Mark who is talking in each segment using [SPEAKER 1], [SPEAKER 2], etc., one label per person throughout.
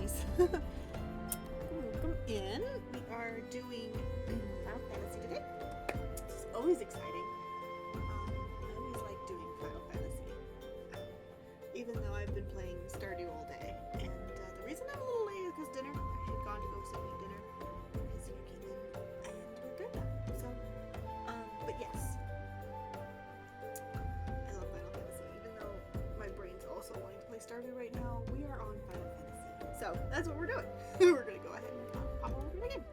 [SPEAKER 1] fantasies. Come in. We are doing Final Fantasy today. This is always exciting. I always like doing Final Fantasy. Even though I've been playing Stardew all day. And the reason I'm a little late is because dinner. I had gone to go sit eat dinner. Because you came in and we're good now. So, but yes. I love Final Fantasy. Even though my brain's also wanting to play Stardew right now, we are on Final Fantasy. So, that's what we're doing. We're going to go ahead and pop over it again.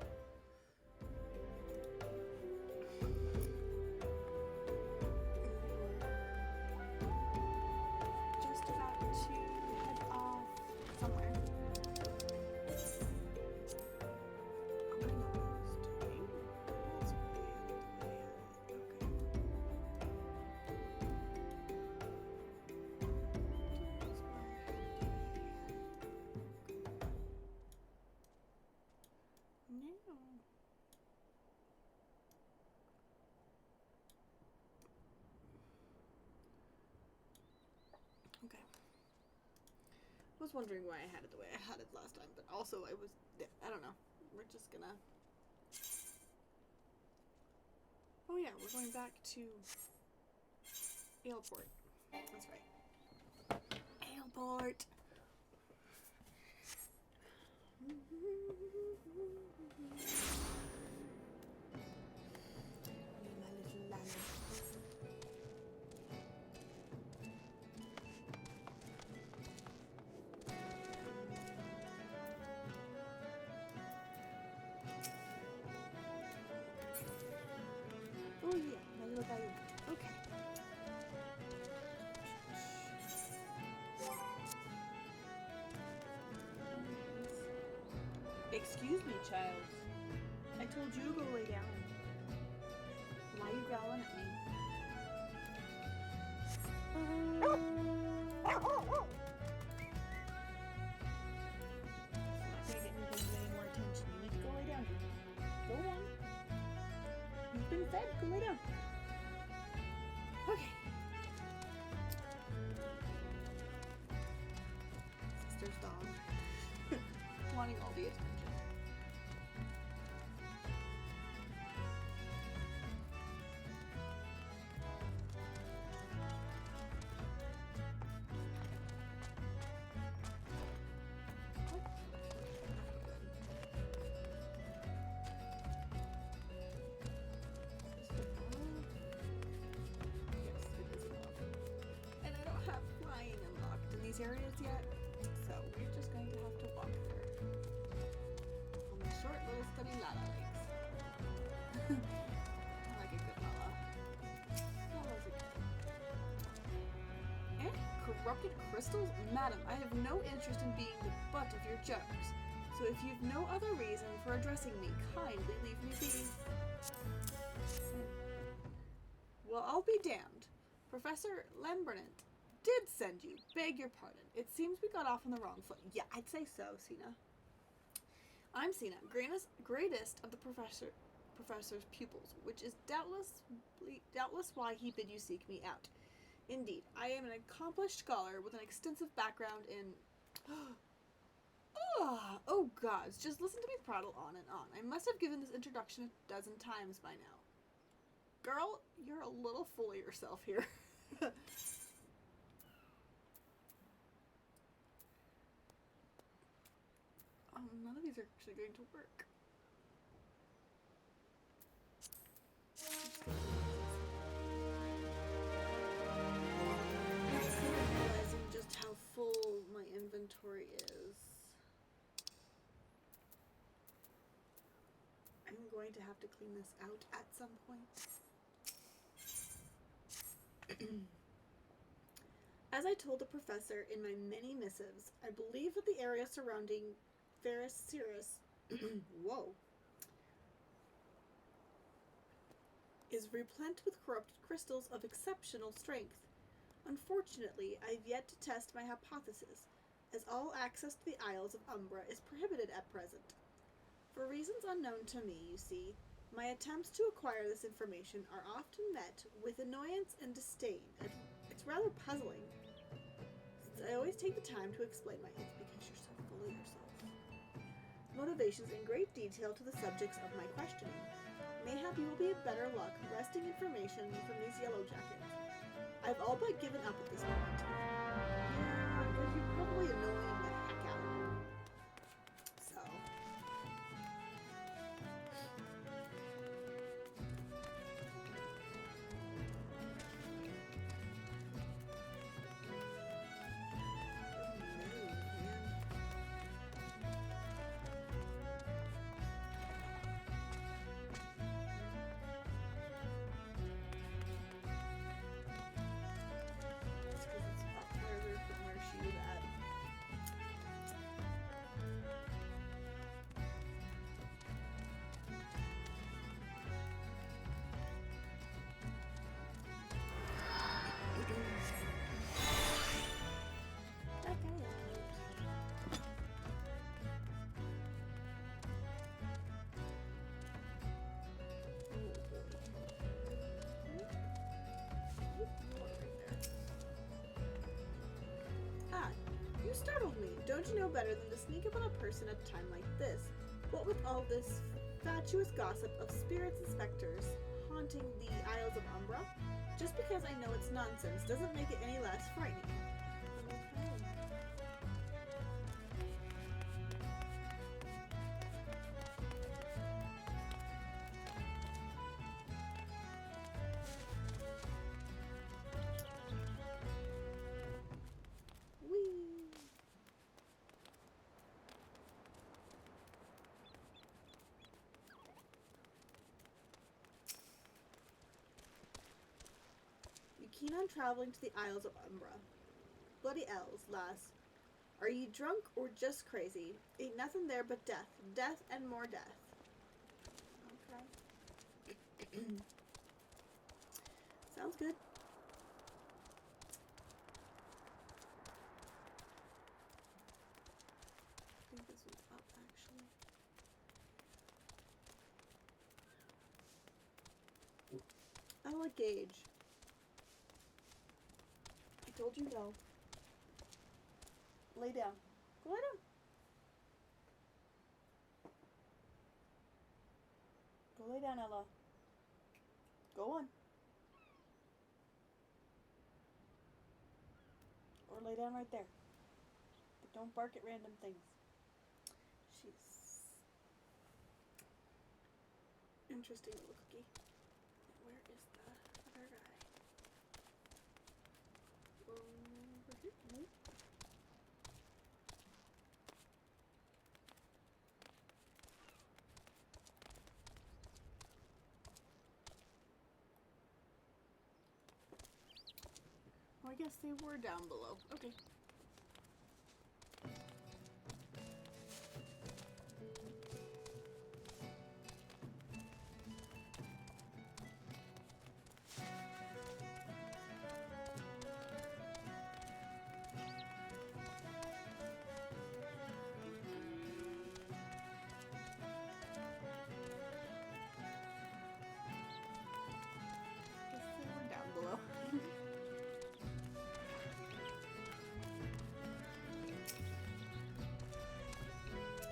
[SPEAKER 1] Just about to head off somewhere. Okay. I was wondering why I had it the way I had it last time, but also I don't know. We're just gonna... Oh yeah, we're going back to Airport. That's right. Airport! My little Lana. Oh yeah, my little guy. Okay. Excuse me, child. I told you to go lay down. Why are you growling at me? It's not gonna get me any more attention. You need to go lay down. Go on. You've been fed. Go lay down. Okay. Sister's dog. Wanting all the attention. Areas yet, so we're just going to have to walk there on the short little skinny Lala legs. I like a good Lala. Lala's a good. And corrupted crystals? Madam, I have no interest in being the butt of your jokes, so if you've no other reason for addressing me, kindly leave me be. Well, I'll be damned. Professor Lambernant did send you. Beg your pardon. It seems we got off on the wrong foot. Yeah, I'd say so, Sina. I'm Sina, greatest of the professor's pupils, which is doubtless why he bid you seek me out. Indeed, I am an accomplished scholar with an extensive background in... oh gods, just listen to me prattle on and on. I must have given this introduction a dozen times by now. Girl, you're a little full of yourself here. None of these are actually going to work. I'm realizing just how full my inventory is. I'm going to have to clean this out at some point. As I told the professor in my many missives, I believe that the area surrounding Ferris Cirrus is replete with corrupted crystals of exceptional strength. Unfortunately, I've yet to test my hypothesis, as all access to the Isles of Umbra is prohibited at present. For reasons unknown to me, you see, my attempts to acquire this information are often met with annoyance and disdain. It's rather puzzling. I always take the time to explain my it's because you're so full of yourself. Motivations in great detail to the subjects of my questioning. Mayhap you will be better luck wresting information from these yellow jackets. I've all but given up at this point. Yeah, because you're probably annoying the heck out of me. So. You startled me. Don't you know better than to sneak up on a person at a time like this? What with all this fatuous gossip of spirits and specters haunting the Isles of Umbra? Just because I know it's nonsense doesn't make it any less frightening. Keen on traveling to the Isles of Umbra. Bloody elves, lass. Are ye drunk or just crazy? Ain't nothing there but death. Death and more death. Okay. Sounds good. I think this one's up, actually. Ella Gage. I told you no. Lay down. Go lay down. Go lay down, Ella. Go on. Or lay down right there. But don't bark at random things. She's interesting little cookie. Where is the other guy? Over here? No. Oh, I guess they were down below. Okay.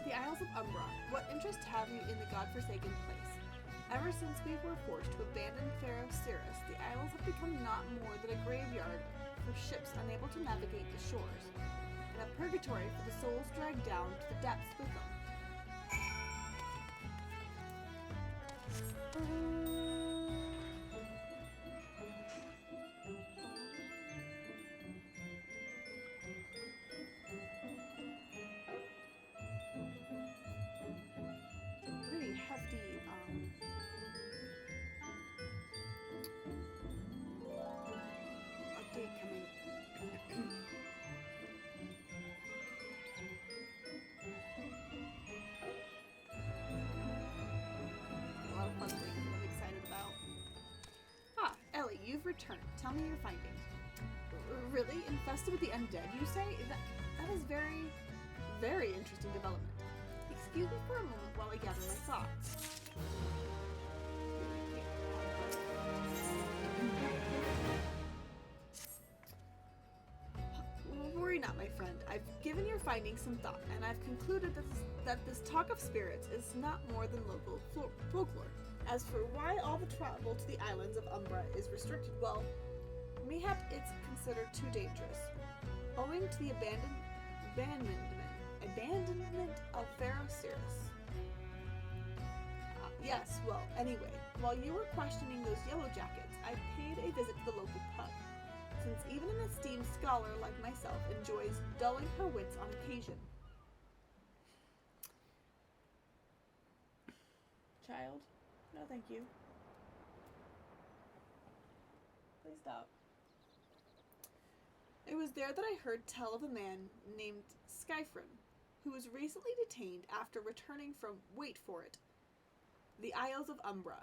[SPEAKER 1] The Isles of Umbra. What interest have you in the godforsaken place? Ever since we were forced to abandon Pharaoh Cyrus, the Isles have become not more than a graveyard for ships unable to navigate the shores, and a purgatory for the souls dragged down to the depths with them. Pretty hefty update coming. A lot of fun things that I'm excited about. Ah, Ellie, you've returned. Tell me your findings. Really? Infested with the undead, you say? That is very, very interesting development. Excuse me for a moment while I gather my thoughts. Worry not. finding some thought, and I've concluded that this talk of spirits is not more than local folklore. As for why all the travel to the islands of Umbra is restricted, well, mayhap it's considered too dangerous, owing to the abandonment of Pharaoh Cyrus. Yes, well, anyway, while you were questioning those yellow jackets, I paid a visit to the local pub, since even an esteemed scholar like myself enjoys dulling her wits on occasion. Child? No, thank you. Please stop. It was there that I heard tell of a man named Skyfrin, who was recently detained after returning from, wait for it, the Isles of Umbra.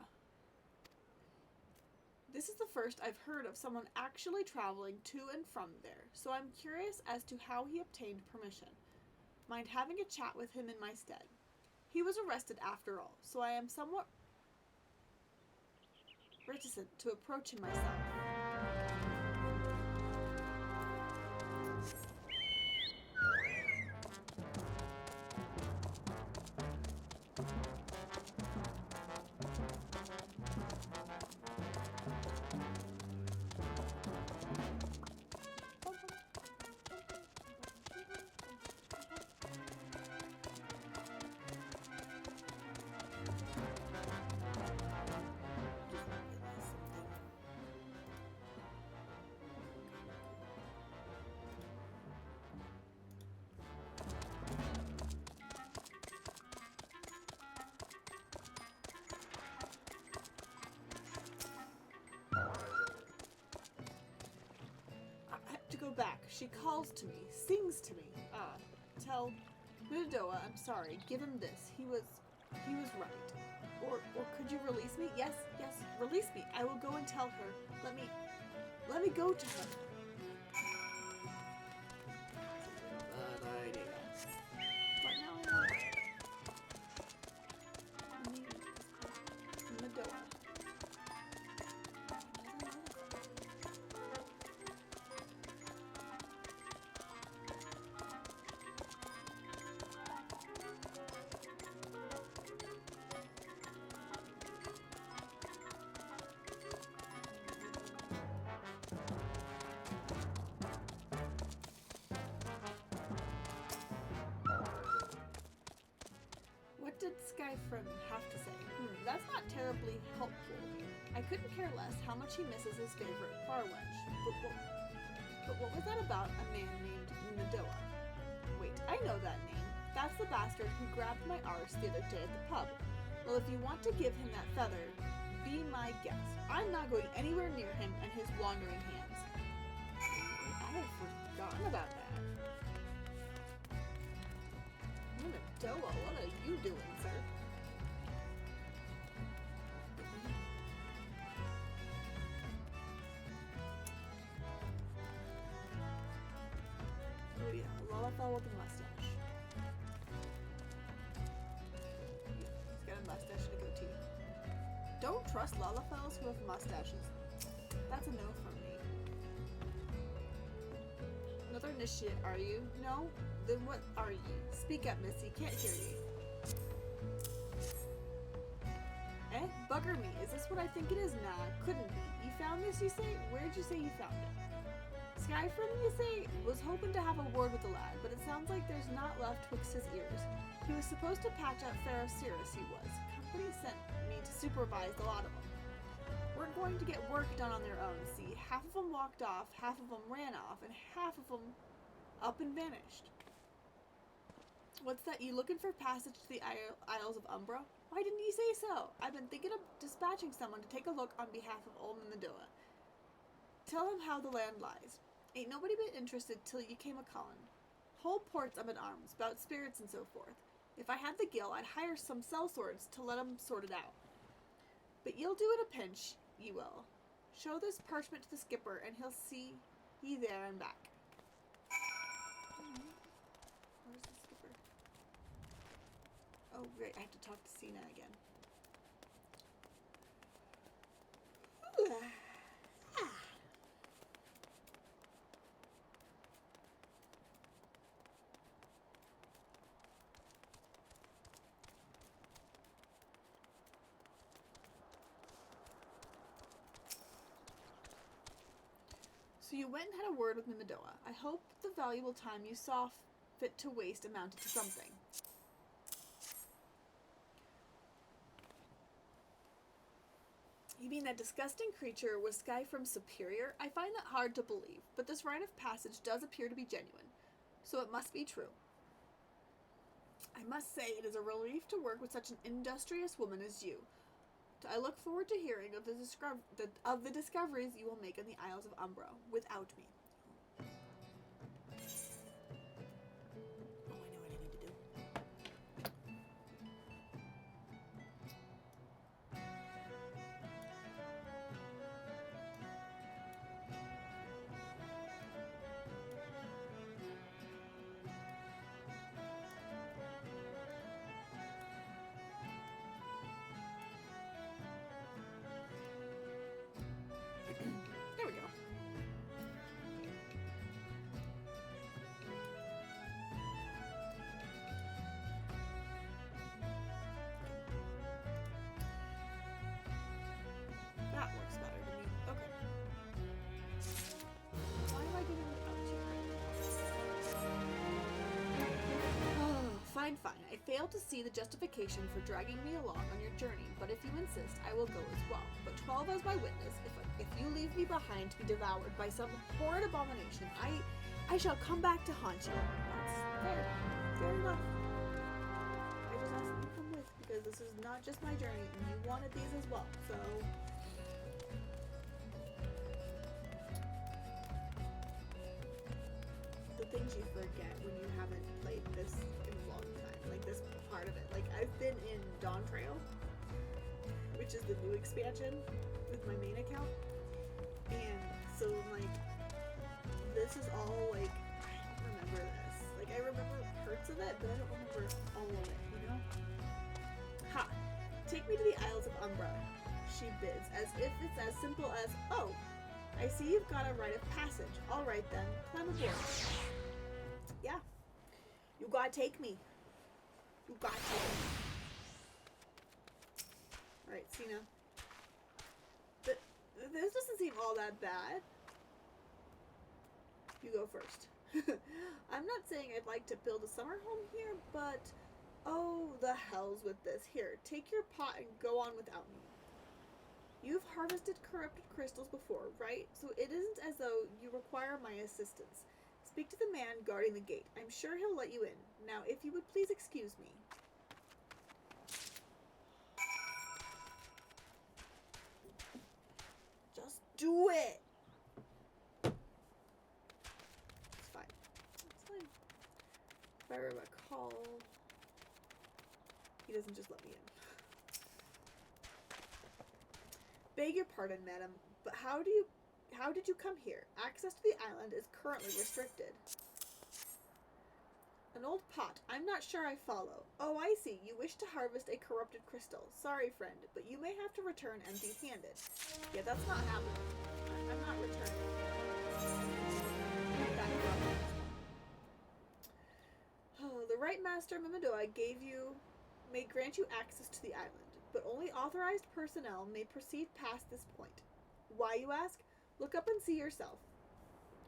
[SPEAKER 1] This is the first I've heard of someone actually traveling to and from there, so I'm curious as to how he obtained permission. Mind having a chat with him in my stead. He was arrested after all, so I am somewhat reticent to approach him myself. To go back. She calls to me, sings to me. Tell Midoa I'm sorry. Give him this. He was right. Or could you release me? Yes, release me. I will go and tell her. Let me go to her. Bad idea. But now I need Midoa. What did Skyfrim have to say? That's not terribly helpful. I couldn't care less how much he misses his favorite bar wench. But what was that about a man named Midoa? Wait, I know that name. That's the bastard who grabbed my arse the other day at the pub. Well, if you want to give him that feather, be my guest. I'm not going anywhere near him and his wandering hands. I had forgotten about that. Midoa, what are you doing, sir? Oh yeah, Lalafell with a mustache. He's got a mustache and a goatee. Don't trust Lalafells who have mustaches. That's a no from me. Another initiate, are you? No? Then what are you? Speak up, Missy. Can't hear you. Eh? Bugger me. Is this what I think it is? Nah, couldn't be. You found this, you say? Where'd you say you found it? Skyfrim, you say? Was hoping to have a word with the lad, but it sounds like there's not left twixt his ears. He was supposed to patch up Pharaoh Cyrus, he was. Company sent me to supervise the lot of them. We're going to get work done on their own, see? Half of them walked off, half of them ran off, and half of them up and vanished. What's that? You looking for passage to the Isles of Umbra? Why didn't you say so? I've been thinking of dispatching someone to take a look on behalf of old Midoa. Tell him how the land lies. Ain't nobody been interested till you came a-callin'. Whole port's up in arms, about spirits and so forth. If I had the gill, I'd hire some sellswords to let 'em sort it out. But you'll do it a pinch, ye will. Show this parchment to the skipper, and he'll see ye there and back. Where's the skipper? Oh, great, I have to talk to Cena again. So you went and had a word with Mimidoa. I hope the valuable time you saw fit to waste amounted to something. You mean that disgusting creature was Skyfrom's superior? I find that hard to believe, but this rite of passage does appear to be genuine, so it must be true. I must say it is a relief to work with such an industrious woman as you. I look forward to hearing of the discoveries you will make in the Isles of Umbra without me. Oh, I know what I need to do. There we go. That works better to me. Okay. Why am I getting the Oh, fine. I fail to see the justification for dragging me along on your journey, but if you insist, I will go as well. But 12 as my witness, if you leave me behind to be devoured by some horrid abomination, I shall come back to haunt you. That's fair. Fair enough. I just asked you to come with because this is not just my journey, and you wanted these as well, so... The things you forget when you haven't played this in a long time, like this part of it. Like, I've been in Dawn Trail, which is the new expansion with my main account, and so like this is all like, I don't remember this. Like, I remember parts of it, but I don't remember all of it, you know? Ha! Take me to the Isles of Umbra, she bids, as if it's as simple as, oh, I see you've got a rite of passage. All right then, climb aboard. Yeah. You gotta take me. You gotta take me. Alright, Cena. But this doesn't seem all that bad. You go first. I'm not saying I'd like to build a summer home here, but oh, the hells with this. Here, take your pot and go on without me. You've harvested corrupted crystals before, right? So it isn't as though you require my assistance. Speak to the man guarding the gate. I'm sure he'll let you in. Now, if you would please excuse me. Just do it! It's fine. It's fine. If I recall, he doesn't just let me in. Beg your pardon, madam, but how did you come here? Access to the island is currently restricted. An old pot. I'm not sure I follow. Oh, I see. You wish to harvest a corrupted crystal. Sorry, friend, but you may have to return empty-handed. Yeah, that's not happening. I'm not returning. Oh, the right master Mimidoa may grant you access to the island, but only authorized personnel may proceed past this point. Why, you ask? Look up and see yourself.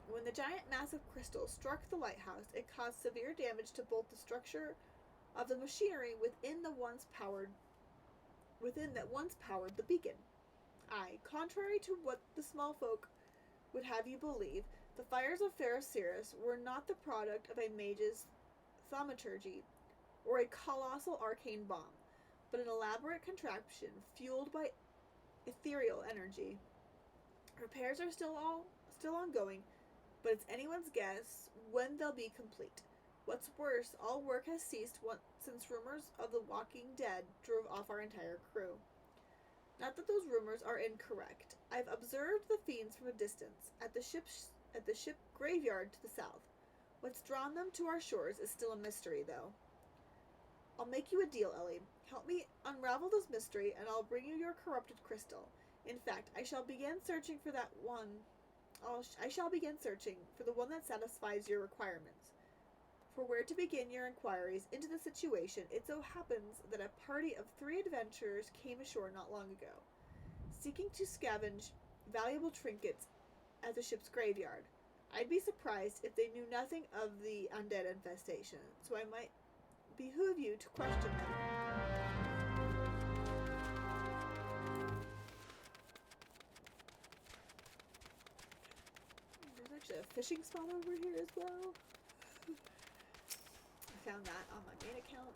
[SPEAKER 1] When the giant mass of crystal struck the lighthouse, it caused severe damage to both the structure of the machinery within that once powered the beacon. Aye, contrary to what the small folk would have you believe, the fires of Ferrociris were not the product of a mage's thaumaturgy or a colossal arcane bomb, but an elaborate contraption fueled by ethereal energy. Repairs are still ongoing, but it's anyone's guess when they'll be complete. What's worse, all work has ceased since rumors of the Walking Dead drove off our entire crew. Not that those rumors are incorrect. I've observed the fiends from a distance at the ship graveyard to the south. What's drawn them to our shores is still a mystery, though. I'll make you a deal, Ellie. Help me unravel this mystery, and I'll bring you your corrupted crystal. In fact, I shall begin searching for the one that satisfies your requirements. For where to begin your inquiries into the situation, it so happens that a party of 3 adventurers came ashore not long ago, seeking to scavenge valuable trinkets at the ship's graveyard. I'd be surprised if they knew nothing of the undead infestation, so I might behoove you to question them. There's actually a fishing spot over here as well. I found that on my main account.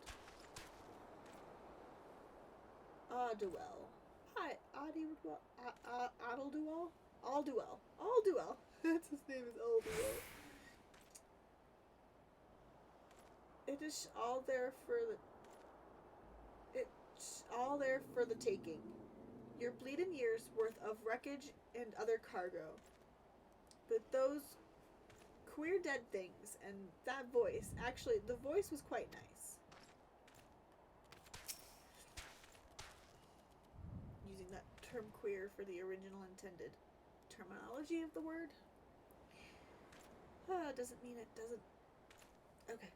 [SPEAKER 1] Alduel. Hi, Alduel? Alduel. Alduel. That's his name is Alduel. It is all there for the... It's all there for the taking. Your bleeding years worth of wreckage and other cargo. But those queer dead things and that voice, actually, the voice was quite nice. Using that term queer for the original intended terminology of the word. Doesn't mean it doesn't. Okay.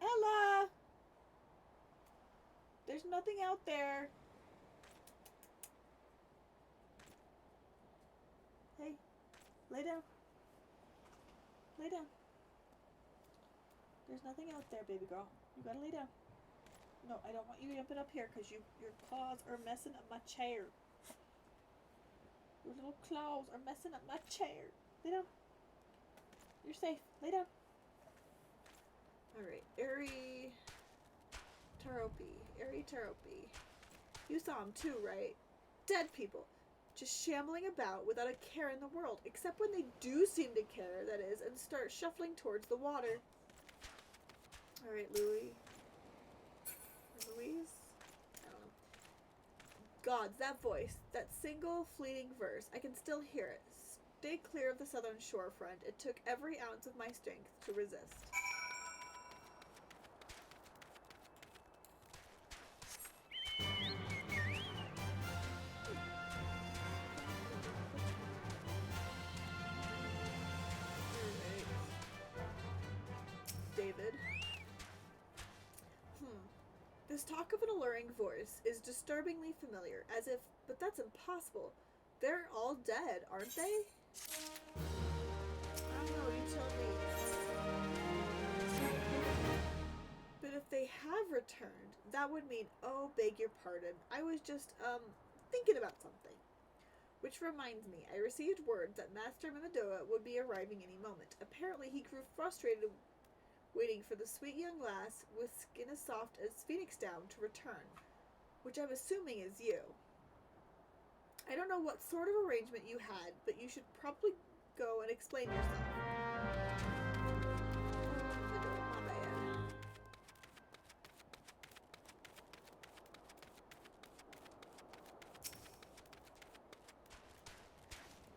[SPEAKER 1] Ella! There's nothing out there. Hey, lay down. Lay down. There's nothing out there, baby girl. You gotta lay down. No, I don't want you jumping up here because your claws are messing up my chair. Your little claws are messing up my chair. Lay down. You're safe. Lay down. Alright, Airy Taropi. You saw him too, right? Dead people. Just shambling about without a care in the world. Except when they do seem to care, that is, and start shuffling towards the water. Alright, Louise? I don't know. Gods, that voice. That single fleeting verse. I can still hear it. Stay clear of the southern shore front. It took every ounce of my strength to resist. David. This talk of an alluring voice is disturbingly familiar, as if, but that's impossible. They're all dead, aren't they? I don't know, you tell me. But if they have returned, that would mean, oh, beg your pardon, I was just, thinking about something. Which reminds me, I received word that Master Mimidoa would be arriving any moment. Apparently he grew frustrated waiting for the sweet young lass with skin as soft as phoenix down to return, which I'm assuming is you. I don't know what sort of arrangement you had, but you should probably go and explain yourself. My bad.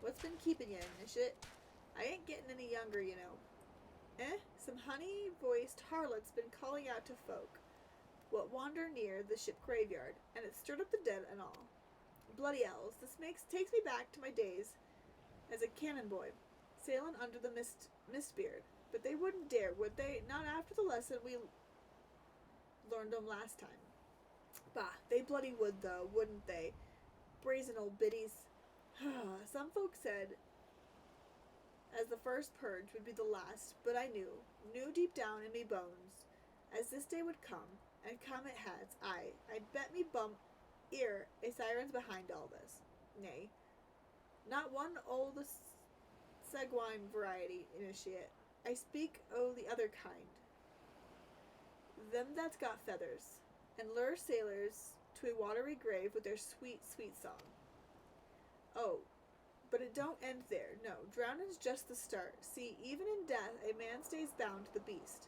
[SPEAKER 1] What's been keeping you, Nishit? I ain't getting any younger, you know. Some honey-voiced harlot's been calling out to folk what wander near the ship graveyard, and it stirred up the dead and all. Bloody elves, this takes me back to my days as a cannon boy, sailing under the mistbeard. But they wouldn't dare, would they? Not after the lesson we learned them last time. Bah, they bloody would though, wouldn't they? Brazen old biddies. Some folks said as the first purge would be the last, but I knew deep down in me bones, as this day would come, and come it has. I bet me bum ear a siren's behind all this. Nay, not one o' the Seguine variety, initiate. I speak o' the other kind. Them that's got feathers, and lure sailors to a watery grave with their sweet, sweet song. Oh, but it don't end there. No, drowning's just the start. See, even in death, a man stays bound to the beast,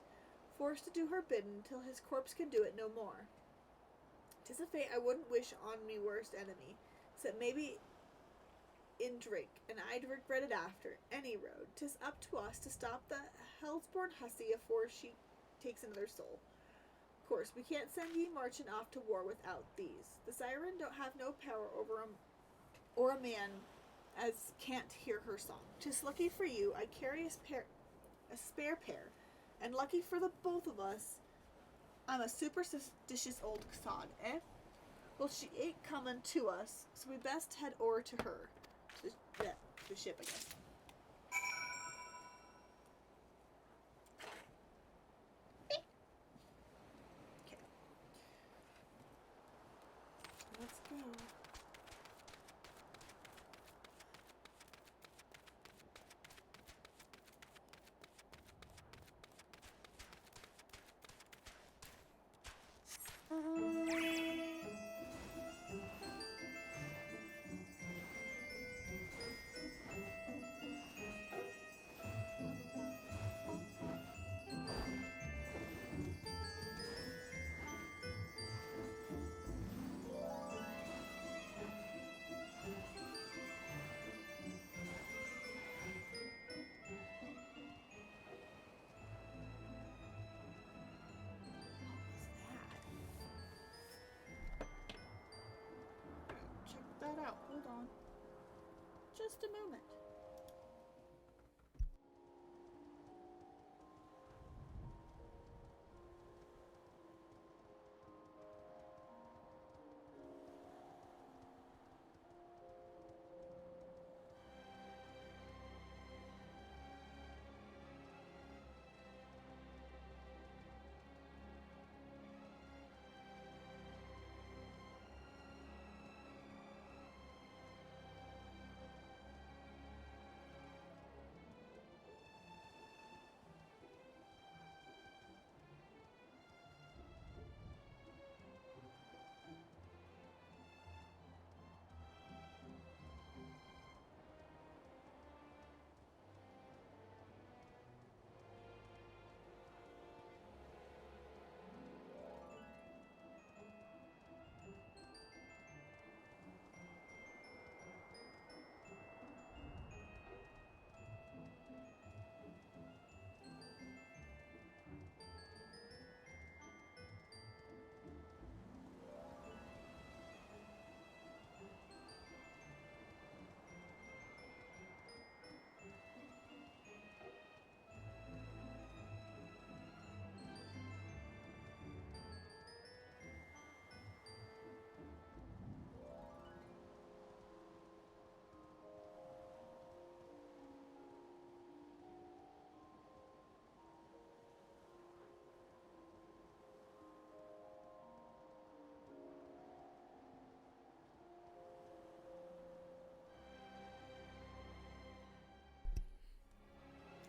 [SPEAKER 1] forced to do her bidden till his corpse can do it no more. 'Tis a fate I wouldn't wish on me worst enemy, except maybe in drink, and I'd regret it after. Any road, 'tis up to us to stop the hellsborn hussy afore she takes another soul. Of course, we can't send ye marching off to war without these. The siren don't have no power over 'em, or a man as can't hear her song. 'Tis lucky for you I carry a spare pair, and lucky for the both of us I'm a superstitious old sod, eh? Well, she ain't comin' to us, so we best head o'er to her. the ship, I guess. Okay. Let's go. Check that out. Hold on. Just a moment.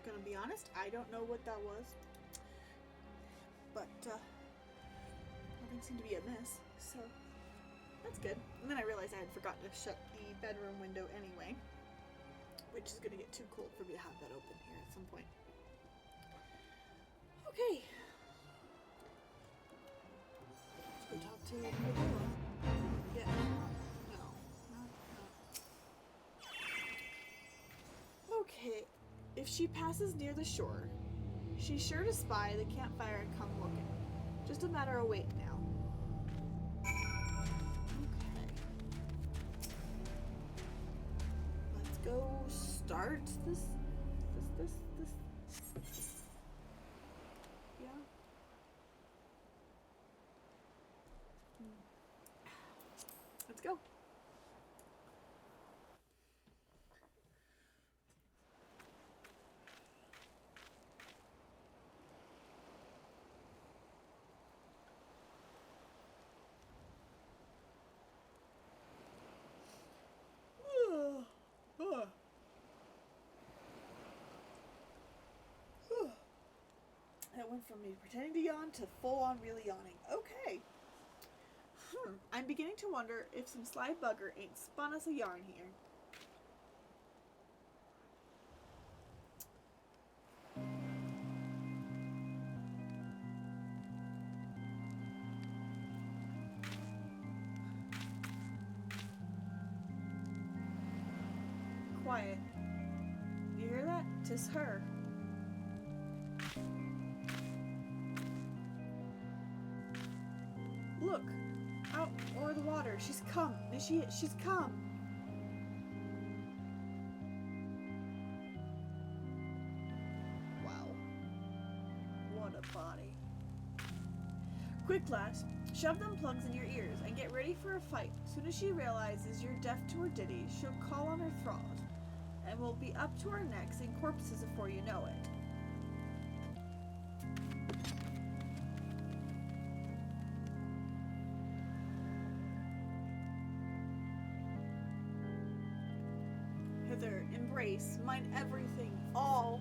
[SPEAKER 1] Gonna be honest, I don't know what that was. But, nothing seemed to be amiss, so that's good. And then I realized I had forgotten to shut the bedroom window anyway, which is gonna get too cold for me to have that open here at some point. Okay. Let's go talk to Reborn. Yeah. No. Okay. If she passes near the shore, she's sure to spy the campfire and come looking. Just a matter of waiting now. Okay. Let's go start this. Yeah. Let's go. That went from me pretending to yawn to full-on really yawning. Okay. I'm beginning to wonder if some sly bugger ain't spun us a yarn here. Quiet. You hear that? 'Tis her. Look, out o'er the water. She's come. She's come. Wow. What a body. Quick, lass. Shove them plugs in your ears and get ready for a fight. Soon as she realizes you're deaf to her ditties, she'll call on her thralls.
[SPEAKER 2] and we'll be up to our necks in corpses before you know it. Hither, embrace mine everything, all.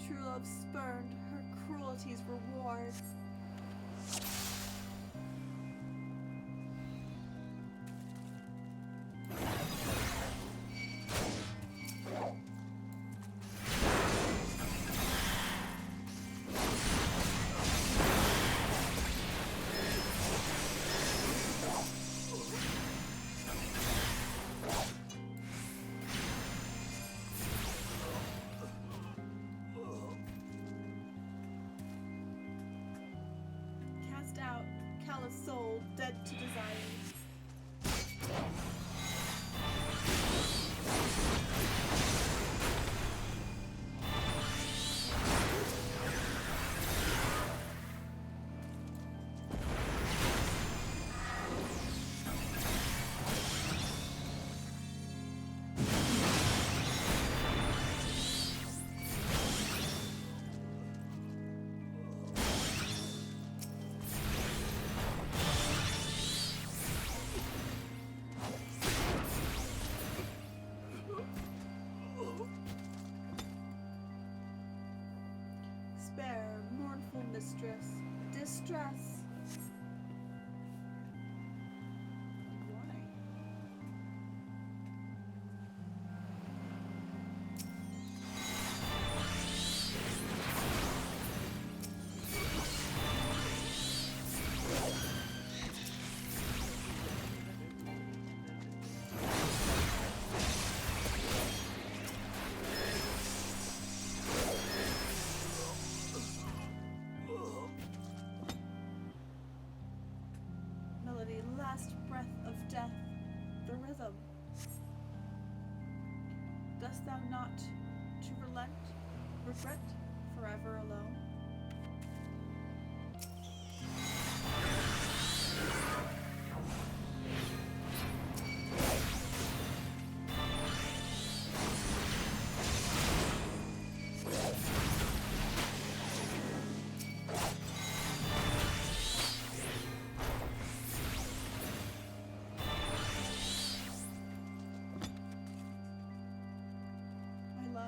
[SPEAKER 2] True love spurned, her cruelty's reward. Out, callous soul, dead to desires. Spare, mournful mistress, distress. Why? Melody, last breath of death, the rhythm. Dost thou not to relent, regret, forever alone?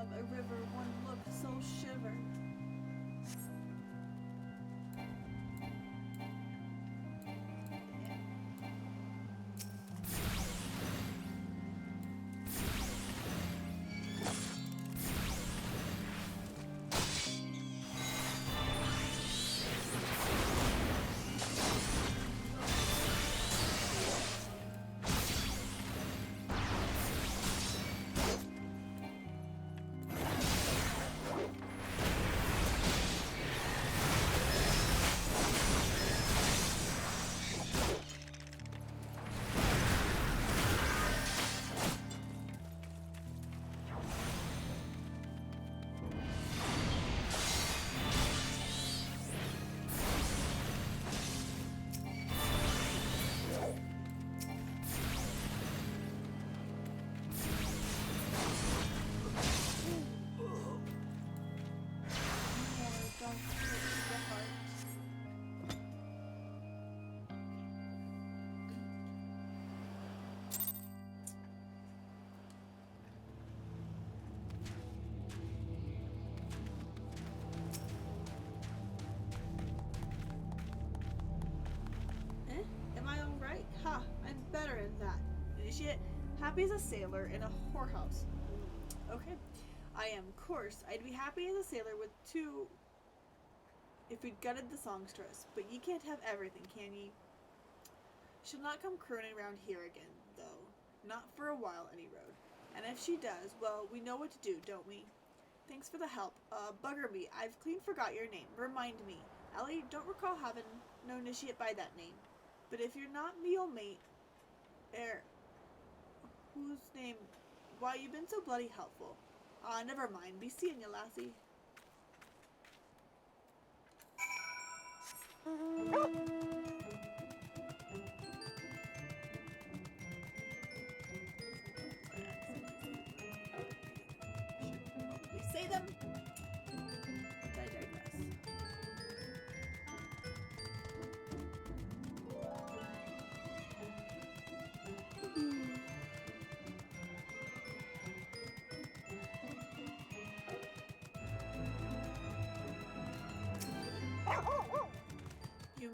[SPEAKER 2] A river, one look so shiver. Ha, I'm better at that. Initiate, happy as a sailor in a whorehouse. Okay. I am, course, I'd be happy as a sailor with two if we'd gutted the songstress, but ye can't have everything, can ye? She'll not come crooning round here again, though. Not for a while, any road. And if she does, well, we know what to do, don't we? Thanks for the help. Bugger me, I've clean forgot your name. Remind me. Ellie, don't recall having no initiate by that name. But if you're not me old mate, whose name? Why, you've been so bloody helpful. Never mind. Be seeing you, lassie.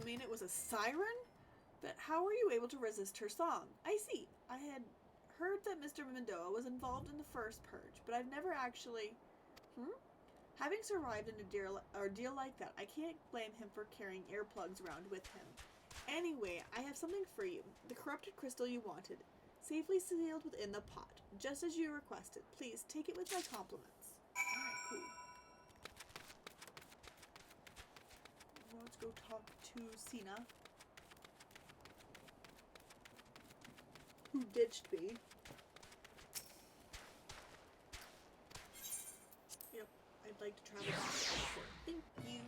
[SPEAKER 2] mean it was a siren? But how were you able to resist her song? I see. I had heard that Mr. Mendoa was involved in the first purge, but I've never actually... Having survived in a ordeal like that, I can't blame him for carrying earplugs around with him. Anyway, I have something for you. The corrupted crystal you wanted. Safely sealed within the pot, just as you requested. Please, take it with my compliments. Alright, cool. Let's go talk to Sina. Who ditched me. Yep, I'd like to travel back. Thank you.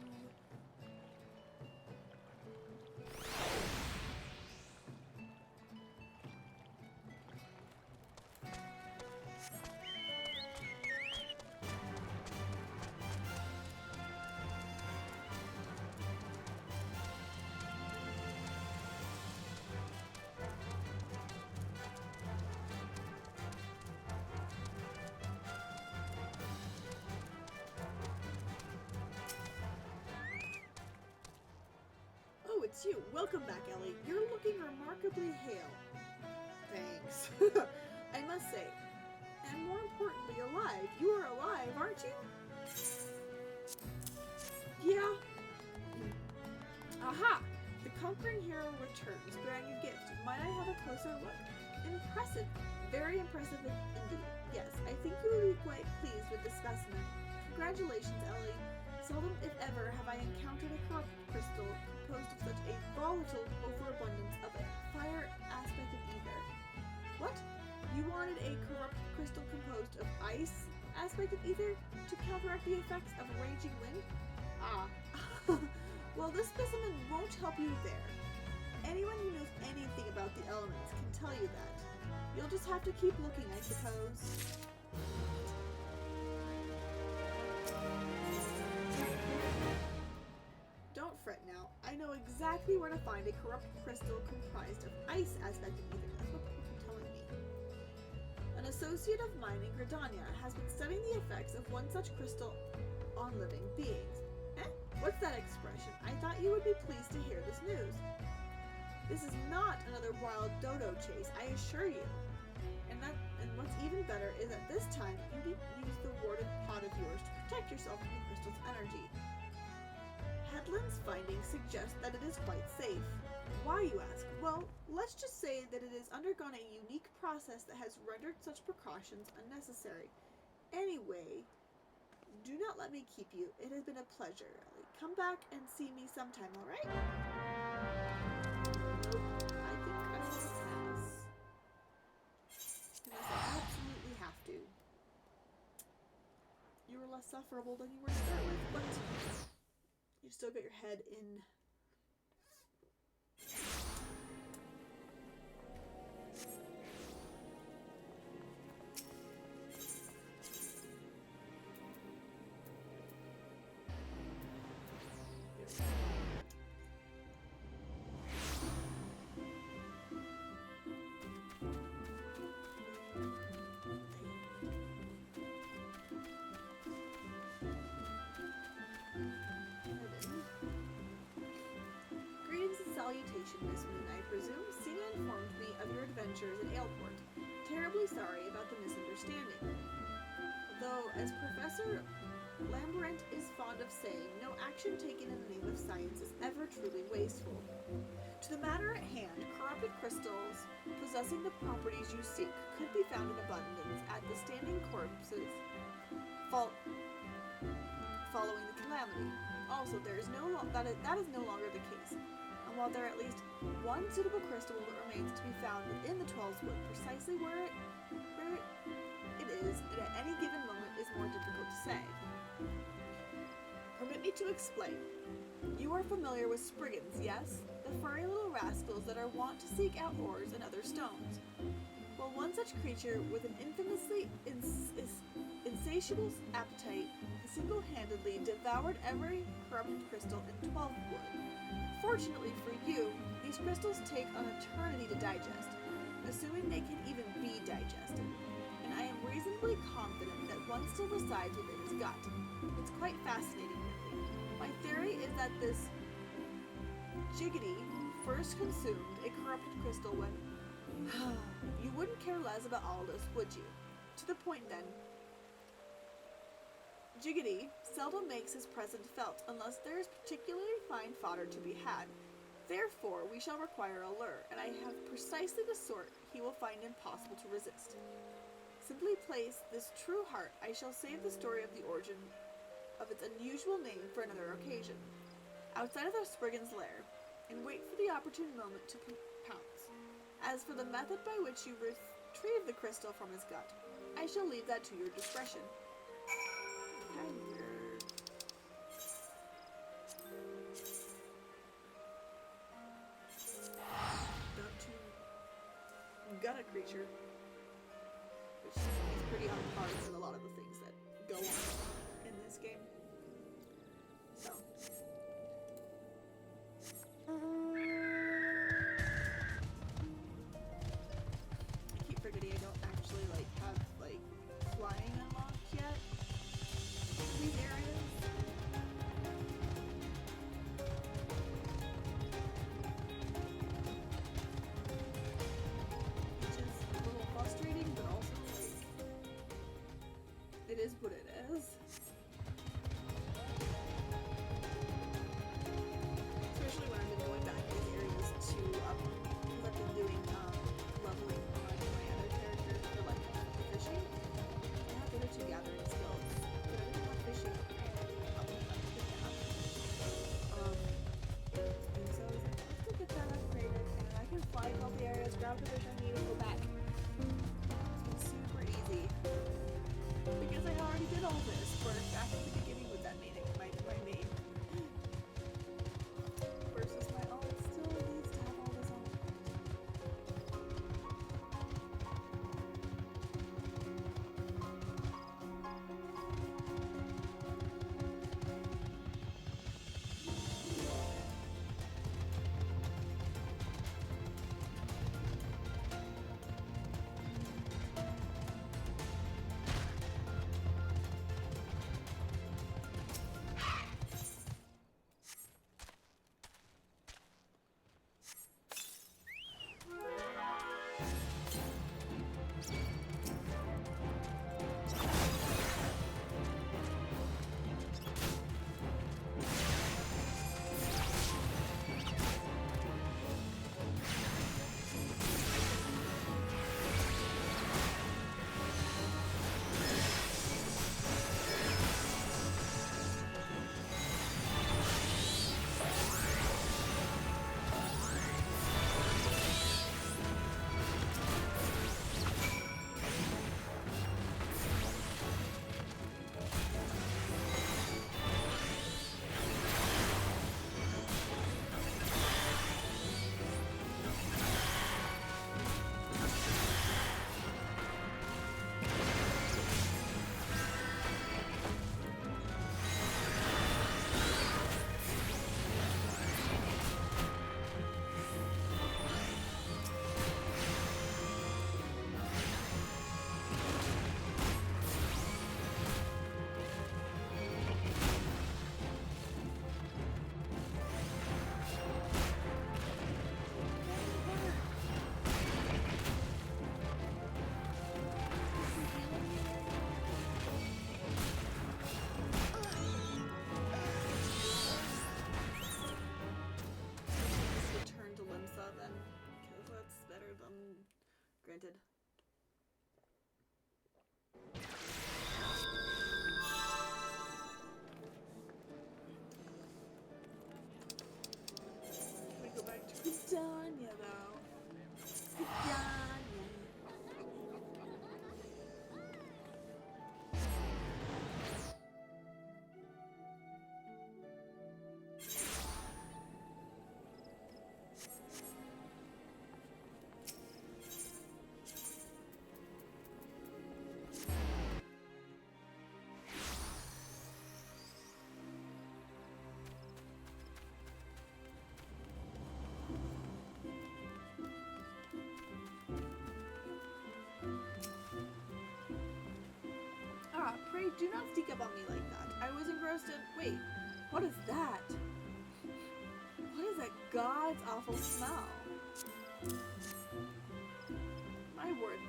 [SPEAKER 2] Oh, it's you. Welcome back, Ellie. You're looking remarkably hale. Thanks. I must say, and more importantly, alive. You are alive, aren't you? Yeah. Aha! The conquering hero returns, bearing a gift. Might I have a closer look? Impressive. Very impressive indeed. Yes, I think you will be quite pleased with the specimen. Congratulations, Ellie. Seldom, if ever, have I encountered a corrupt crystal composed of such a volatile overabundance of a fire aspect of ether. What? You wanted a corrupt crystal composed of ice aspect of ether to counteract the effects of a raging wind? Ah. Well, this specimen won't help you there. Anyone who knows anything about the elements can tell you that. You'll just have to keep looking, I suppose. Don't fret now. I know exactly where to find a corrupt crystal comprised of ice aspect of ether. That's what people keep telling me. An associate of mine in Gridania has been studying the effects of one such crystal on living beings. What's that expression? I thought you would be pleased to hear this news. This is not another wild dodo chase, I assure you. And what's even better is that this time you didn't use the warded pot of yours to protect yourself from the crystal's energy. Headland's findings suggest that it is quite safe. Why, you ask? Well, let's just say that it has undergone a unique process that has rendered such precautions unnecessary. Anyway, do not let me keep you. It has been a pleasure, Ellie. Come back and see me sometime, alright? Nope. I think I will pass. Unless I absolutely have to. You were less sufferable than you were to start with, but you still got your head in. Salutation, Miss Moon, I presume. Sina informed me of your adventures in Aleport. Terribly sorry about the misunderstanding. Though, as Professor Lamberent is fond of saying, no action taken in the name of science is ever truly wasteful. To the matter at hand, corrupted crystals possessing the properties you seek could be found in abundance at the standing corpses following the calamity. Also, that is no longer the case. And while there are at least one suitable crystal that remains to be found within the 12's wood, precisely where it is at any given moment is more difficult to say. Permit me to explain. You are familiar with Spriggans, yes? The furry little rascals that are wont to seek out ores and other stones. Well, one such creature with an infamously insatiable appetite has single-handedly devoured every corrupted crystal in 12 wood. Fortunately for you, these crystals take an eternity to digest, assuming they can even be digested. And I am reasonably confident that one still resides within his gut. It's quite fascinating, really. My theory is that this Jiggity first consumed a corrupted crystal when... You wouldn't care less about all this, would you? To the point then. Jiggity seldom makes his presence felt unless there is particularly fine fodder to be had. Therefore, we shall require a lure, and I have precisely the sort he will find impossible to resist. Simply place this true heart. I shall save the story of the origin of its unusual name for another occasion, outside of the Spriggan's lair, and wait for the opportune moment to pounce. As for the method by which you retrieve the crystal from his gut, I shall leave that to your discretion. Don't you gut a creature, which is pretty on par with a lot of the things that go on in this game. So. I keep forgetting I don't actually have flying unlocked yet in these areas. Which is a little frustrating, but also it is what it is. Especially when I've been going back to these areas to because I've been doing leveling on my other characters for the fishing. I have the other two gathering skills, but I didn't have fishing upgraded. And so I was like, let's go get that upgraded, and then I can fly to all the areas, grab the fish I need, and go back. It's been super easy. Because I already did all this for back at the beginning with that main versus my alt still needs to have all this on. Granted. Can we go back to Vidania though? Vidania. Pray do not sneak up on me like that. I was engrossed in... Wait, what is that? What is that god's awful smell? My word,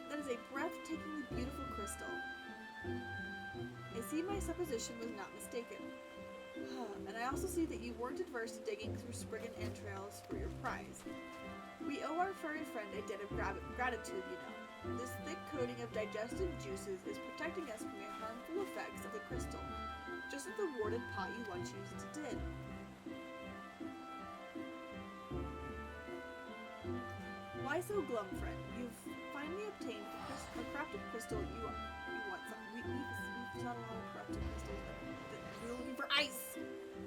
[SPEAKER 2] that is a breathtakingly beautiful crystal. I see my supposition was not mistaken. And I also see that you weren't adverse to digging through Spriggan entrails for your prize. We owe our furry friend a debt of gratitude, you know. This thick coating of digestive juices is protecting us from the harmful effects of the crystal, just as the warded pot you once used did. Why so glum, friend? You've finally obtained the corrupted crystal you want. We've shot a lot of corrupted crystals that we're looking for ice!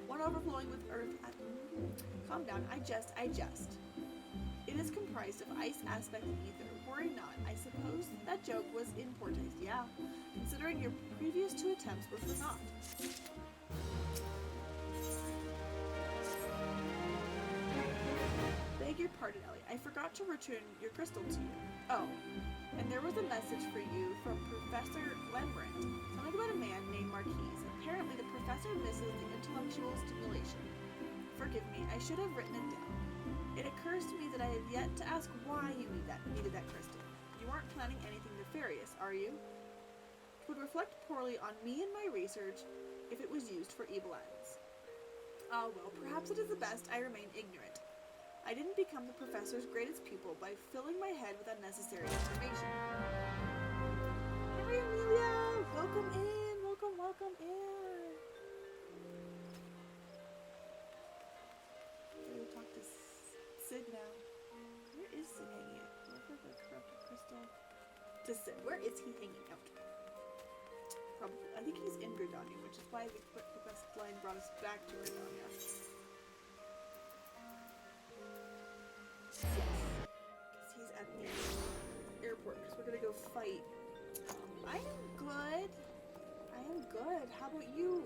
[SPEAKER 2] One overflowing with earth. Calm down, I jest. It is comprised of ice aspect and ether. Worry not. I suppose that joke was in poor taste, yeah, considering your previous 2 attempts were for naught. Beg your pardon, Ellie. I forgot to return your crystal to you. Oh, and there was a message for you from Professor Lembrand. Something about a man named Marquise. Apparently, the professor misses the intellectual stimulation. Forgive me, I should have written it down. It occurs to me that I have yet to ask why you needed that crystal. You aren't planning anything nefarious, are you? It would reflect poorly on me and my research if it was used for evil ends. Ah, well, perhaps it is the best I remain ignorant. I didn't become the professor's greatest pupil by filling my head with unnecessary information. Hi, Amelia! Welcome in! Welcome in! We'll talk to Sid now. Where is Sid hanging out? Look for the corrupted crystal. To Sid. Where is he hanging out? Probably. I think he's in Gridania, which is why the quest line brought us back to Gridania. Yes. Because he's at the airport. Because we're going to go fight. I am good. How about you?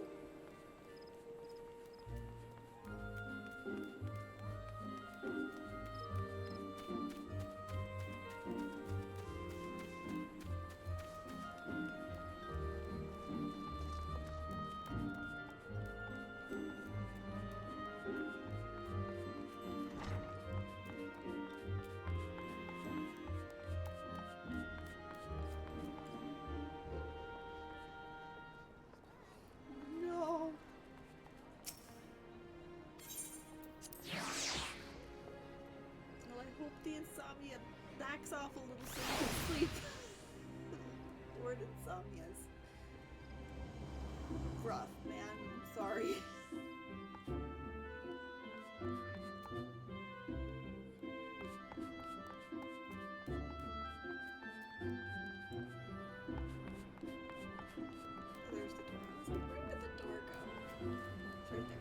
[SPEAKER 2] No. Well, I hope the insomnia backs off a little so you can sleep. Lord, insomnia's rough, man. I'm sorry. Oh, there's the door. Where did the door go? It's right there.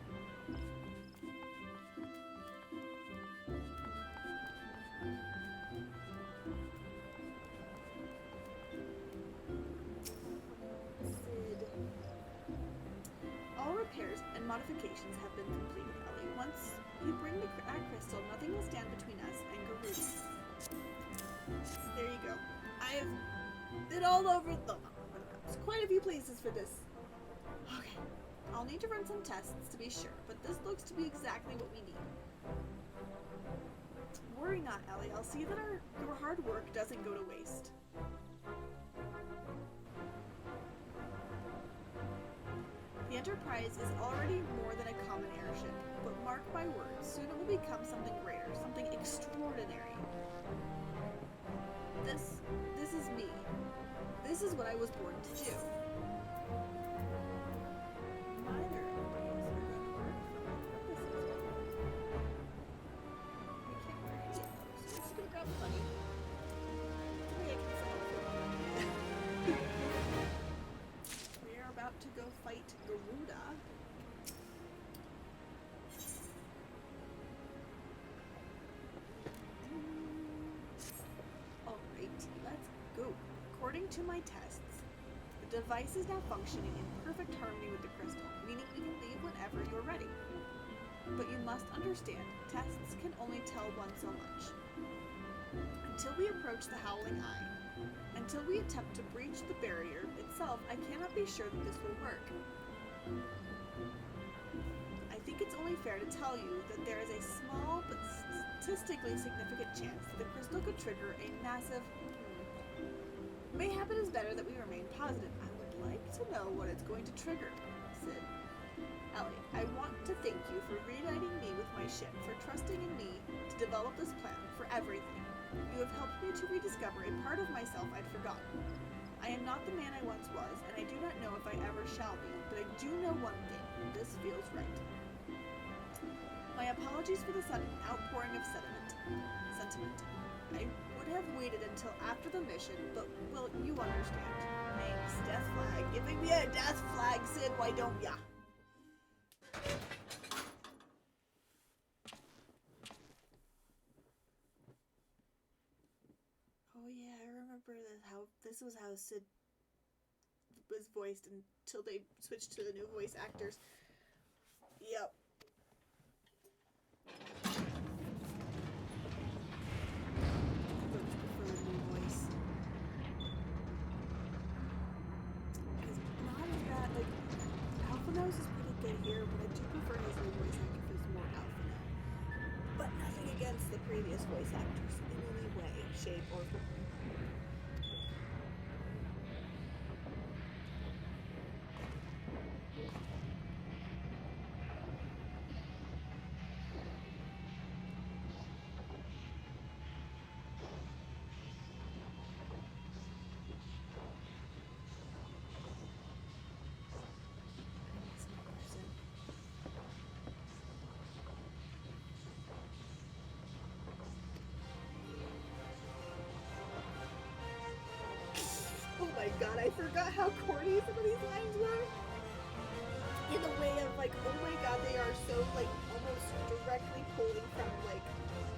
[SPEAKER 2] Sid. All repairs and modifications have been completed, Ellie. Once you bring that crystal, nothing will stand between us and Garuda. There you go. I have been all over the there's quite a few places for this. Okay. I'll need to run some tests to be sure, but this looks to be exactly what we need. Worry not, Ellie. I'll see that our hard work doesn't go to waste. The Enterprise is already more than a common airship, but mark my words, soon it will become something greater, something extraordinary. This is me. This is what I was born to do. Neither of these are going to work for my purposes. We can't wear any of those, so we're just going to grab a bunny. Maybe I can settle for one. We are about to go fight Garuda. Alright, let's go. According to my tests, the device is now functioning in perfect harmony with the crystal, meaning we can leave whenever you're ready. But you must understand, tests can only tell one so much. Until we approach the Howling Eye, until we attempt to breach the barrier itself, I cannot be sure that this will work. I think it's only fair to tell you that there is a small but statistically significant chance that the crystal could trigger a massive. Mayhap it is better that we remain positive. I would like to know what it's going to trigger, Sid. Ellie, I want to thank you for reuniting me with my ship, for trusting in me to develop this plan, for everything. You have helped me to rediscover a part of myself I'd forgotten. I am not the man I once was, and I do not know if I ever shall be, but I do know one thing. This feels right. My apologies for the sudden outpouring of sentiment. I would have waited until after the mission, but, well, you understand. Thanks, Death Flag. Giving me a Death Flag, Sid, why don't ya? Oh yeah, I remember this was how Sid was voiced until they switched to the new voice actors. Yep. For the new voice. Because not as bad, like, Alpha Nose is pretty good here, but I do prefer his new voice actor who's more Alpha now. But nothing against the previous voice actors in any way, shape, or form. Oh my god, I forgot how corny some of these lines were. In the way of like, oh my god, they are so like almost directly pulling from like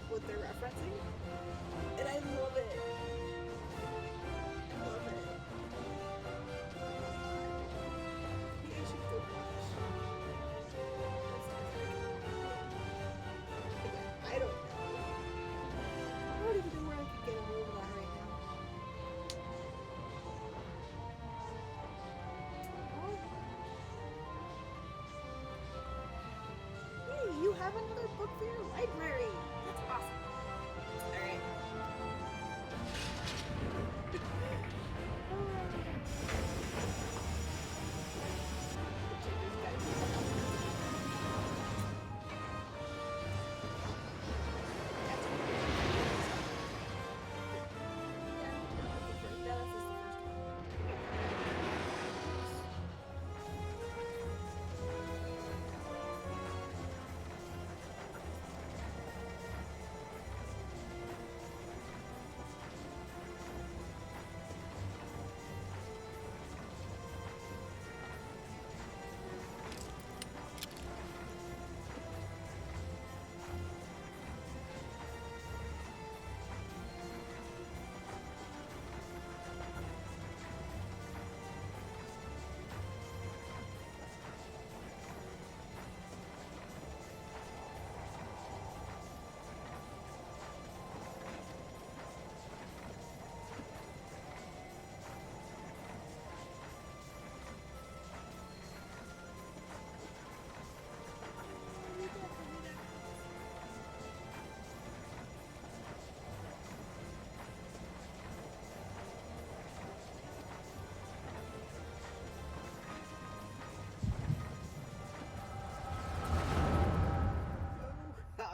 [SPEAKER 2] what they're referencing. And I love it. I love it. Maybe I should go watch. I don't know. I don't even know where I could get a hold of that right now. Hey, you have another book for your library. That's awesome. Alright.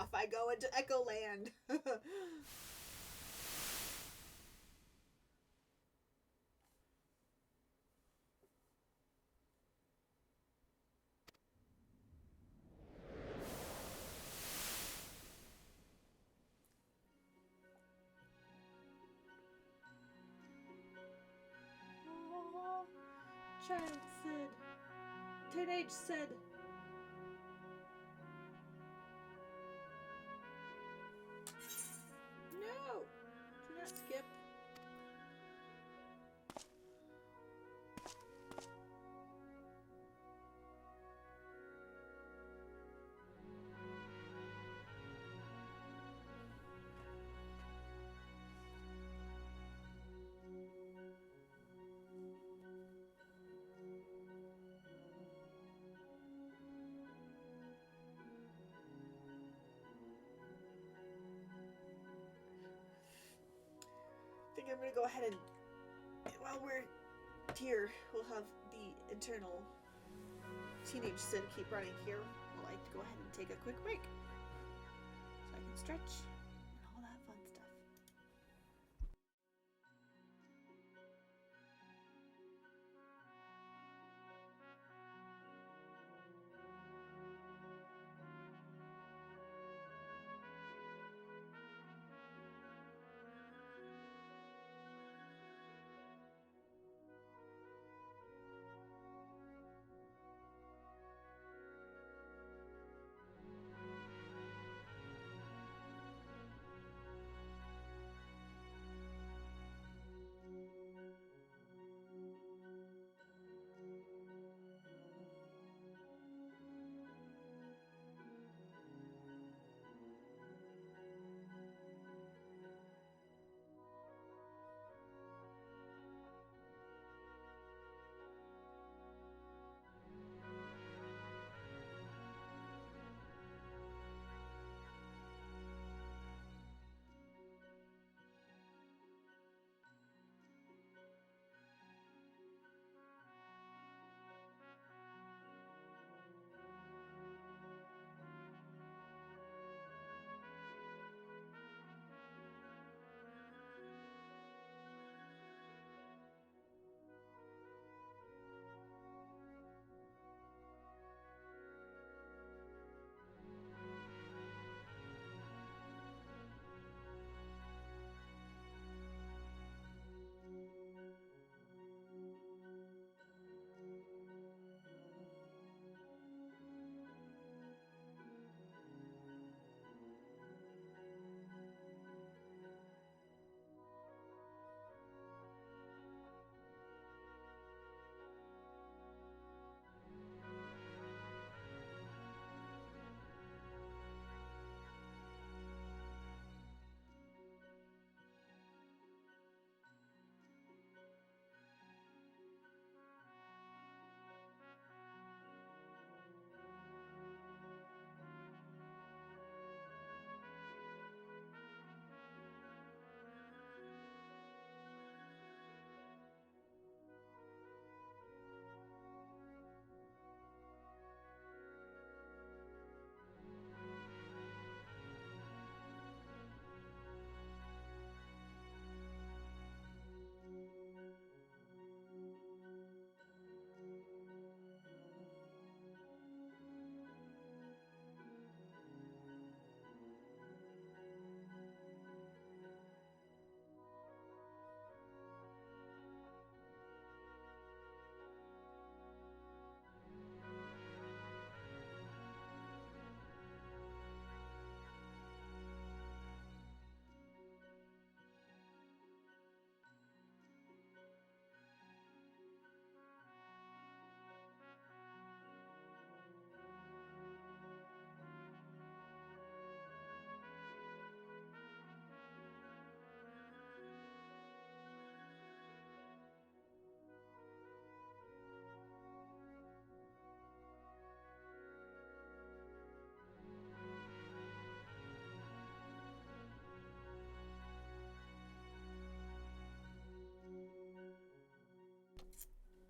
[SPEAKER 2] Off I go into Echo Land. Child Sid. Teenage Sid. No! Do not skip.
[SPEAKER 1] think I'm gonna go ahead and, while we're here, we'll have the internal teenage Sid keep running here. We'll like to go ahead and take a quick break so I can stretch and all that fun stuff.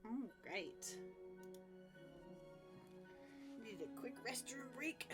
[SPEAKER 1] All right. Need a quick restroom break.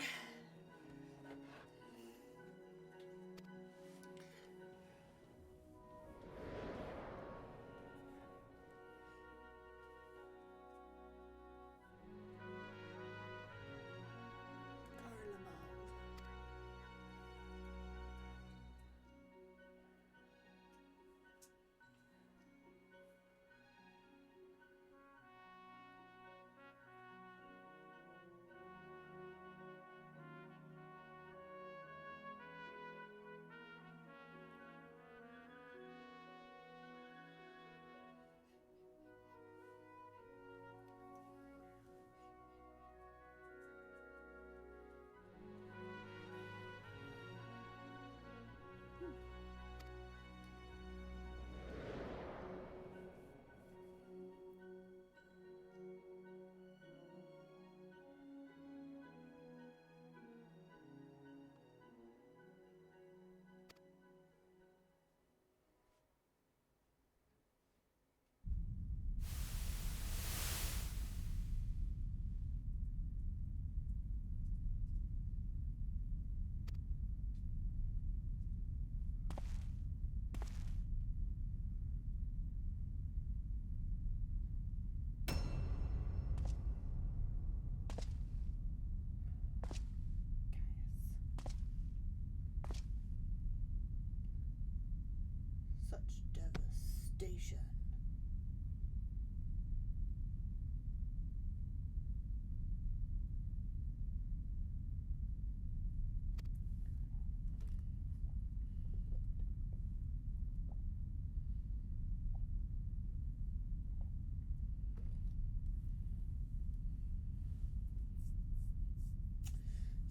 [SPEAKER 2] Such devastation.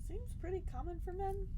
[SPEAKER 2] Seems pretty common for men.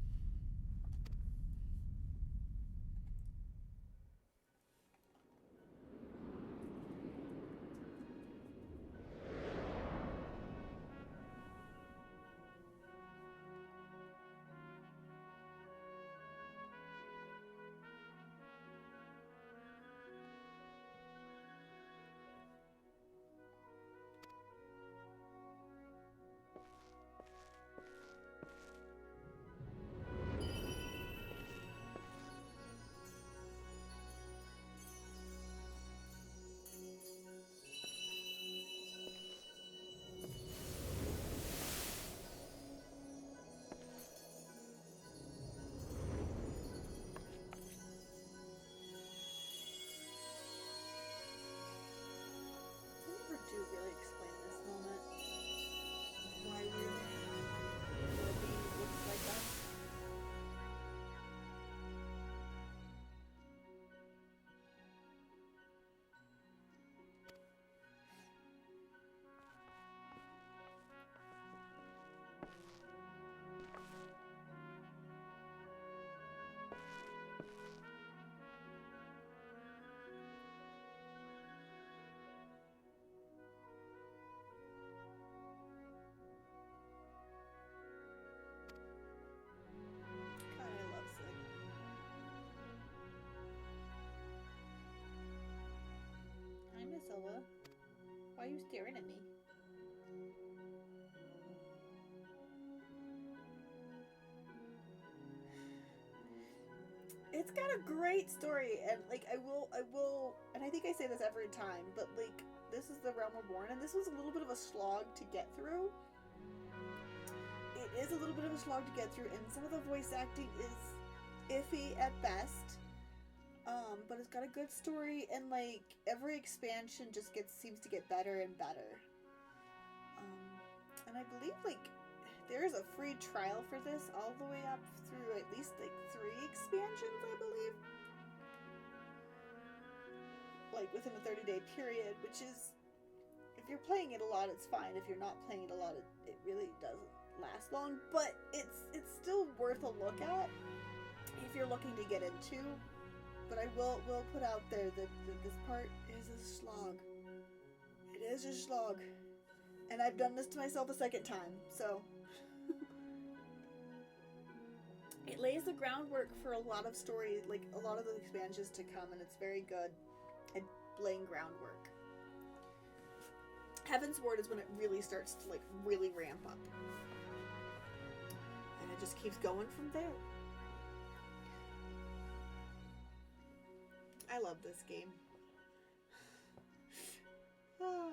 [SPEAKER 2] Do really explain this moment. Why we're being looks like us. God, I love Sid. Hi, Miss Ella. Why are you staring at me? It's got a great story, and like I will, and I think I say this every time, but like this is the Realm Reborn, and this was a little bit of a slog to get through. It is a little bit of a slog to get through, and some of the voice acting is iffy at best. But it's got a good story, and like every expansion just seems to get better and better. And I believe like there is a free trial for this all the way up through at least like 3 expansions, I believe. Like within a 30-day period, which is, if you're playing it a lot, it's fine. If you're not playing it a lot, it really doesn't last long. But it's still worth a look at if you're looking to get into. But I will put out there that this part is a slog. It is a slog. And I've done this to myself a second time, so. It lays the groundwork for a lot of story, like a lot of the expansions to come, and it's very good at laying groundwork. Heaven's Ward is when it really starts to like really ramp up. And it just keeps going from there. I love this game. Oh.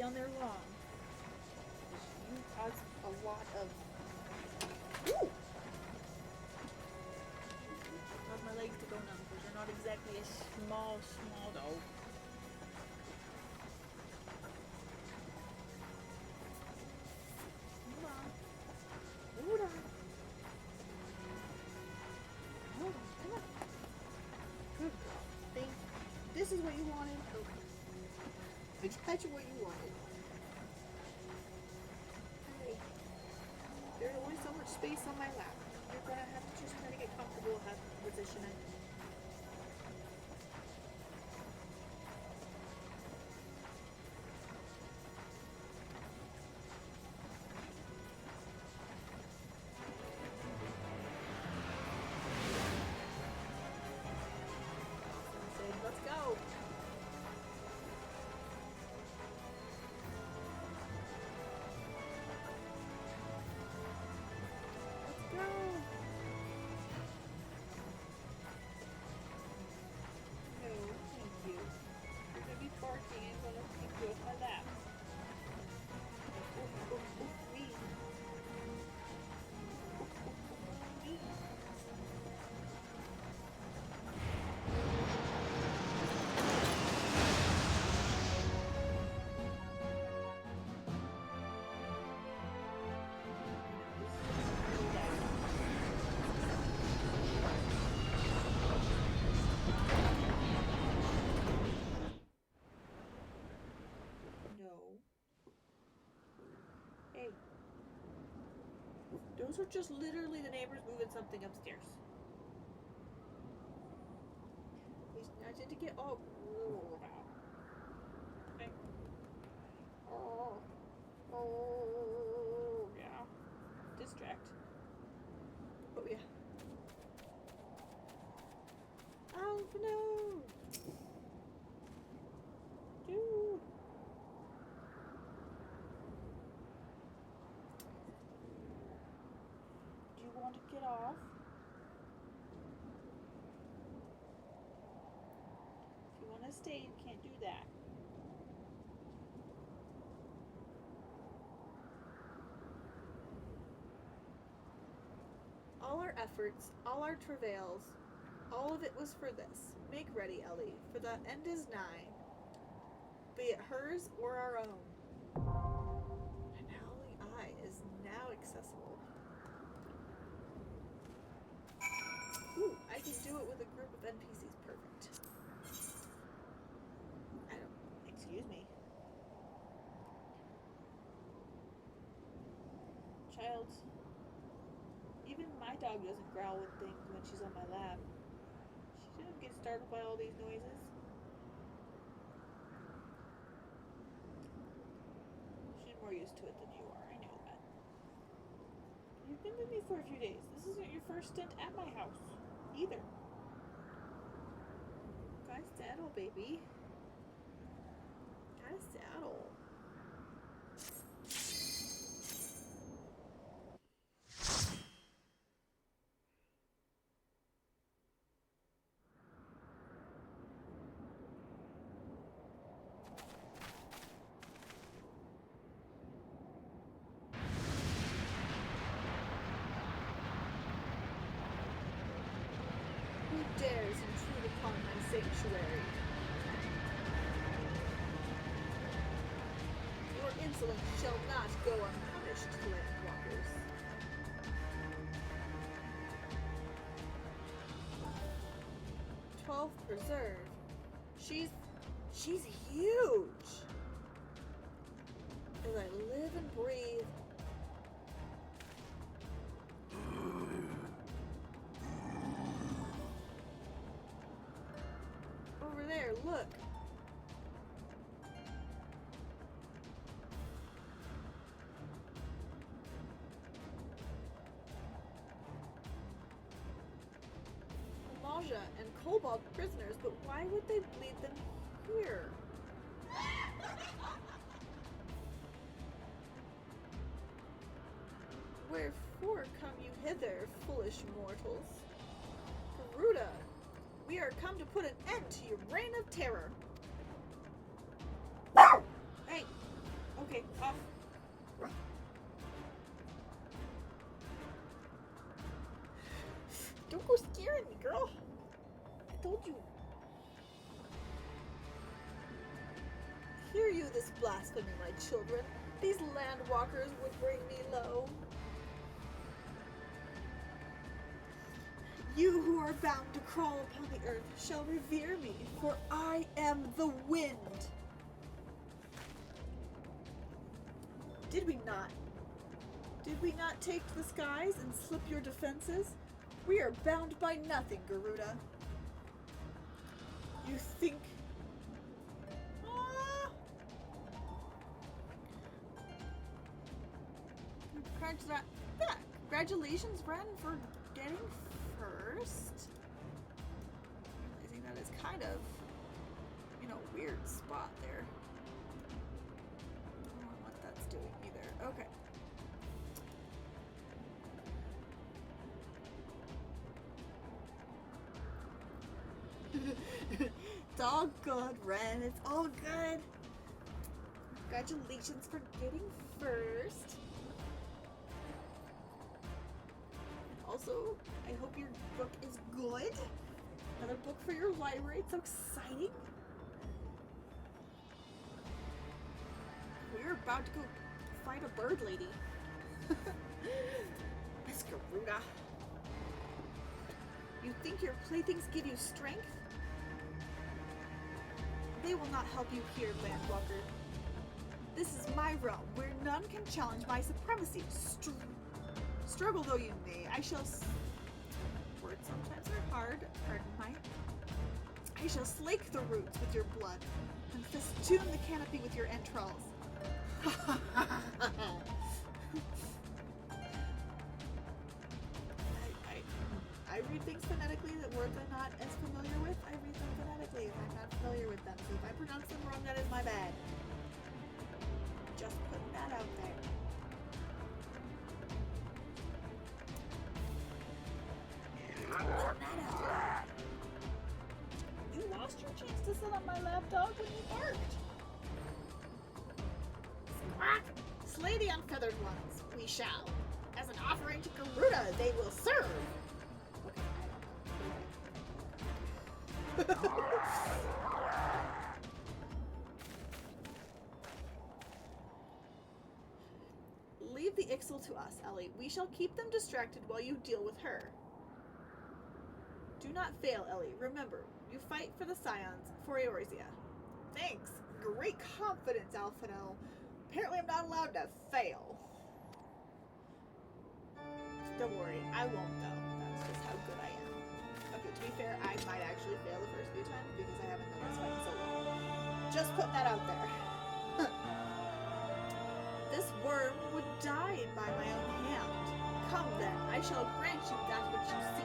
[SPEAKER 2] down there long. You caused a lot of. Ooh! Caused my legs to go numb because you're not exactly a small dog. Hold on. Hold on. Hold on. Come on. Good girl. Think this is what you wanted? Okay. Exactly what you wanted. Hey. There's only so much space on my lap. You're gonna have to just try to get comfortable have the position I'm in. Let's go. Let's go. No, thank you. You're gonna be barking and gonna keep you off my lap. Oof, oof, oof, me. Oof, oof, oof, me. No. Hey. Those are just literally the neighbors moving something upstairs. He's not to get all about. Okay. Oh, yeah. Distract. Oh, yeah. Oh, no. Dude. Do you want to get off? If you want to stay, you can't do that. All our efforts, all our travails, all of it was for this. Make ready, Ellie, for the end is nigh, be it hers or our own. An howling eye is now accessible. Ooh, I can do it with a group of NPCs. Perfect. Excuse me. Child, even my dog doesn't growl with things when she's on my lap. She doesn't get startled by all these noises. She's more used to it than you are, I know that. You've been with me for a few days. This isn't your first stint at my house, either. Gotta saddle, baby. Gotta saddle. Who dares intrude upon my sanctuary? Your insolence shall not go unpunished, landwalkers. 12 preserve. She's huge. As I live and breathe. Over there, look. Nausea and kobold prisoners, but why would they lead them here? Wherefore come you hither, foolish mortals? Garuda, we are come to put an end to your reign of terror. Hey, Off.
[SPEAKER 1] Don't go scaring me, girl. I told you. Hear you this blasphemy, my children. These landwalkers would bring me low.
[SPEAKER 2] You who are bound to crawl upon the earth shall revere me, for I am the wind. Did we not take the skies and slip your defenses? We are bound by nothing, Garuda. You think... Congratulations, Ren, for getting first. Realizing that is kind of, weird spot there. I don't know what that's doing either. Okay. It's all good, Ren. It's all good. Congratulations for getting first. Also, I hope your book is good. Another book for your library. It's so exciting. We're about to go fight a bird lady. Miss Garuda. You think your playthings give you strength? They will not help you here, Landwalker. This is my realm, where none can challenge my supremacy. Struggle though you may, I shall... Words sometimes are hard, pardon my... I shall slake the roots with your blood, and festoon the canopy with your entrails. I read things phonetically that words I'm not as familiar with. I read them phonetically if I'm not familiar with them. So if I pronounce them wrong, that is my bad. Just putting that out there. You lost your chance to sit on my lap, dog, when you barked. Squawk! Slay the unfeathered ones. We shall. As an offering to Garuda, they will serve. Okay, I don't know. Leave the Ixal to us, Ellie. We shall keep them distracted while you deal with her. Do not fail, Ellie. Remember, you fight for the Scions, for Eorzea. Thanks. Great confidence, Alphino. Apparently I'm not allowed to fail. Don't worry, I won't though. That's just how good I am. Okay, to be fair, I might actually fail the first few times because I haven't done this fight in so long. Just putting that out there. This worm would die by my own hand. Come then, I shall grant you that which you seek.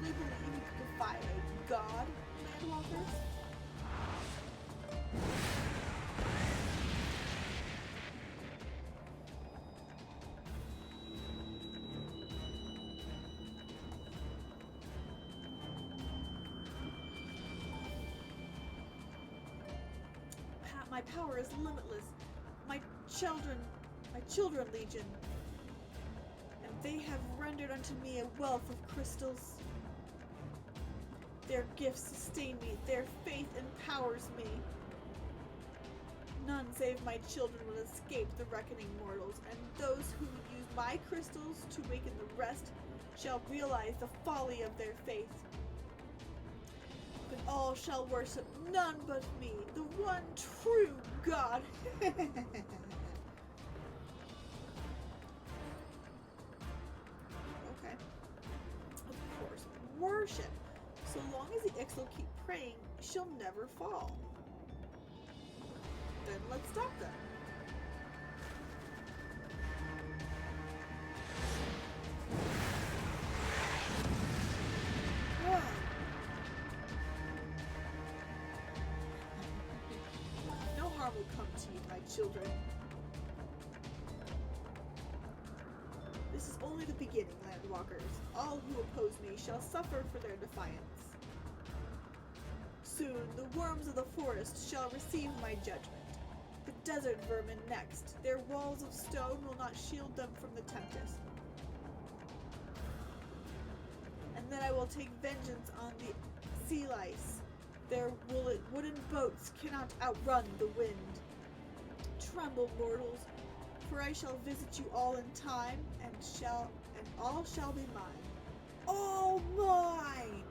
[SPEAKER 2] truly believe you can defy a god, Landwalkers? My power is limitless. My children legion, and they have rendered unto me a wealth of crystals. Their gifts sustain me, their faith empowers me. None save my children will escape the reckoning mortals, and those who use my crystals to waken the rest shall realize the folly of their faith. But all shall worship none but me, the one true God. Okay. Of course, worship. So long as the Ixal keep praying, she'll never fall. Then let's stop them. No harm will come to you, my children. This is only the beginning, Landwalkers. All who oppose me shall suffer for their defiance. Soon, the worms of the forest shall receive my judgment. The desert vermin next. Their walls of stone will not shield them from the tempest. And then I will take vengeance on the sea lice. Their wooden boats cannot outrun the wind. Tremble, mortals, for I shall visit you all in time, and all shall be mine. All mine!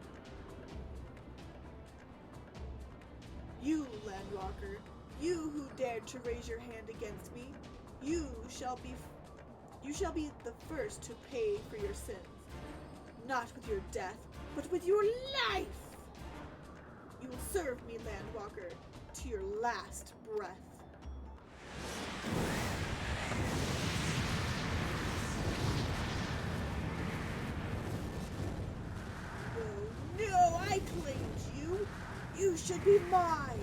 [SPEAKER 2] You, Landwalker, you who dared to raise your hand against me, you shall be the first to pay for your sins. Not with your death, but with your life! You will serve me, Landwalker, to your last breath. No, I claimed you! You should be mine!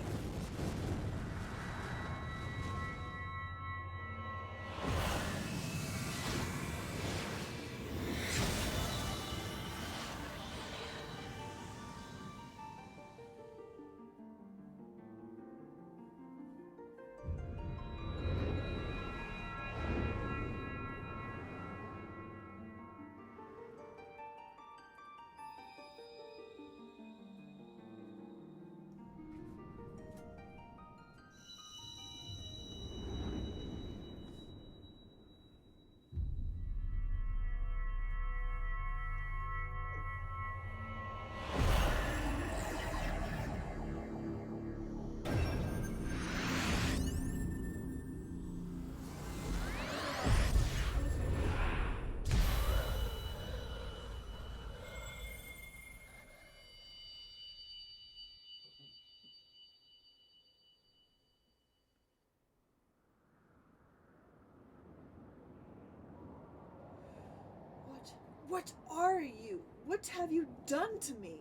[SPEAKER 2] What are you? What have you done to me?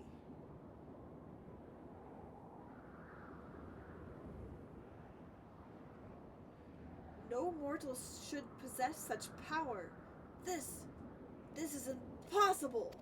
[SPEAKER 2] No mortals should possess such power. This is impossible.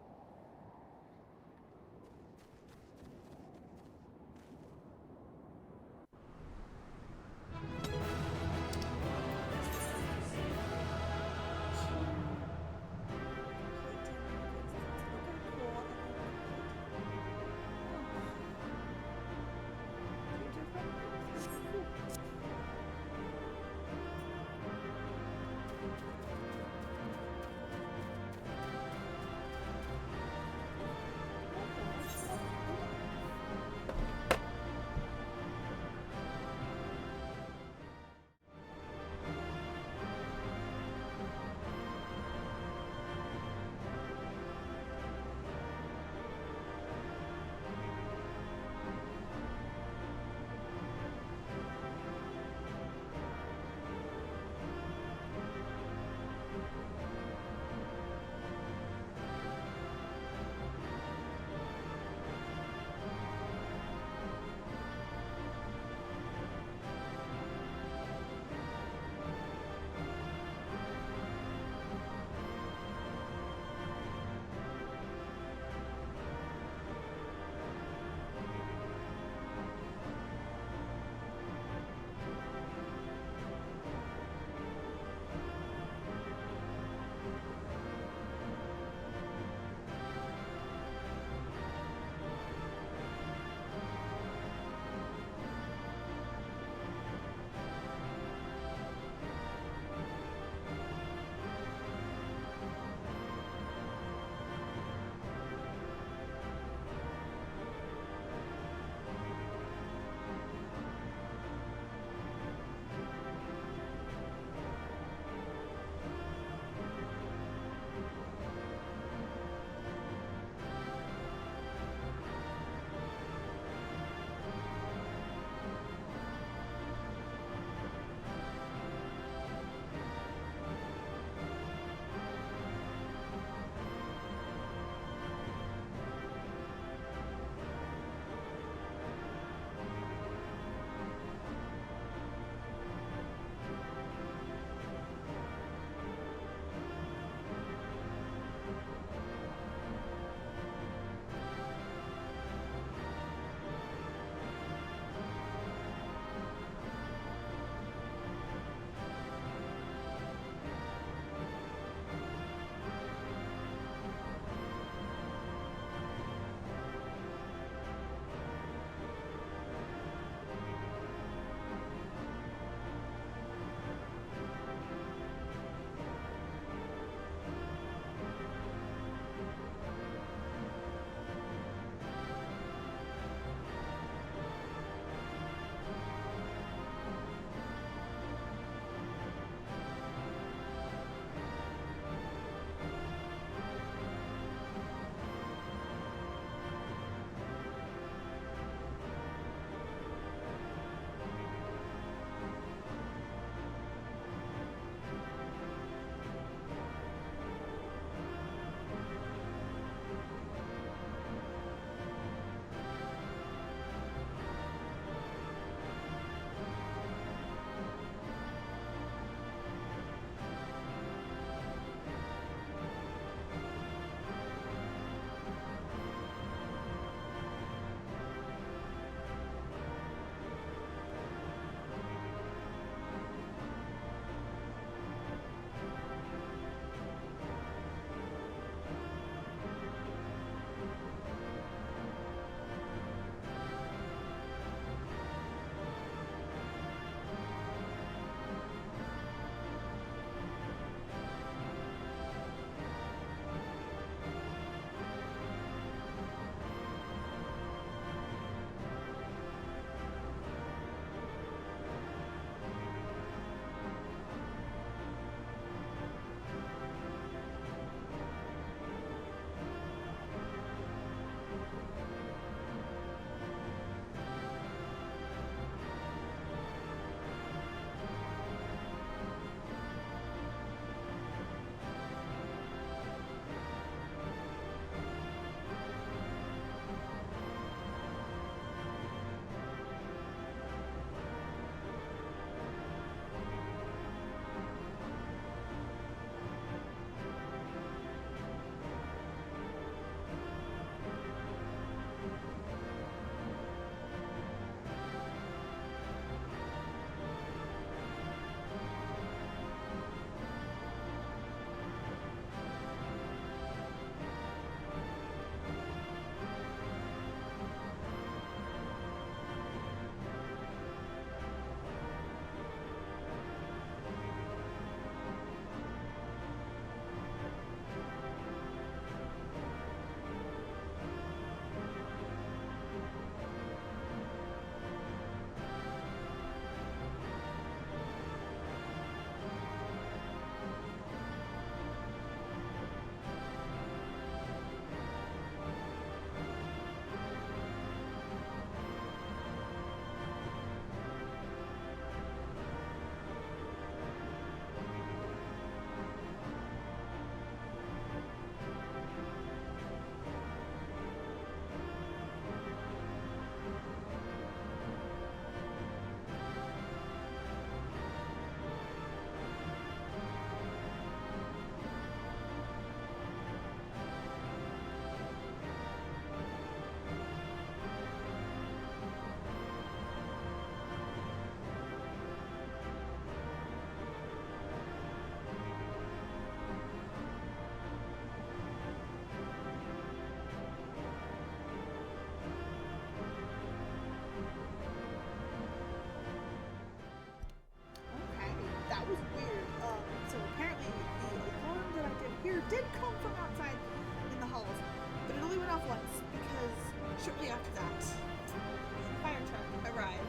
[SPEAKER 2] Shortly after that, the fire truck arrived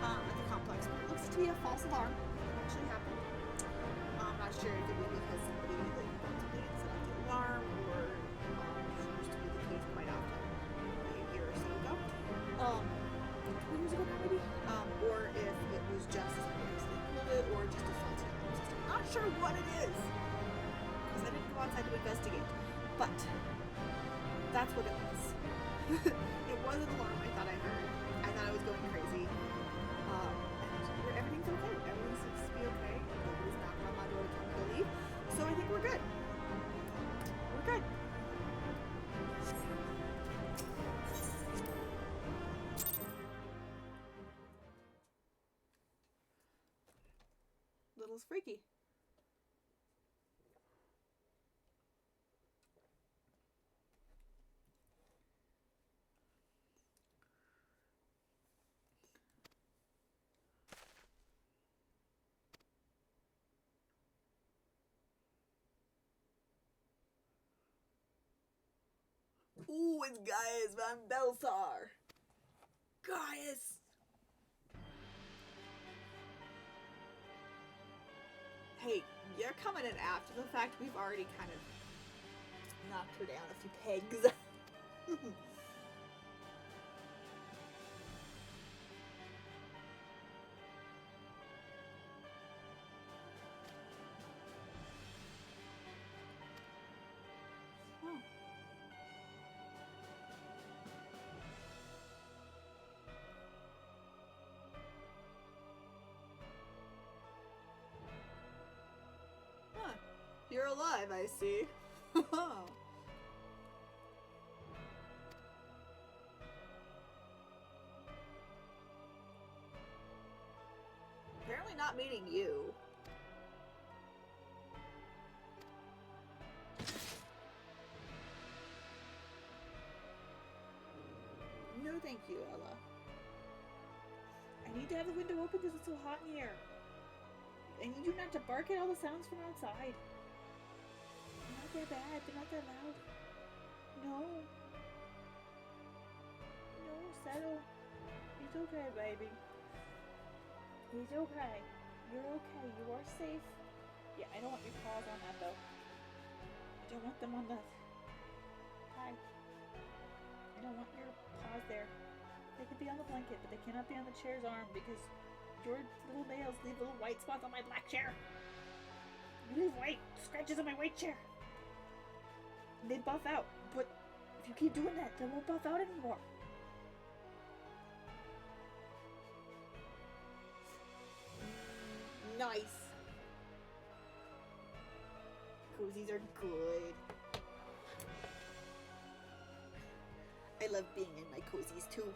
[SPEAKER 2] at the complex. It looks to be a false alarm. It actually happened. I'm not sure if it was because somebody like built something and set off the alarm, or this used to be the case quite often, like a year or so ago. 2 years ago now maybe. Or if it was just somebody accidentally pulled it, or just a faulty alarm system. Not sure what it is, because I didn't go outside to investigate. But that's what it was. It was an alarm I thought I heard. I thought I was going crazy. And everything's okay. Everything seems to be okay. Nobody's knocking on my door to tell me to leave. So I think we're good. We're good. Little's freaky. Ooh, it's Gaius Van Belsar. Gaius! Hey, you're coming in after the fact. We've already kind of knocked her down a few pegs. Oh. Huh. You're alive, I see. Apparently not meeting you. No, thank you, Ella. I need to have the window open because it's so hot in here. I need you not to bark at all the sounds from outside. They're not that bad. They're not that loud. No. No, settle. It's okay, baby. It's okay. You're okay. You are safe. Yeah, I don't want your paws on that, though. I don't want them on the... Hi. I don't want your paws there. They could be on the blanket, but they cannot be on the chair's arm because your little nails leave little white spots on my black chair. You leave white scratches on my white chair. They buff out, but if you keep doing that, they won't buff out anymore. Nice. Cozies are good. I love being in my cozies too.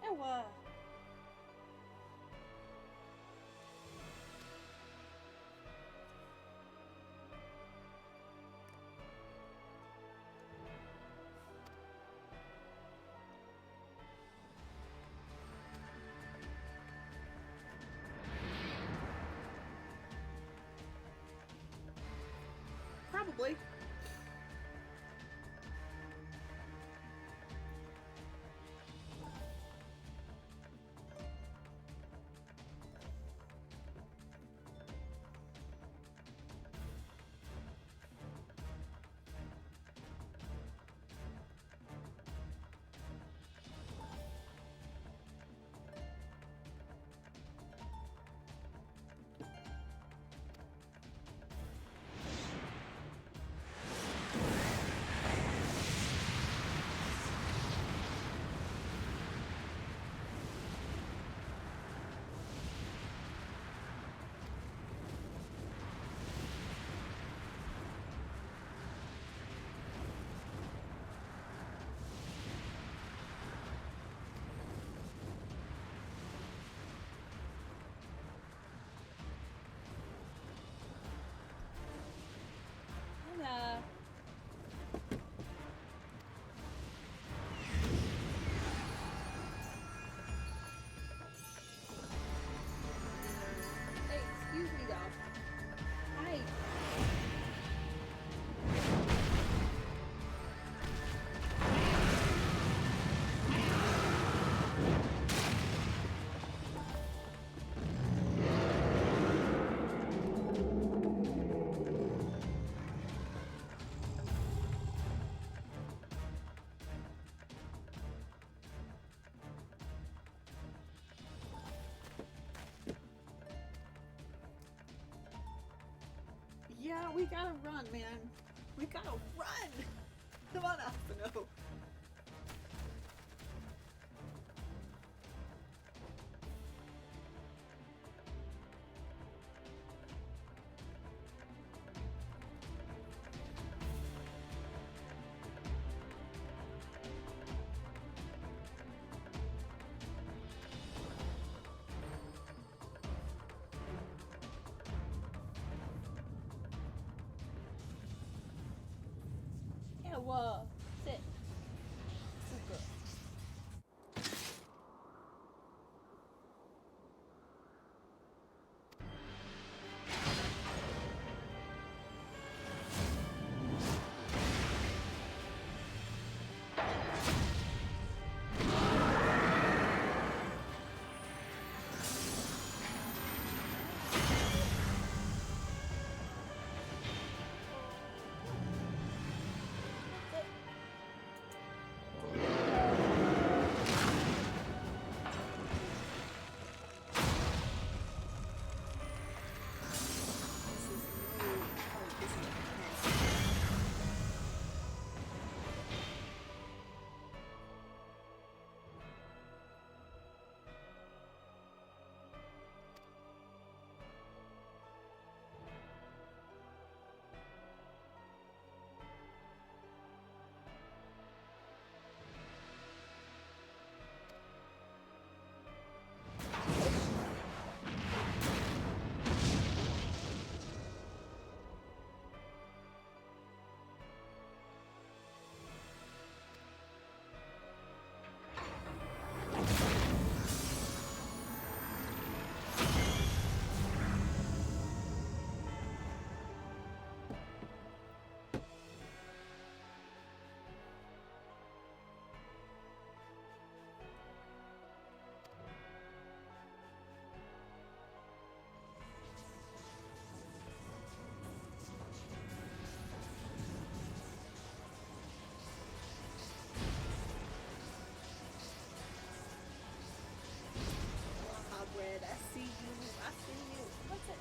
[SPEAKER 2] Ella. Probably. we gotta run, man. We gotta run. Come on, Asano.
[SPEAKER 3] Yeah, well, sit. Super.
[SPEAKER 1] This is no, oh, this is a mess. Hybrid, I see you. I see you. What's it?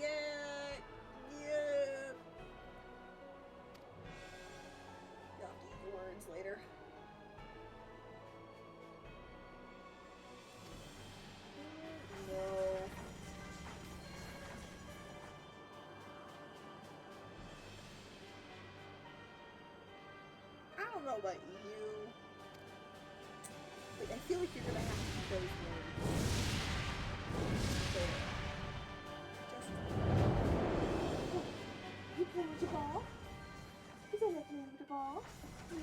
[SPEAKER 1] Yeah, yeah. You'll have to eat your words later. No. I don't know about you, but I feel like you're gonna have to eat those words. Just. You playing with your ball? Is that like playing with the ball? Yeah.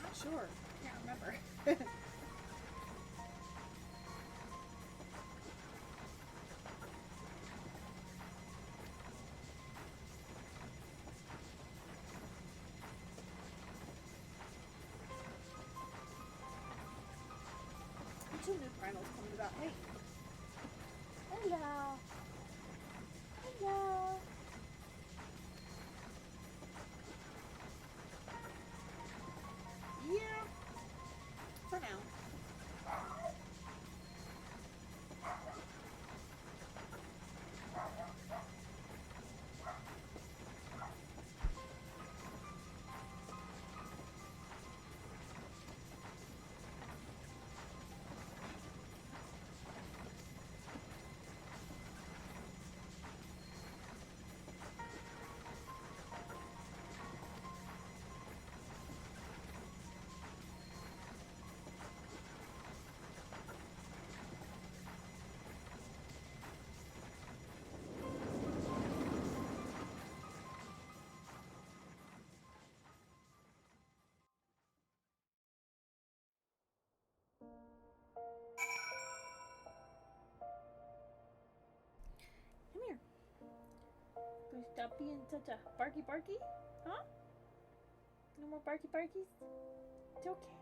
[SPEAKER 1] Not sure. Can't remember. Two new finals coming about. Hey. Hello. Hello. Yeah. For now.
[SPEAKER 3] Stop being such a barky barky? Huh? No more barky barkies? It's okay.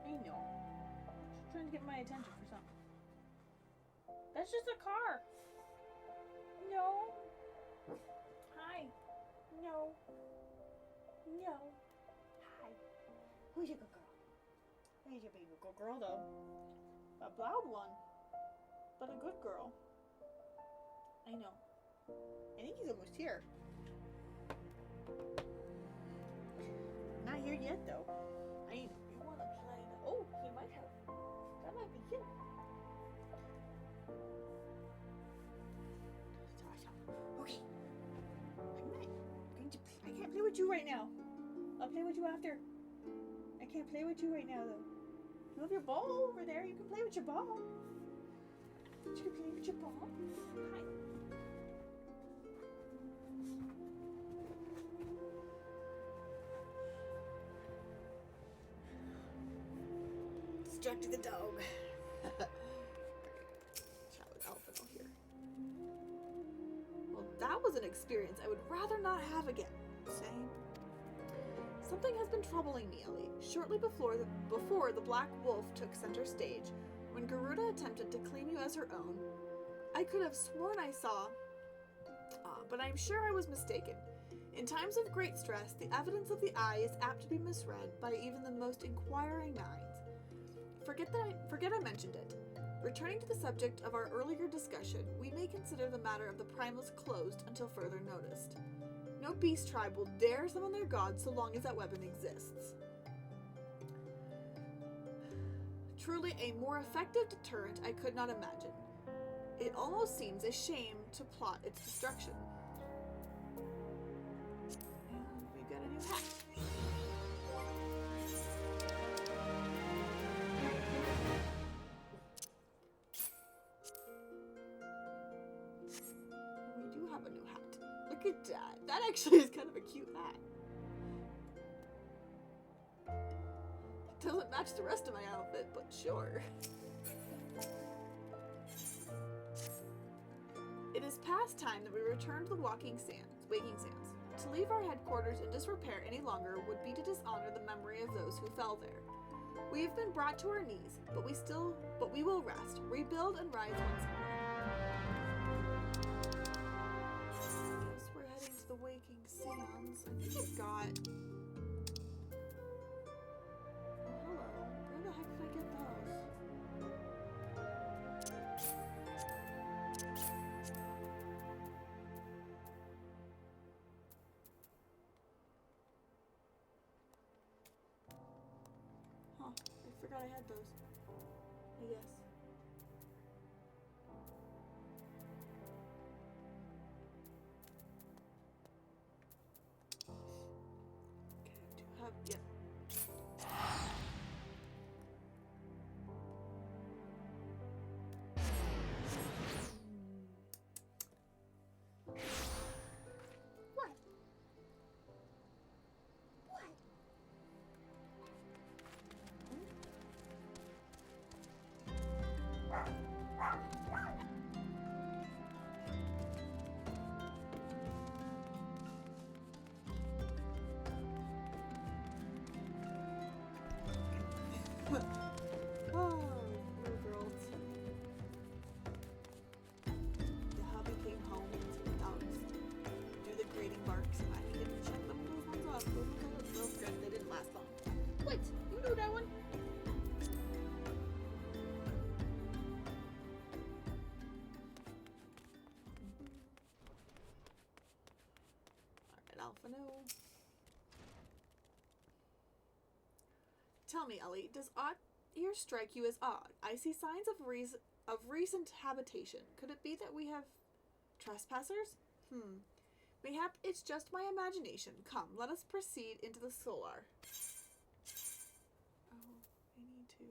[SPEAKER 3] I know. Just trying to get my attention for something. That's just a car. No. Hi. No. No. Hi. Who's your good girl? Who's your baby good girl, though? A loud one. But a good girl. I know. I think he's almost here. Not here yet, though. I know. You want to play the... Oh, he might have. That might be him. Okay. I can't play with you right now. I'll play with you after. I can't play with you right now, though. You have your ball over there. You can play with your ball. You can play with your ball. Hi. Distracting the dog. Chat with Alphino here. Well, that was an experience I would rather not have again. Same. Something has been troubling me, Ellie. Shortly before the Black Wolf took center stage, when Garuda attempted to claim you as her own, I could have sworn I saw, but I'm sure I was mistaken. In times of great stress, the evidence of the eye is apt to be misread by even the most inquiring minds. Forget I mentioned it. Returning to the subject of our earlier discussion, we may consider the matter of the primals closed until further noticed. No beast tribe will dare summon their gods so long as that weapon exists. Truly a more effective deterrent I could not imagine. It almost seems a shame to plot its destruction. And we've got a new hat. We do have a new hat. Look at that. That actually is kind of a cute hat. It doesn't match the rest of my outfit, but sure. It is past time that we return to the waking sands. To leave our headquarters in disrepair any longer would be to dishonor the memory of those who fell there. We have been brought to our knees, but we will rest, rebuild, and rise once more. Yes, we're heading to the waking sands. I think I've got... Oh, hello. Where the heck did I get those? Huh. I forgot I had those. I guess. Okay, I do have... Yep. What? What? Oh, poor girls. The hubby came home without us. Do the greeting barks, and I didn't check them those ones off. Those good, they didn't last long. Wait, you know that one? Alright, Alphino. Tell me, Ellie, does aught here strike you as odd? I see signs of recent habitation. Could it be that we have trespassers? Mayhap it's just my imagination. Come, let us proceed into the solar. Oh, I need to...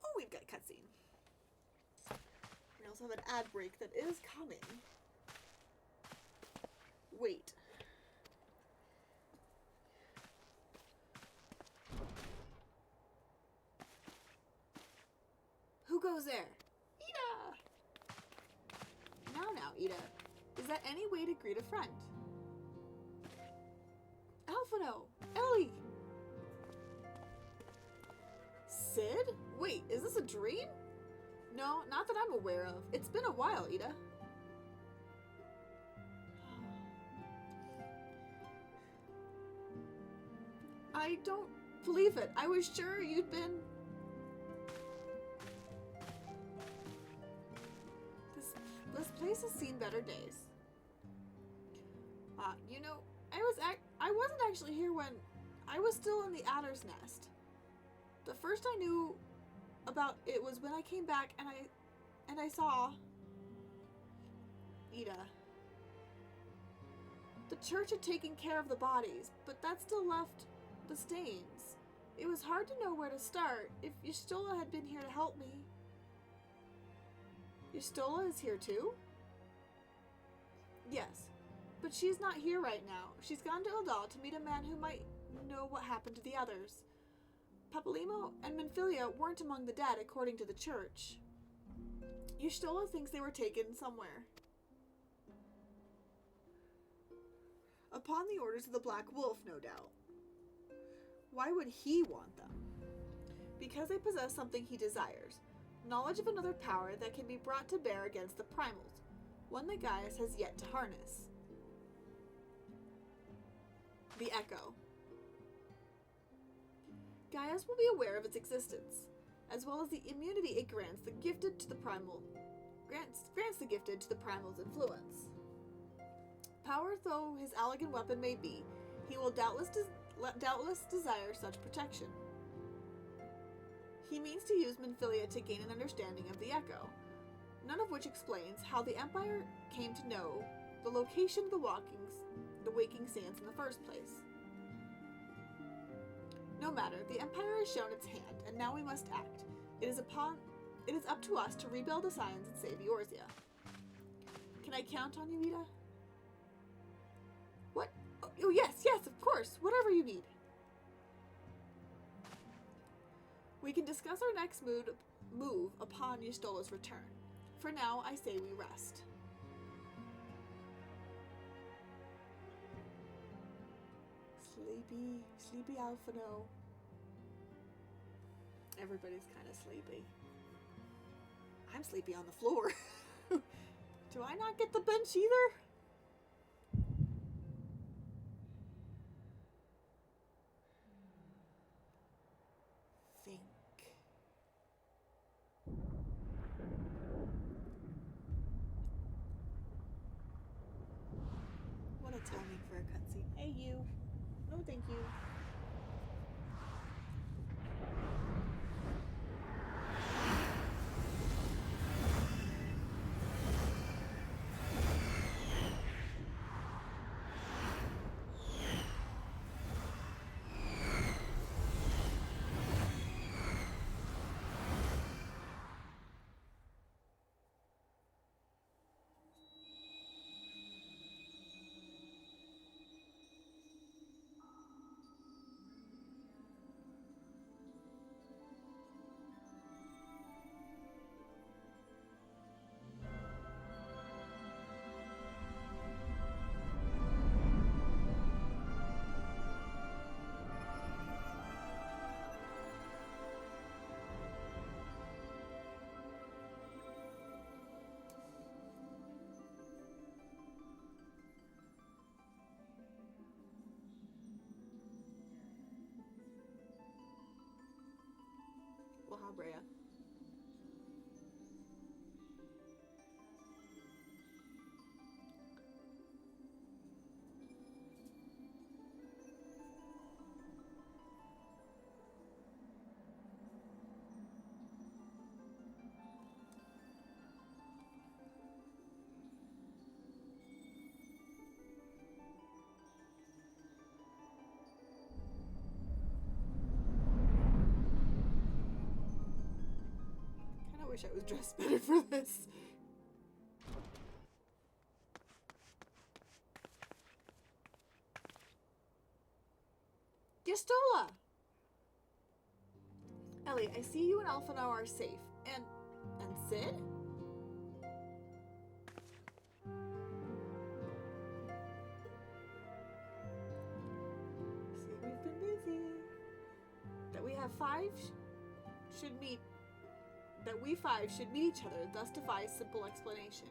[SPEAKER 3] Oh, we've got a cutscene. We also have an ad break that is coming. Wait. Who goes there? Ida! Ida. Is that any way to greet a friend? Alphino! Ellie! Sid? Wait, is this a dream? No, not that I'm aware of. It's been a while, Ida. I don't believe it. I was sure you'd been... This place has seen better days. You know, I wasn't actually here when I was still in the Adder's Nest. The first I knew about it was when I came back and I saw Ida. The church had taken care of the bodies, but that still left the stains. It was hard to know where to start if Yustola had been here to help me. Yustola is here too? Yes, but she's not here right now. She's gone to Ildal to meet a man who might know what happened to the others. Papalimo and Minfilia weren't among the dead, according to the church. Yustola thinks they were taken somewhere. Upon the orders of the Black Wolf, no doubt. Why would he want them? Because they possess something he desires. Knowledge of another power that can be brought to bear against the primals. One that Gaius has yet to harness. The Echo. Gaius will be aware of its existence, as well as the immunity it grants the gifted to the primal grants the gifted to the primal's influence. Power though his elegant weapon may be, he will doubtless desire such protection. He means to use Minfilia to gain an understanding of the Echo, none of which explains how the Empire came to know the location of the Waking Sands in the first place. No matter, the Empire has shown its hand, and now we must act. It is up to us to rebuild the Scions and save Eorzea. Can I count on you, Ida? What? Oh, yes, of course. Whatever you need. We can discuss our next move upon Yustola's return. For now, I say we rest. Sleepy Alphino. Everybody's kind of sleepy. I'm sleepy on the floor. Do I not get the bench either? Think. What a timing for a cutscene.
[SPEAKER 1] Hey, you. No, thank you.
[SPEAKER 3] Brea. I wish I was dressed better for this. Yustola! Ellie, I see you and Alphino are safe. And Sid? we five should meet each other thus defies simple explanation.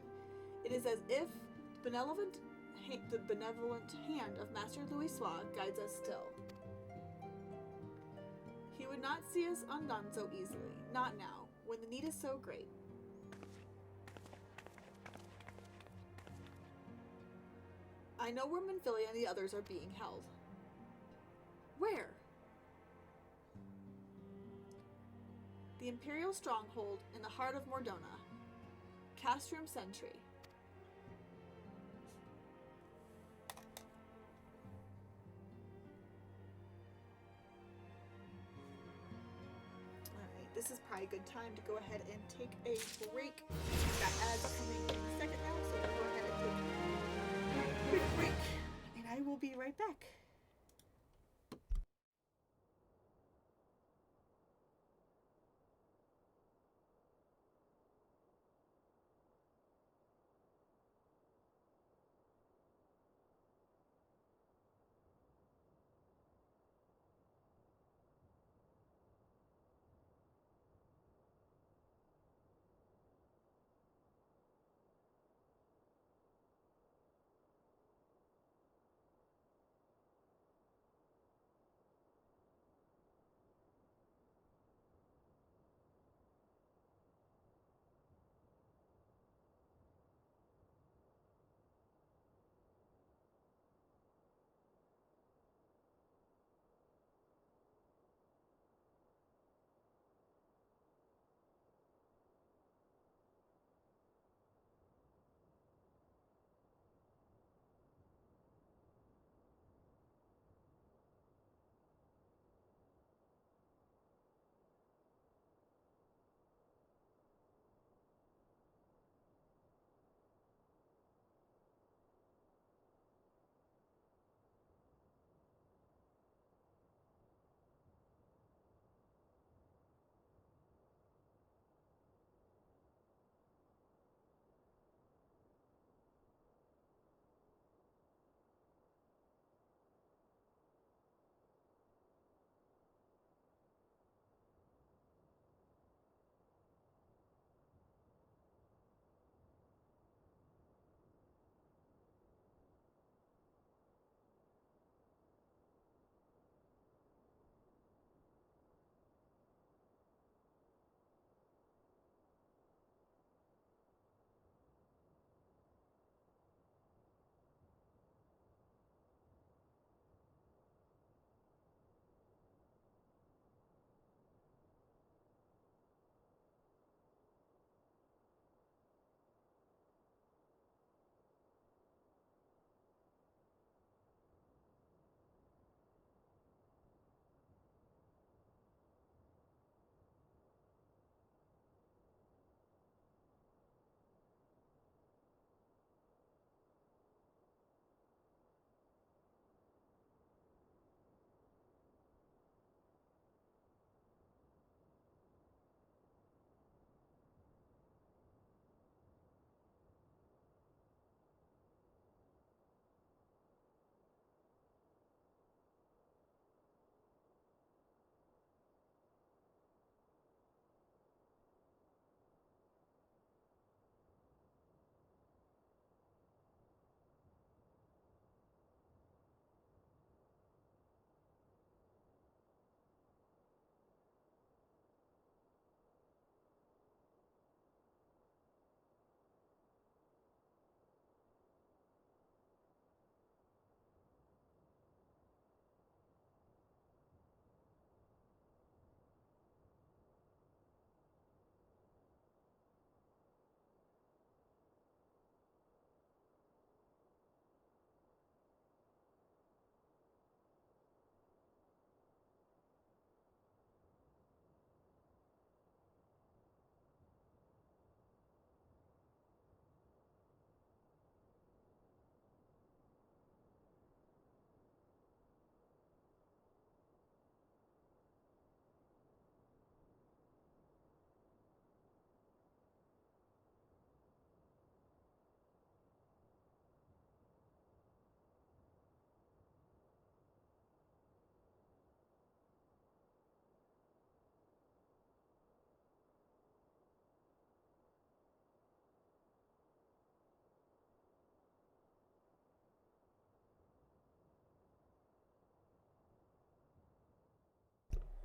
[SPEAKER 3] It is as if the benevolent hand of Master Louisoix guides us still. He would not see us undone so easily, not now, when the need is so great. I know where Minfilia and the others are being held. Where? The Imperial Stronghold in the heart of Mordona. Castrum Sentry. Alright, this is probably a good time to go ahead and take a break. Got ads coming in a second now, so we'll go ahead and take a quick break. And I will be right back.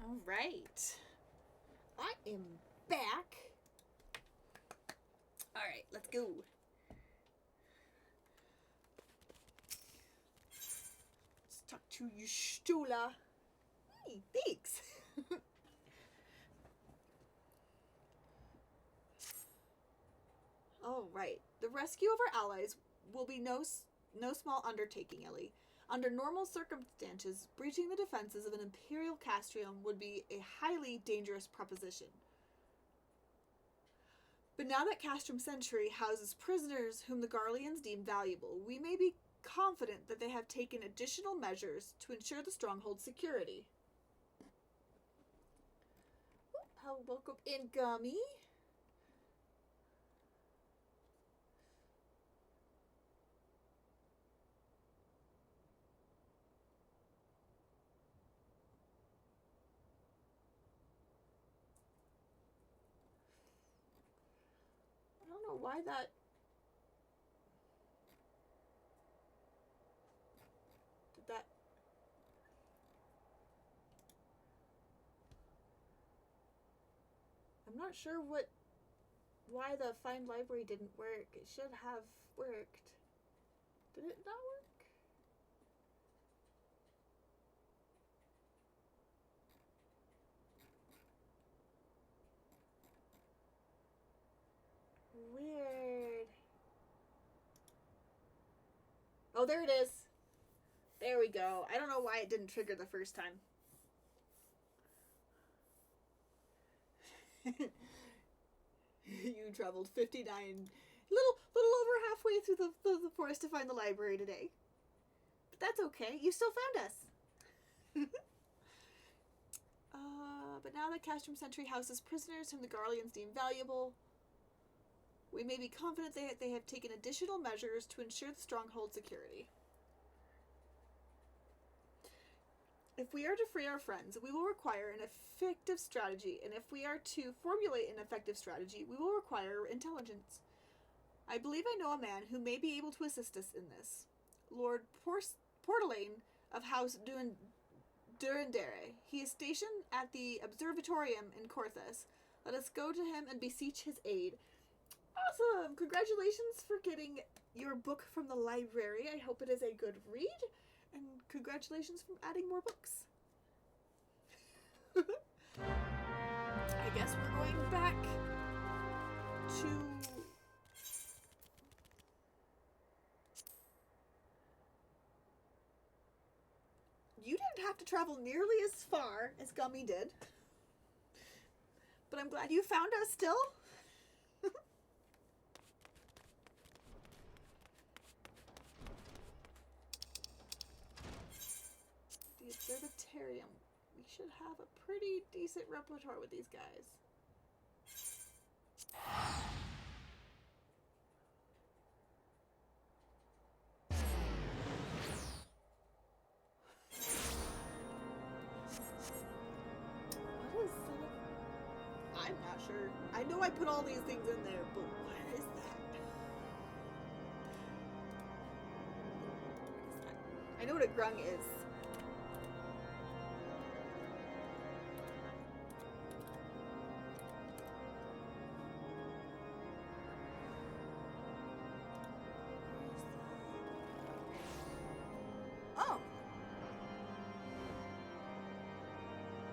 [SPEAKER 3] All right. I am back. All right, let's go. Let's talk to you, Stula. Hey, thanks. All right. The rescue of our allies will be no small undertaking, Ellie. Under normal circumstances, breaching the defenses of an Imperial Castrium would be a highly dangerous proposition. But now that Castrum Century houses prisoners whom the Garleans deem valuable, we may be confident that they have taken additional measures to ensure the stronghold's security. Welcome in, Gummy. I don't know why that... Did that... I'm not sure why the Find Library didn't work. It should have worked. Did it not work? Weird. Oh, there it is. There we go. I don't know why it didn't trigger the first time. You traveled 59, little over halfway through the forest to find the library today. But that's okay. You still found us. But now that Castrum Century houses prisoners whom the Garleans deem valuable, we may be confident they have taken additional measures to ensure the stronghold's security. If we are to free our friends, we will require an effective strategy, and if we are to formulate an effective strategy, we will require intelligence. I believe I know a man who may be able to assist us in this. Lord Portelaine of House Durandere. He is stationed at the Observatorium in Corthus. Let us go to him and beseech his aid. Awesome! Congratulations for getting your book from the library. I hope it is a good read. And congratulations for adding more books. I guess we're going back to... You didn't have to travel nearly as far as Gummy did. But I'm glad you found us still. The Observatorium. We should have a pretty decent repertoire with these guys. What is that? I'm not sure. I know I put all these things in there, but what is that? What is that? I know what a grung is.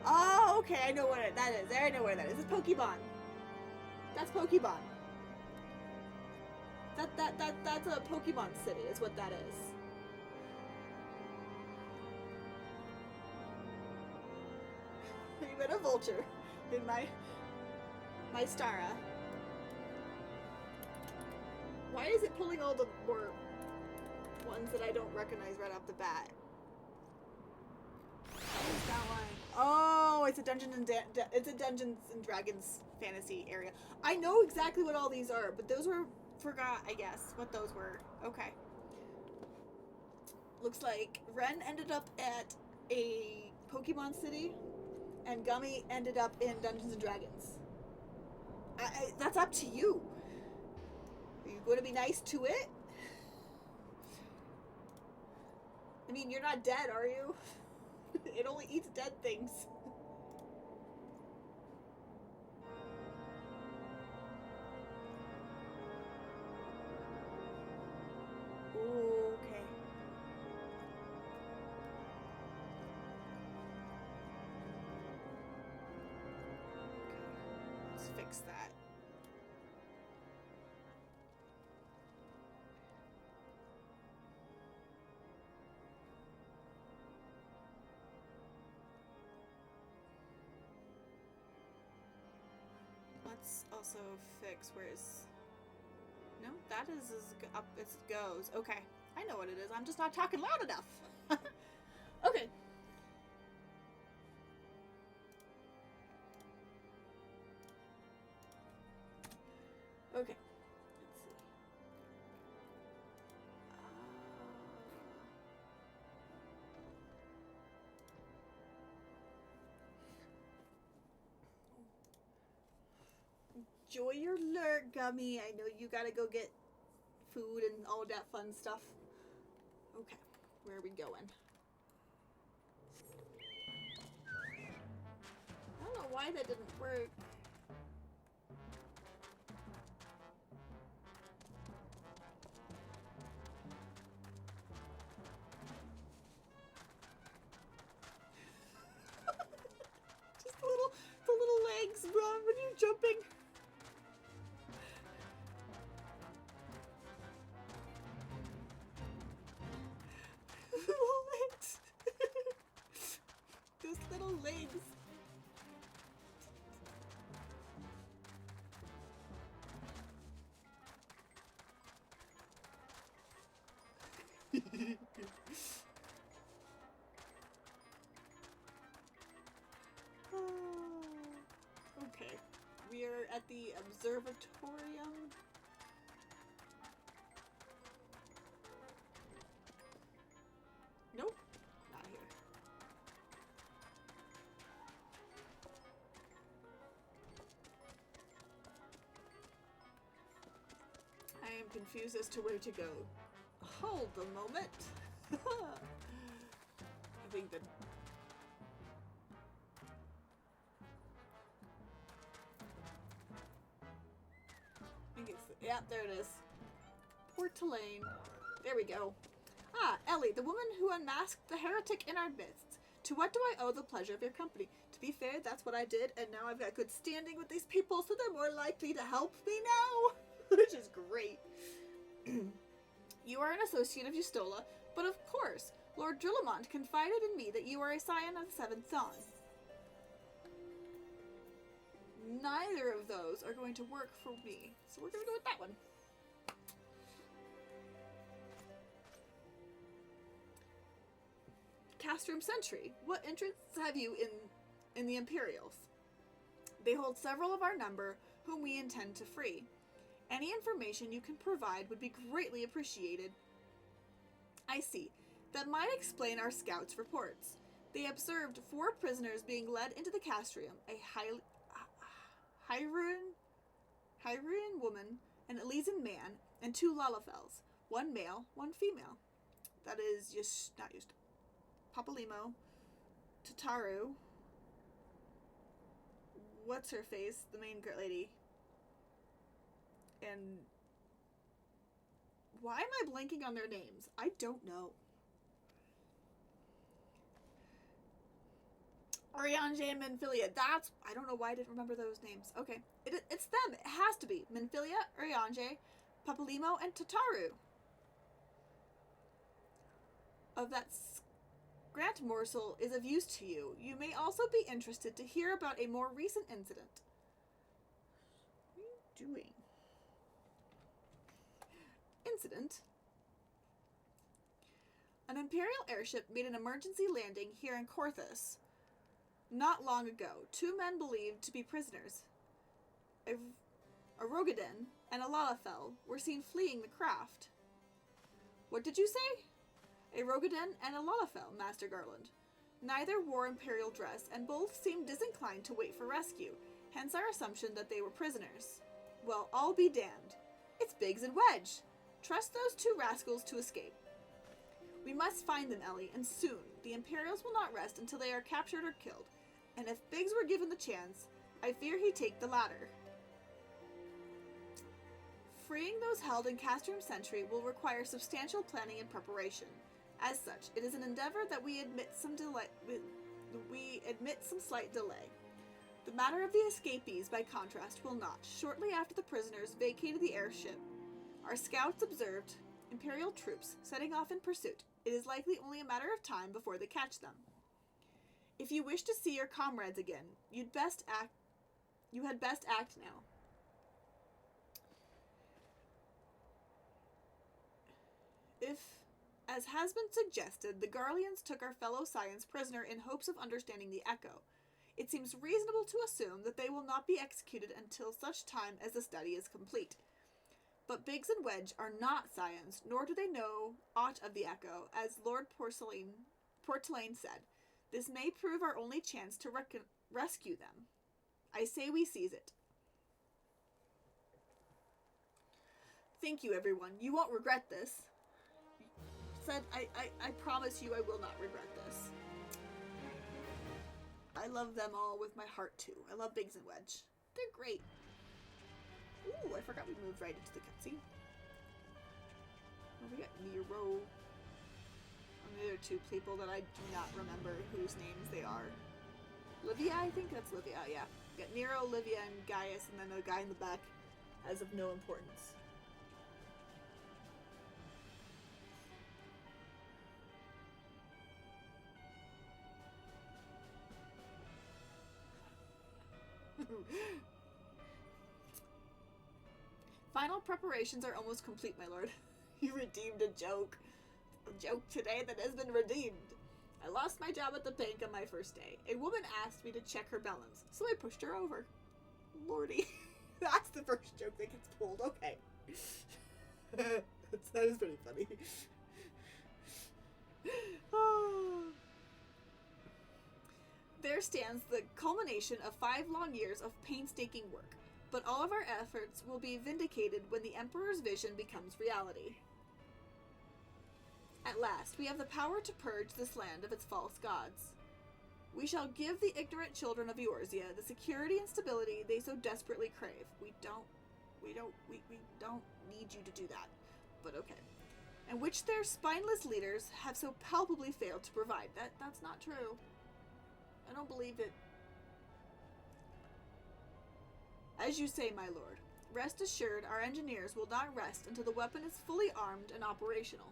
[SPEAKER 3] Oh, okay, I know what that is. I know where that is. It's Pokemon. That's Pokemon. That's a Pokemon city, is what that is. You met a vulture in my Stara. Why is it pulling all the more ones that I don't recognize right off the bat? What is that one? Oh, it's a Dungeons and Dragons fantasy area. I know exactly what all these are, but those were forgot, I guess, what those were. Okay. Looks like Ren ended up at a Pokemon City, and Gummy ended up in Dungeons and Dragons. That's up to you. Are you going to be nice to it? I mean, you're not dead, are you? It only eats dead things. fix that. Let's also fix where's... No, that is as up as it goes. Okay, I know what it is. I'm just not talking loud enough. Okay. Okay. Let's see. Enjoy your lurk, Gummy. I know you gotta go get food and all that fun stuff. Okay, where are we going? I don't know why that didn't work. Just the little legs, Ron, when you're jumping. Little legs. Those little legs. Okay, we are at the observatorium. Nope, not here. I am confused as to where to go. Hold a moment. I think that... Yeah, there it is. Port Lane. There we go. Ah, Ellie, the woman who unmasked the heretic in our midst. To what do I owe the pleasure of your company? To be fair, that's what I did, and now I've got good standing with these people, so they're more likely to help me now. Which is great. You are an associate of Justola, but of course, Lord Drillamont confided in me that you are a scion of the Seventh Dawn. Neither of those are going to work for me, so we're going to go with that one. Castrum Sentry, what interests have you in the Imperials? They hold several of our number whom we intend to free. Any information you can provide would be greatly appreciated. I see. That might explain our scouts' reports. They observed 4 prisoners being led into the castrium, a Hyrian woman, an Elysian man, and 2 Lalafels, 1 male, 1 female. That is not used. Papalimo, Tataru, what's her face, the main lady, and why am I blanking on their names? I don't know. Ariange and Minfilia. I don't know why I didn't remember those names. Okay. It's them. It has to be. Minfilia, Ariange, Papalimo, and Tataru. Of that Grant morsel is of use to you. You may also be interested to hear about a more recent incident. What are you doing? Incident? An Imperial airship made an emergency landing here in Corthus not long ago. 2 men believed to be prisoners, a Rogadin and a Lalafell, were seen fleeing the craft. What did you say? A Rogadin and a Lalafell, Master Garland. Neither wore Imperial dress, and both seemed disinclined to wait for rescue, hence our assumption that they were prisoners. Well, I'll be damned. It's Biggs and Wedge. Trust those 2 rascals to escape. We must find them, Ellie, and soon. The Imperials will not rest until they are captured or killed, and if Biggs were given the chance, I fear he'd take the latter. Freeing those held in Castrum Sentry will require substantial planning and preparation. As such, it is an endeavor that we admit some slight delay. The matter of the escapees, by contrast, will not. Shortly after the prisoners vacated the airship, our scouts observed Imperial troops setting off in pursuit. It is likely only a matter of time before they catch them. If you wish to see your comrades again, you had best act now. If, as has been suggested, the Garleans took our fellow Scions prisoner in hopes of understanding the Echo, it seems reasonable to assume that they will not be executed until such time as the study is complete. But Biggs and Wedge are not Scions, nor do they know aught of the Echo, as Lord Portelaine said. This may prove our only chance to rescue them. I say we seize it. Thank you, everyone. You won't regret this. Said, I promise you I will not regret this. I love them all with my heart, too. I love Biggs and Wedge. They're great. Ooh, I forgot we moved right into the cutscene. Oh, we got Nero. And the other two people that I do not remember whose names they are. Livia, I think that's Livia, yeah. We got Nero, Livia, and Gaius, and then a guy in the back as of no importance. Final preparations are almost complete, my lord. You redeemed a joke. A joke today that has been redeemed. I lost my job at the bank on my first day. A woman asked me to check her balance, so I pushed her over. Lordy. That's the first joke that gets pulled. Okay. That is pretty funny. There stands the culmination of 5 long years of painstaking work, but all of our efforts will be vindicated when the Emperor's vision becomes reality. At last, we have the power to purge this land of its false gods. We shall give the ignorant children of Eorzea the security and stability they so desperately crave. We don't need you to do that, but okay. And which their spineless leaders have so palpably failed to provide. That's not true. I don't believe it. As you say, my lord, rest assured our engineers will not rest until the weapon is fully armed and operational.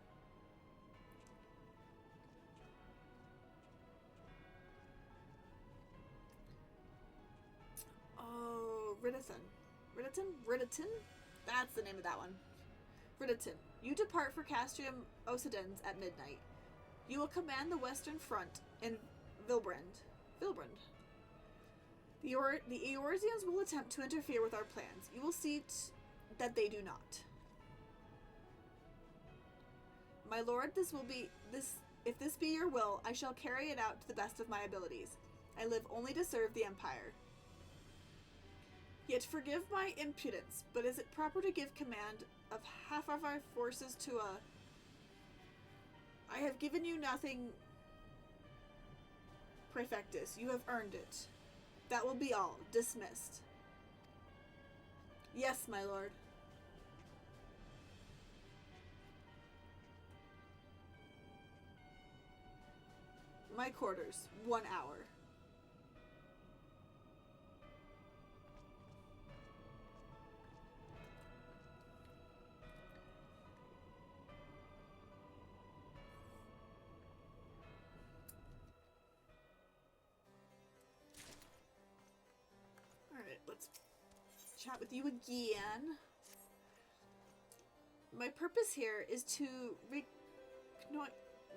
[SPEAKER 3] Oh, Riditon? That's the name of that one. Riditon, you depart for Castrium Occidens at midnight. You will command the western front in Vilbrand. The Eorzeans will attempt to interfere with our plans. You will see that they do not. My lord, if this be your will, I shall carry it out to the best of my abilities. I live only to serve the Empire. Yet forgive my impudence, but is it proper to give command of half of our forces to a... I have given you nothing, Praefectus. You have earned it. That will be all. Dismissed. Yes, my lord. My quarters. 1 hour. Let's chat with you again. My purpose here is to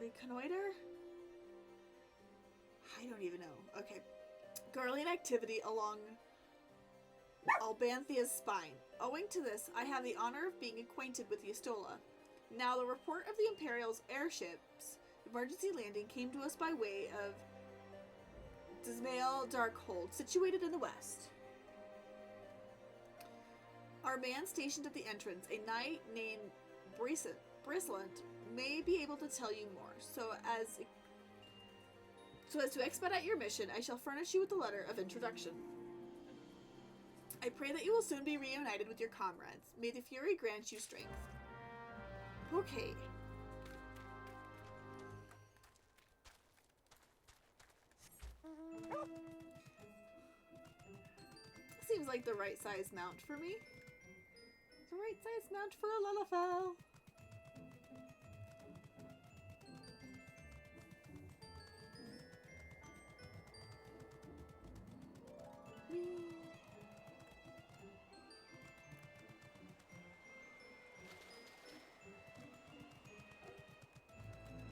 [SPEAKER 3] reconnoiter? I don't even know. Okay. Garlean activity along Albanthia's spine. Owing to this, I have the honor of being acquainted with Yestola. Now, the report of the Imperial's airship's emergency landing came to us by way of Dismail Darkhold, situated in the west. Our man stationed at the entrance, a knight named Brislant, may be able to tell you more. So as to expedite your mission, I shall furnish you with a letter of introduction. I pray that you will soon be reunited with your comrades. May the Fury grant you strength. Okay. seems like the right size mount for me. The right size mount for a Lalafell.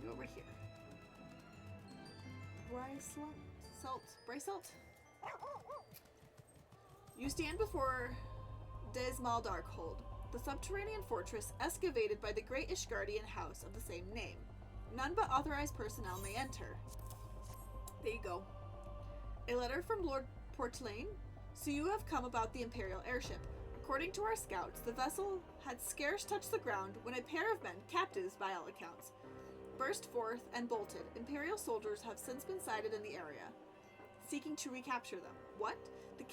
[SPEAKER 3] You over here. Brysalt? You stand before Desmal Darkhold, the subterranean fortress excavated by the great Ishgardian house of the same name. None but authorized personnel may enter. There you go. A letter from Lord Portlaine. So you have come about the Imperial airship. According to our scouts, the vessel had scarce touched the ground when a pair of men, captives by all accounts, burst forth and bolted. Imperial soldiers have since been sighted in the area, seeking to recapture them. What? The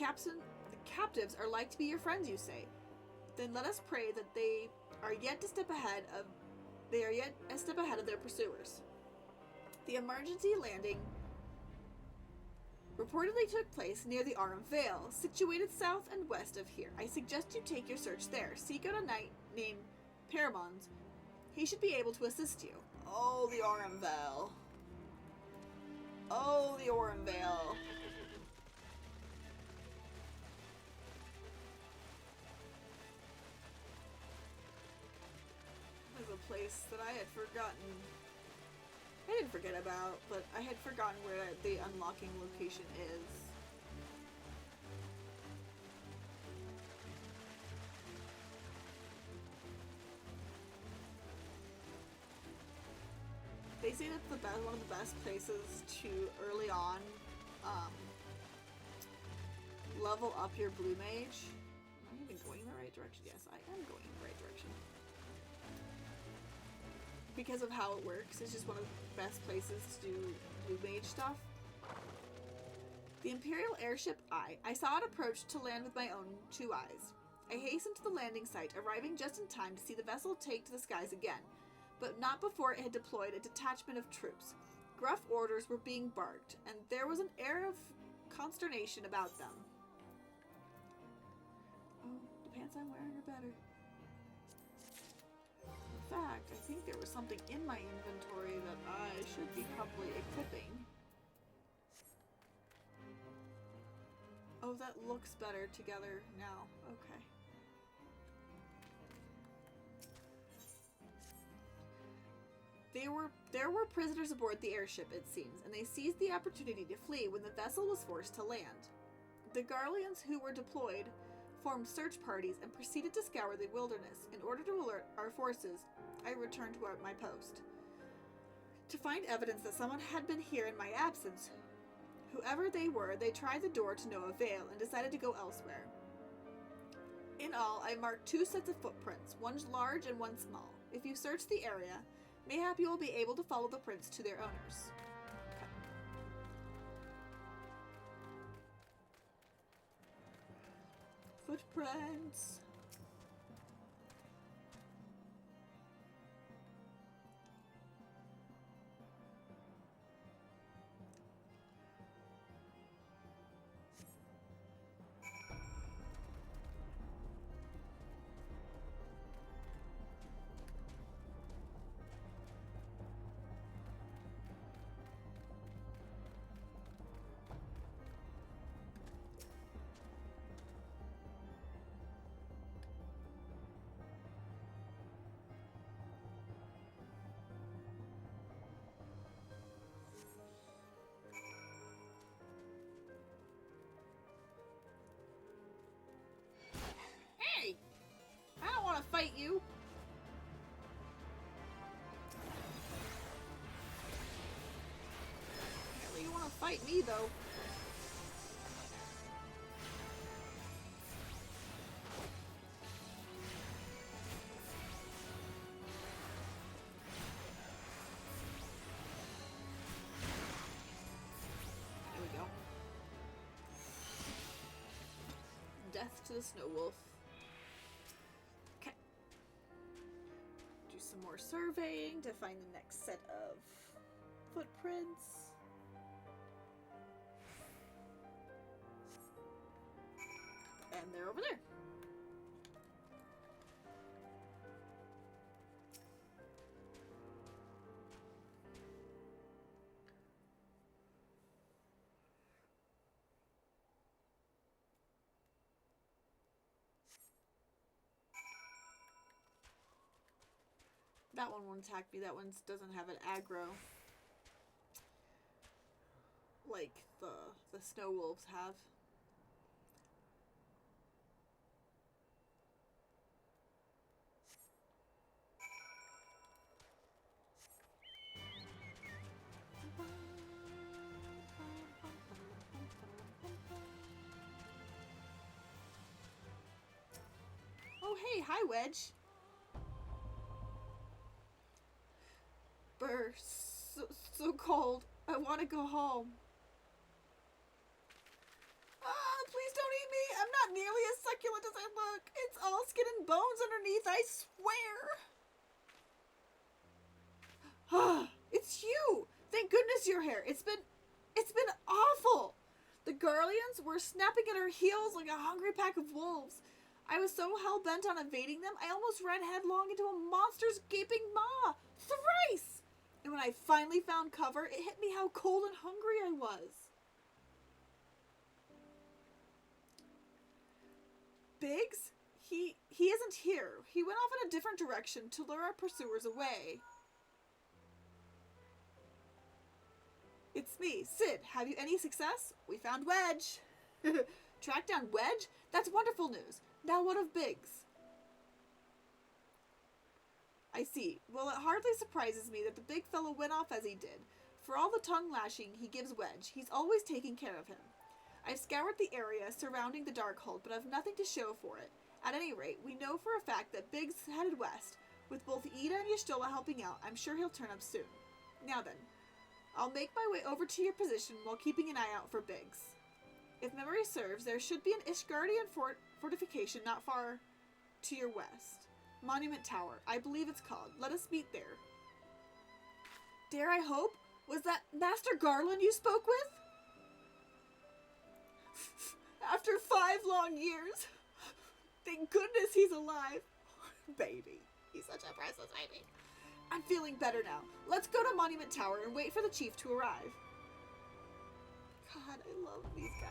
[SPEAKER 3] captives are like to be your friends, you say? Then let us pray that they are yet a step ahead of their pursuers. The emergency landing reportedly took place near the Arum Vale, situated south and west of here. I suggest you take your search there. Seek out a knight named Paramond. He should be able to assist you. Oh, the Arum Vale. Oh, the Arum Vale. There's a place that I had forgotten. I didn't forget about, but I had forgotten where the unlocking location is. They say that's one of the best places to early on level up your blue mage. Am I even going in the right direction? Yes, I am going in the right direction. Because of how it works, it's just one of the best places to do blue mage stuff. The Imperial airship I saw it approach to land with my own 2 eyes. I hastened to the landing site, arriving just in time to see the vessel take to the skies again, but not before it had deployed a detachment of troops. Gruff orders were being barked, and there was an air of consternation about them. Oh, the pants I'm wearing are better. In fact, I think there was something in my inventory that I should be probably equipping. Oh, that looks better together now. Okay. There were prisoners aboard the airship, it seems, and they seized the opportunity to flee when the vessel was forced to land. The Garleans who were deployed formed search parties and proceeded to scour the wilderness. In order to alert our forces, I returned to my post. To find evidence that someone had been here in my absence, whoever they were, they tried the door to no avail and decided to go elsewhere. In all, I marked 2 sets of footprints, one large and one small. If you search the area, mayhap you will be able to follow the prints to their owners. Okay. Footprints. I don't want to fight you. Apparently you want to fight me, though. There we go. Death to the snow wolf. Some more surveying to find the next set of footprints. And they're over there. That one won't attack me. That one doesn't have an aggro like the snow wolves have. Oh hey, hi Wedge. Brr, so cold. I want to go home. Ah, please don't eat me. I'm not nearly as succulent as I look. It's all skin and bones underneath, I swear. Ah, it's you. Thank goodness you're here. It's been awful. The Garleans were snapping at our heels like a hungry pack of wolves. I was so hell-bent on evading them, I almost ran headlong into a monster's gaping maw. Thrice! And when I finally found cover, it hit me how cold and hungry I was. Biggs? He isn't here. He went off in a different direction to lure our pursuers away. It's me, Sid. Have you any success? We found Wedge. Track down Wedge? That's wonderful news. Now what of Biggs? I see. Well, it hardly surprises me that the big fellow went off as he did. For all the tongue lashing he gives Wedge, he's always taking care of him. I've scoured the area surrounding the Darkhold, but I've nothing to show for it. At any rate, we know for a fact that Biggs headed west. With both Ida and Y'shtola helping out, I'm sure he'll turn up soon. Now then, I'll make my way over to your position while keeping an eye out for Biggs. If memory serves, there should be an Ishgardian fortification not far to your west. Monument Tower, I believe it's called. Let us meet there. Dare I hope? Was that Master Garland you spoke with? After 5 long years. Thank goodness he's alive. Baby. He's such a precious baby. I'm feeling better now. Let's go to Monument Tower and wait for the chief to arrive. God, I love these guys.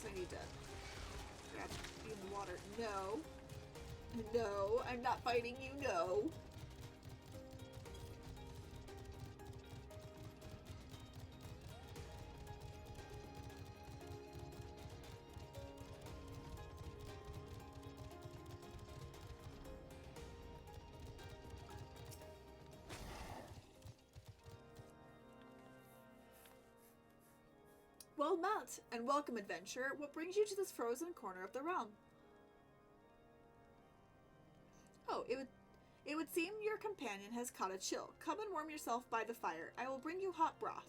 [SPEAKER 3] I need to grab you in the water. No. No, I'm not fighting you, no. Well met, and welcome, adventurer. What brings you to this frozen corner of the realm? Oh, it would seem your companion has caught a chill. Come and warm yourself by the fire. I will bring you hot broth.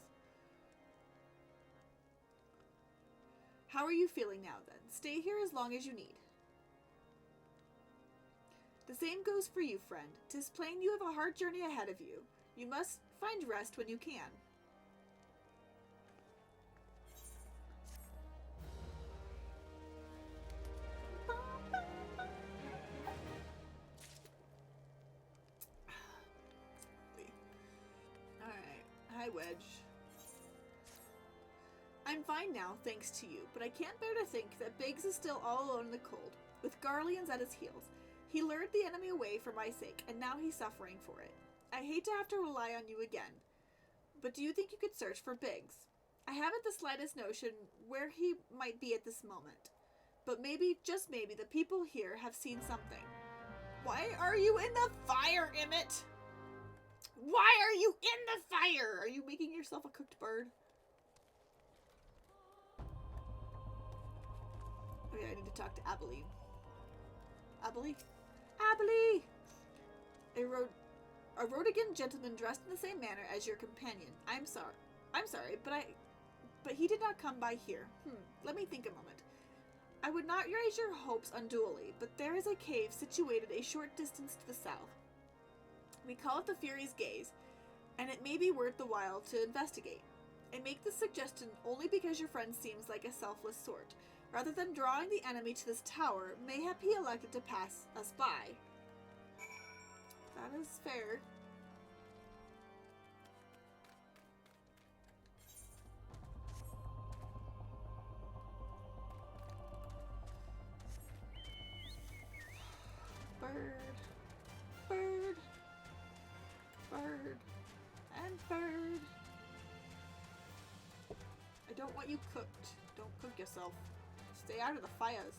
[SPEAKER 3] How are you feeling now, then? Stay here as long as you need. The same goes for you, friend. 'Tis plain you have a hard journey ahead of you. You must find rest when you can. Hi, Wedge. I'm fine now, thanks to you, but I can't bear to think that Biggs is still all alone in the cold, with Garleans at his heels. He lured the enemy away for my sake, and now he's suffering for it. I hate to have to rely on you again, but do you think you could search for Biggs? I haven't the slightest notion where he might be at this moment, but maybe, just maybe, the people here have seen something. Why are you in the fire, Emmett? Why are you in the fire? Are you making yourself a cooked bird? Okay, I need to talk to Abilene. Abilene? Abilene! A Rodigan gentleman dressed in the same manner as your companion. I'm sorry, but but he did not come by here. Let me think a moment. I would not raise your hopes unduly, but there is a cave situated a short distance to the south. We call it the Fury's Gaze, and it may be worth the while to investigate. I make this suggestion only because your friend seems like a selfless sort. Rather than drawing the enemy to this tower, mayhap he elected to pass us by. That is fair. Bird, bird, bird, and bird. I don't want you cooked. Don't cook yourself. Stay out of the fires.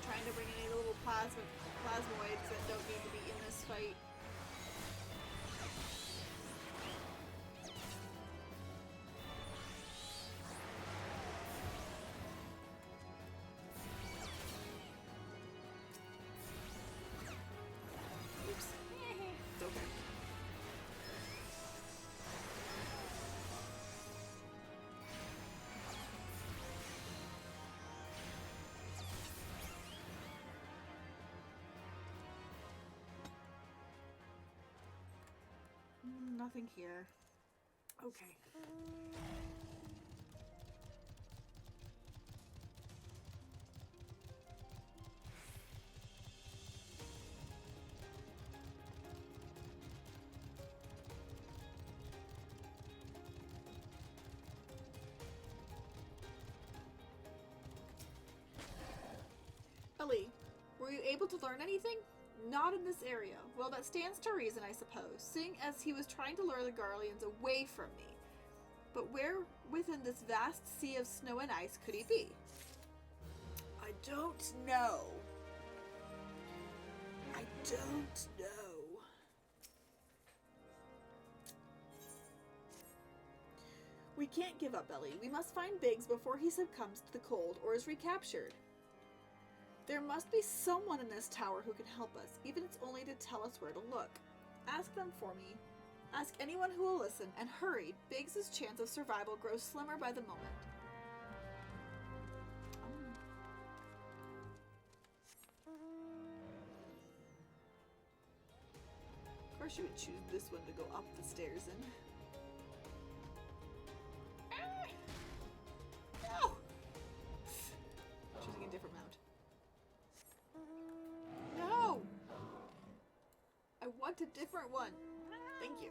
[SPEAKER 3] Trying to bring any little plasmoids that don't need to be in this fight. Oops. It's okay. Nothing here. Okay. Ellie, were you able to learn anything? Not in this area. Well, that stands to reason, I suppose, seeing as he was trying to lure the Garleans away from me. But where within this vast sea of snow and ice could he be?
[SPEAKER 1] I don't know. I don't know.
[SPEAKER 3] We can't give up, Ellie. We must find Biggs before he succumbs to the cold or is recaptured. There must be someone in this tower who can help us, even if it's only to tell us where to look. Ask them for me. Ask anyone who will listen, and hurry. Biggs' chance of survival grows slimmer by the moment. Of course you would choose this one to go up the stairs in. No! Choosing a different mount. No! I want a different one. Thank you.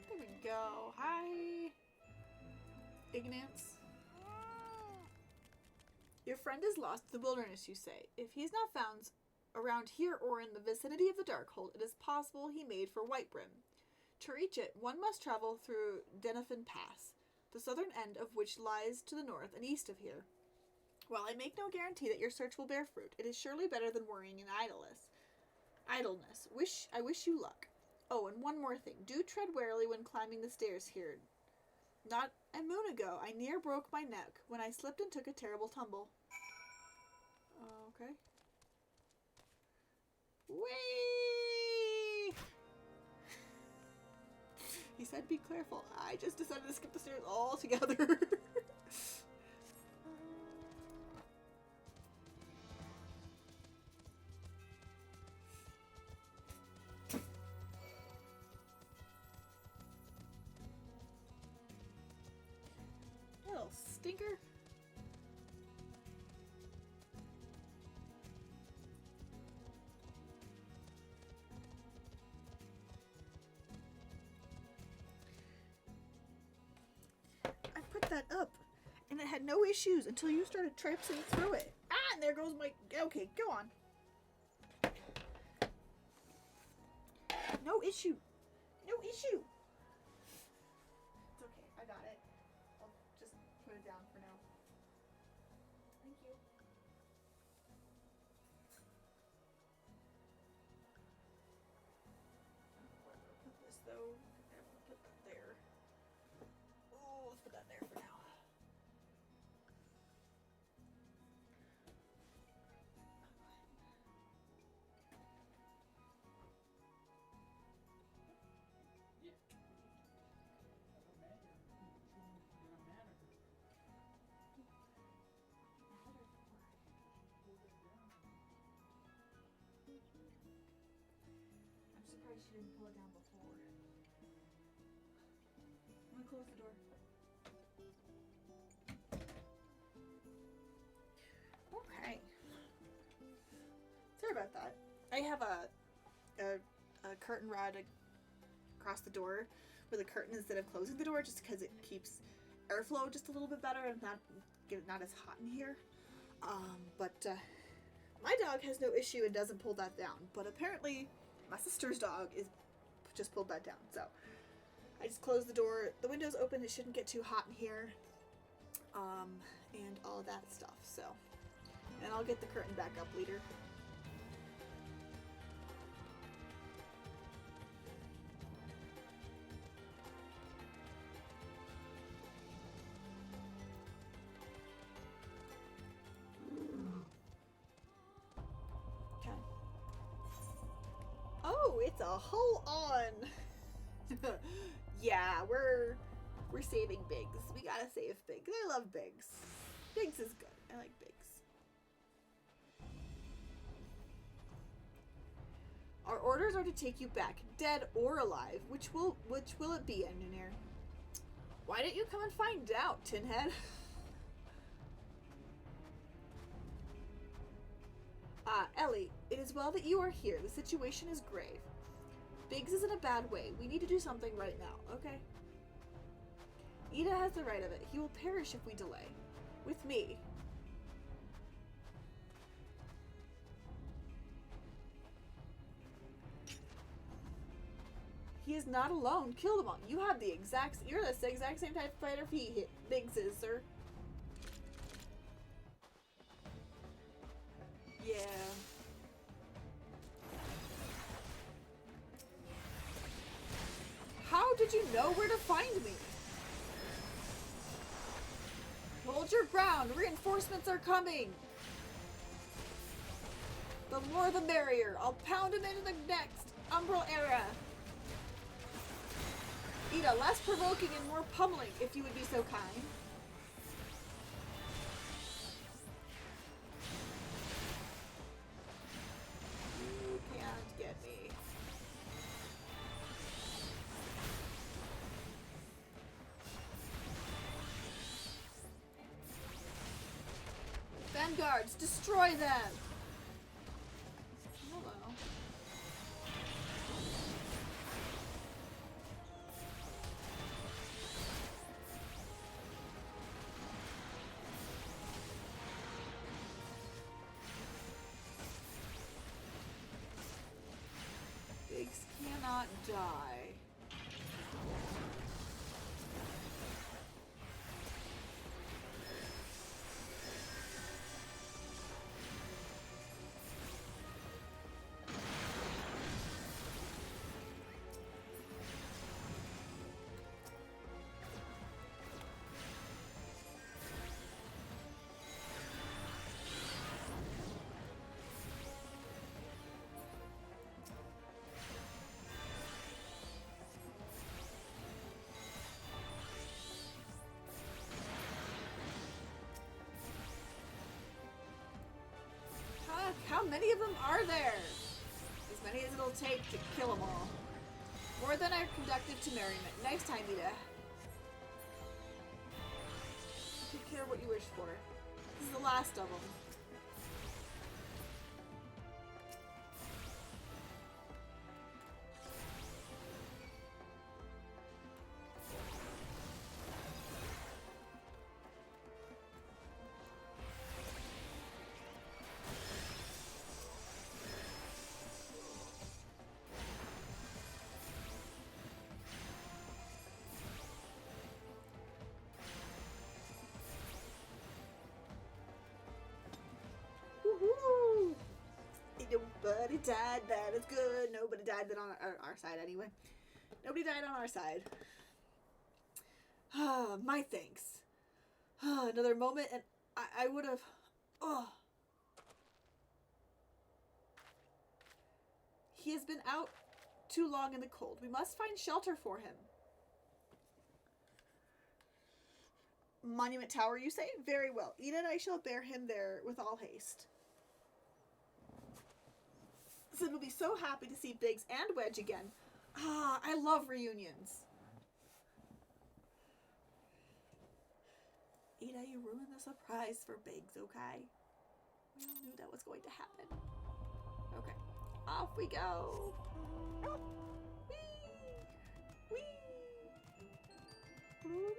[SPEAKER 3] There we go. Hi, Ignance. Your friend is lost in the wilderness, you say. If he's not found around here or in the vicinity of the Darkhold, it is possible he made for Whitebrim. To reach it, one must travel through Denifin Pass, the southern end of which lies to the north and east of here. While I make no guarantee that your search will bear fruit, it is surely better than worrying in idleness. I wish you luck. Oh, and one more thing. Do tread warily when climbing the stairs here. Not a moon ago, I near broke my neck when I slipped and took a terrible tumble. Okay. Whee! He said be careful. I just decided to skip the stairs altogether. stinker?
[SPEAKER 2] I put that up, and it had no issues until you started traipsing through it. Ah, and there goes my... Okay, go on. No issue. No issue. It's okay. I got it. I'll just put it down for now. Thank you. Where do I put this, though? I'm gonna put that there. Oh, let's put that there for now. I'm surprised she didn't pull it down before. I'm gonna close the door. Okay. Sorry about that. I have a curtain rod across the door with a curtain instead of closing the door, just because it keeps airflow just a little bit better and not as hot in here. But my dog has no issue and doesn't pull that down. But apparently my sister's dog just pulled that down. So I just closed the door. The window's open. It shouldn't get too hot in here. And all of that stuff. So, and I'll get the curtain back up later. Okay. Oh, it's a whole on. Yeah, we're saving Biggs. We gotta save Biggs. I love Biggs. Biggs is good. I like Biggs. Our orders are to take you back, dead or alive. Which will it be, engineer? Why didn't you come and find out, Tinhead? Ellie, it is well that you are here. The situation is grave. Biggs is in a bad way. We need to do something right now, okay? Ida has the right of it. He will perish if we delay. With me. He is not alone. Kill them all. You're the exact same type of fighter Biggs is, sir. Yeah. How did you know where to find me? Hold your ground. Reinforcements are coming. The more the merrier. I'll pound him into the next umbral era. Ida, less provoking and more pummeling, if you would be so kind. You can't get me. Vanguards, destroy them! Hello. Biggs cannot die. How many of them are there? As many as it'll take to kill them all. More than are conducted to merriment. Next time, Ida. To
[SPEAKER 3] Consider what you wish for. This is the last of them.
[SPEAKER 1] Woohoo! Nobody died, that is good. Nobody died that on our side anyway. Nobody died on our side.
[SPEAKER 3] My thanks. Another moment and I would have... Oh. He has been out too long in the cold. We must find shelter for him.
[SPEAKER 1] Monument Tower, you say? Very well. Eat and I shall bear him there with all haste. Sid will be so happy to see Biggs and Wedge again.
[SPEAKER 3] Ah, I love reunions.
[SPEAKER 1] Ida, you ruined the surprise for Biggs, okay? We all knew that was going to happen. Okay, off we go. Whee! Whee! Whee!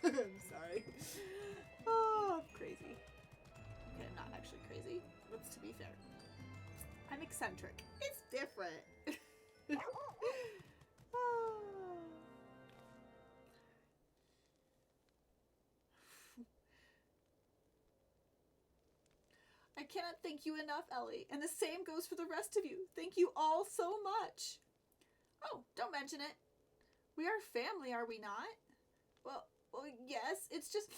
[SPEAKER 1] I'm sorry. Oh, I'm crazy. Okay, I'm not actually crazy. Let's to be fair. I'm eccentric. It's different. Oh.
[SPEAKER 3] I cannot thank you enough, Ellie, and the same goes for the rest of you. Thank you all so much. Oh, don't mention it. We are family, are we not? Well, yes. It's just.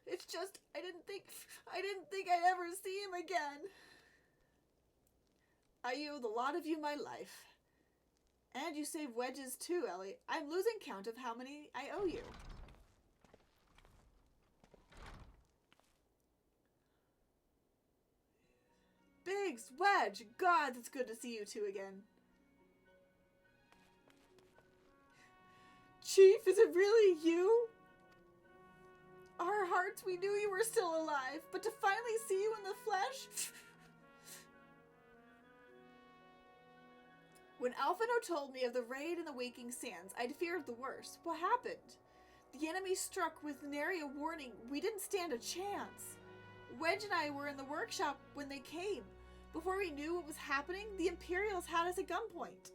[SPEAKER 3] I didn't think I'd ever see him again. I owe the lot of you my life, and you saved Wedge's too, Ellie. I'm losing count of how many I owe you. Biggs, Wedge, God, it's good to see you two again. Chief, is it really you? Our hearts, we knew you were still alive, but to finally see you in the flesh... When Alphino told me of the raid in the Waking Sands, I'd feared the worst. What happened? The enemy struck with nary a warning. We didn't stand a chance. Wedge and I were in the workshop when they came. Before we knew what was happening, the Imperials had us at gunpoint.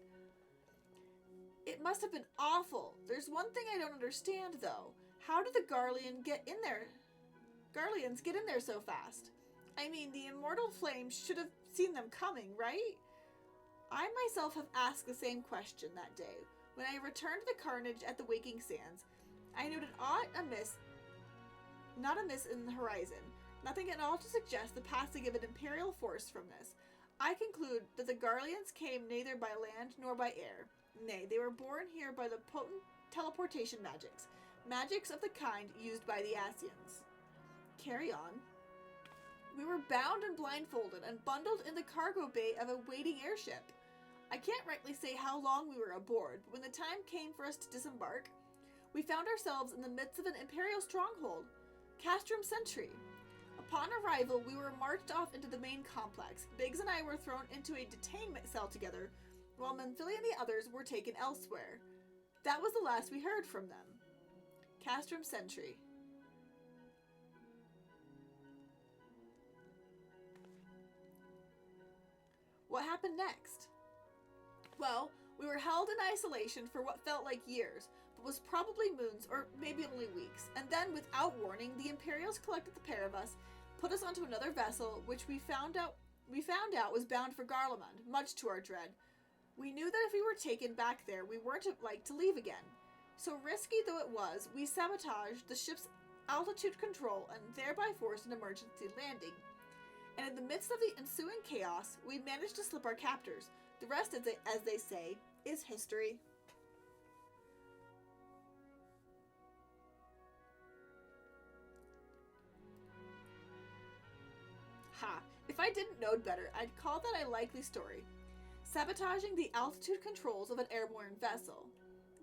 [SPEAKER 3] It must have been awful. There's one thing I don't understand, though. How did the Garleans get in there so fast? I mean, the immortal flames should have seen them coming, right? I myself have asked the same question that day. When I returned to the carnage at the Waking Sands, I noted not amiss in the horizon. Nothing at all to suggest the passing of an Imperial force from this. I conclude that the Garleans came neither by land nor by air. Nay, they were born here by the potent teleportation magics of the kind used by the Asians. Carry on. We were bound and blindfolded and bundled in the cargo bay of a waiting airship. I can't rightly say how long we were aboard, but when the time came for us to disembark, we found ourselves in the midst of an Imperial stronghold, Castrum Sentry. Upon arrival, we were marched off into the main complex. Biggs and I were thrown into a detainment cell together, while Manthili and the others were taken elsewhere. That was the last we heard from them. Castrum Sentry. What happened next? Well, we were held in isolation for what felt like years, but was probably moons or maybe only weeks, and then, without warning, the Imperials collected the pair of us, put us onto another vessel, which we found out was bound for Garlemund, much to our dread. We knew that if we were taken back there, we weren't like to leave again. So risky though it was, we sabotaged the ship's altitude control and thereby forced an emergency landing. And in the midst of the ensuing chaos, we managed to slip our captors. The rest, as they say, is history. If I didn't know better, I'd call that a likely story. Sabotaging the altitude controls of an airborne vessel.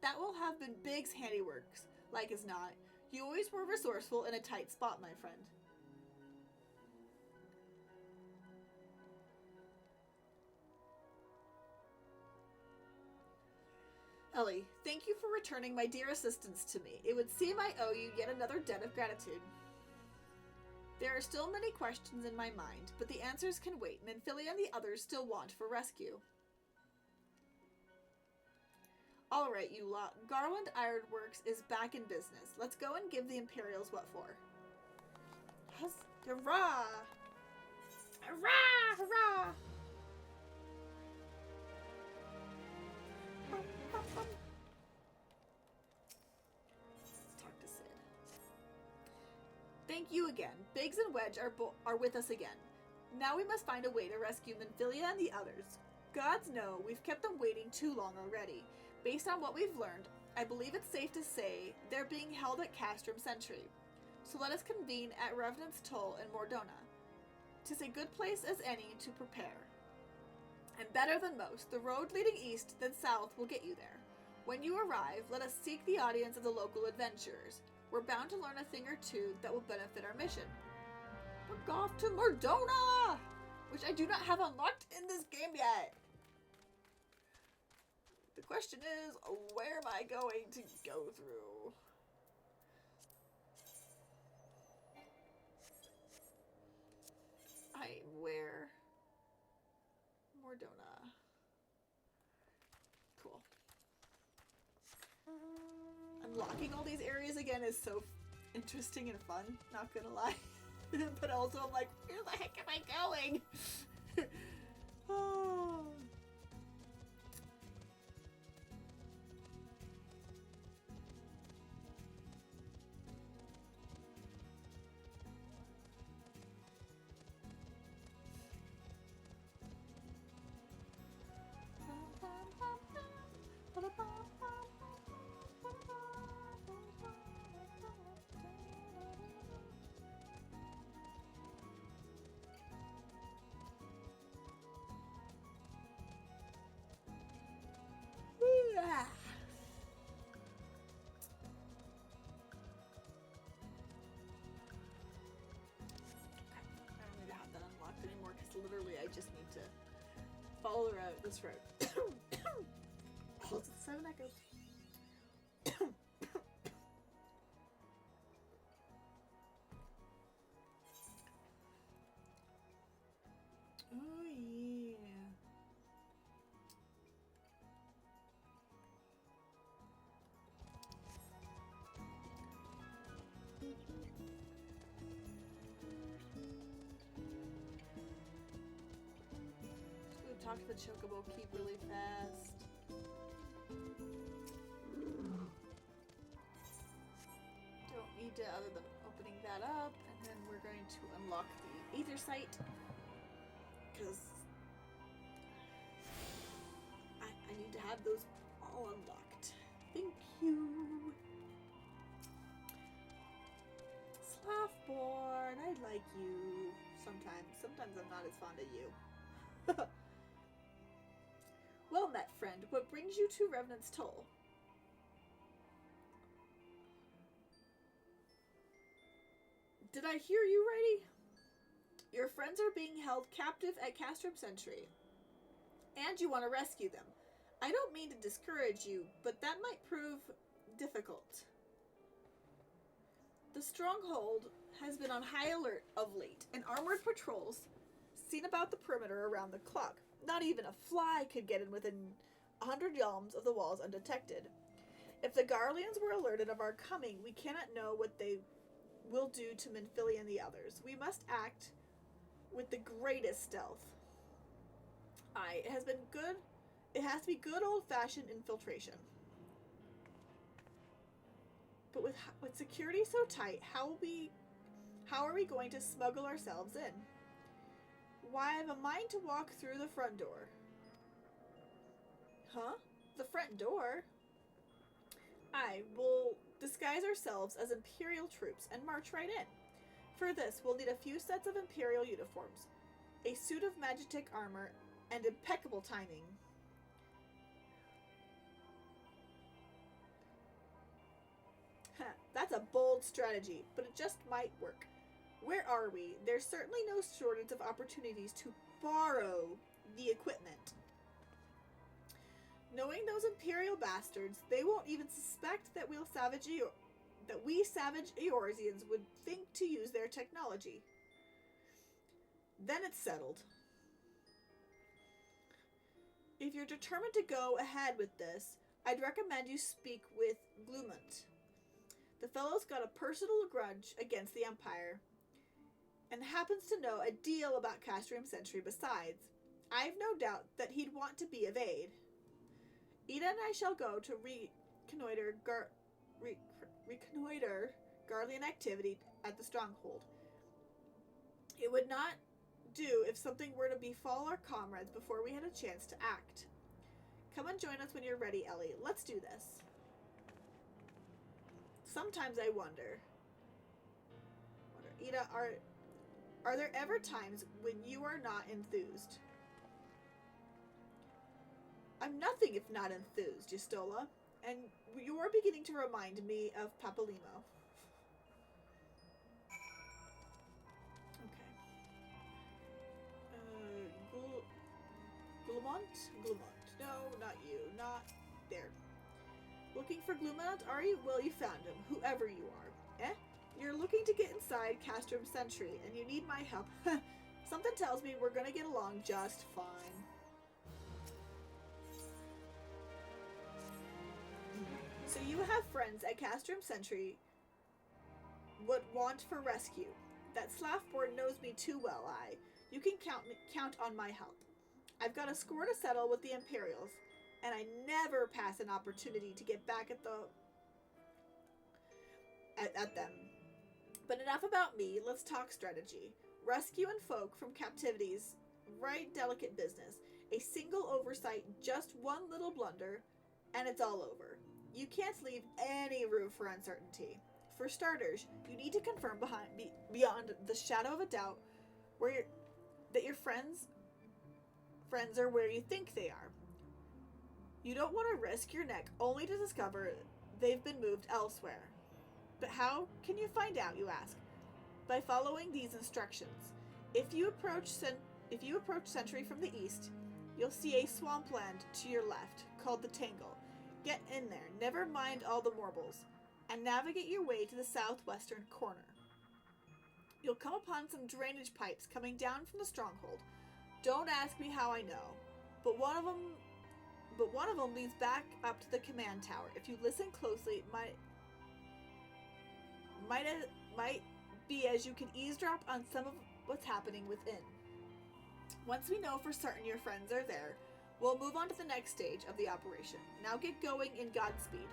[SPEAKER 3] That will have been Big's handiworks, like as not. You always were resourceful in a tight spot, my friend. Ellie, thank you for returning my dear assistance to me. It would seem I owe you yet another debt of gratitude. There are still many questions in my mind, but the answers can wait. Minfilia and the others still want for rescue. Alright, you lot. Garland Ironworks is back in business. Let's go and give the Imperials what for. Hurrah! Hurrah! Hurrah! Talk to Sid. Thank you again. Biggs and Wedge are with us again. Now we must find a way to rescue Minfilia and the others. Gods know, we've kept them waiting too long already. Based on what we've learned, I believe it's safe to say they're being held at Castrum Sentry. So let us convene at Revenant's Toll in Mordona. 'Tis a good place as any to prepare. And better than most, the road leading east then south will get you there. When you arrive, let us seek the audience of the local adventurers. We're bound to learn a thing or two that will benefit our mission. We're off to Mordona! Which I do not have unlocked in this game yet. The question is, where am I going to go through? Where? Mordona. Cool. Unlocking all these areas again is so interesting and fun, not gonna lie. But also I'm like, where the heck am I going? Oh. Literally, I just need to follow the road, this road. Oh, it's 7 echoes. Oh, yeah. Talk to the Chocobo Keep really fast. Don't need to other than opening that up, and then we're going to unlock the Aether Site because I need to have those all unlocked. Thank you. Slaffborn, I like you sometimes. Sometimes I'm not as fond of you. Well met, friend. What brings you to Revenant's Toll? Did I hear you righty? Your friends are being held captive at Castrum Sentry, and you want to rescue them. I don't mean to discourage you, but that might prove difficult. The stronghold has been on high alert of late, and armored patrols seen about the perimeter around the clock. Not even a fly could get in within 100 yalms of the walls undetected. If the Garleans were alerted of our coming, we cannot know what they will do to Minfilia and the others. We must act with the greatest stealth. Aye, it has to be good old-fashioned infiltration. But with security so tight, how are we going to smuggle ourselves in? Why, I have a mind to walk through the front door. Huh? The front door? Aye, we'll disguise ourselves as Imperial troops and march right in. For this, we'll need a few sets of Imperial uniforms. a suit of Magitek armor, and impeccable timing. That's a bold strategy, but it just might work. Where are we? There's certainly no shortage of opportunities to borrow the equipment. Knowing those Imperial bastards, they won't even suspect that we savage Eorzeans would think to use their technology. Then it's settled. If you're determined to go ahead with this, I'd recommend you speak with Glumont. The fellow's got a personal grudge against the Empire, and happens to know a deal about Castrium Sentry besides. I've no doubt that he'd want to be of aid. Ida and I shall go to reconnoiter Garlean activity at the stronghold. It would not do if something were to befall our comrades before we had a chance to act. Come and join us when you're ready, Ellie. Let's do this. Sometimes I wonder, Ida, are there ever times when you are not enthused? I'm nothing if not enthused, Justola, and you are beginning to remind me of Papalymo. Okay. Glumont? No, not you. Not there. Looking for Glumont, are you? Well, you found him, whoever you are. You're looking to get inside Castrium Sentry, and you need my help. Something tells me we're gonna get along just fine. So you have friends at Castrium Sentry would want for rescue. That Slaffborn knows me too well, You can count on my help. I've got a score to settle with the Imperials, and I never pass an opportunity to get back at them. But enough about me, let's talk strategy. Rescuing folk from captivity's right delicate business. A single oversight, just one little blunder, and it's all over. You can't leave any room for uncertainty. For starters, you need to confirm beyond the shadow of a doubt that your friends are where you think they are. You don't want to risk your neck only to discover they've been moved elsewhere. But how can you find out, you ask? By following these instructions. If you approach Sentry from the east, you'll see a swampland to your left called the Tangle. Get in there, never mind all the morbles, and navigate your way to the southwestern corner. You'll come upon some drainage pipes coming down from the stronghold. Don't ask me how I know, but one of them leads back up to the command tower. If you listen closely, it might be as you can eavesdrop on some of what's happening within. Once we know for certain your friends are there, we'll move on to the next stage of the operation. Now get going in Godspeed.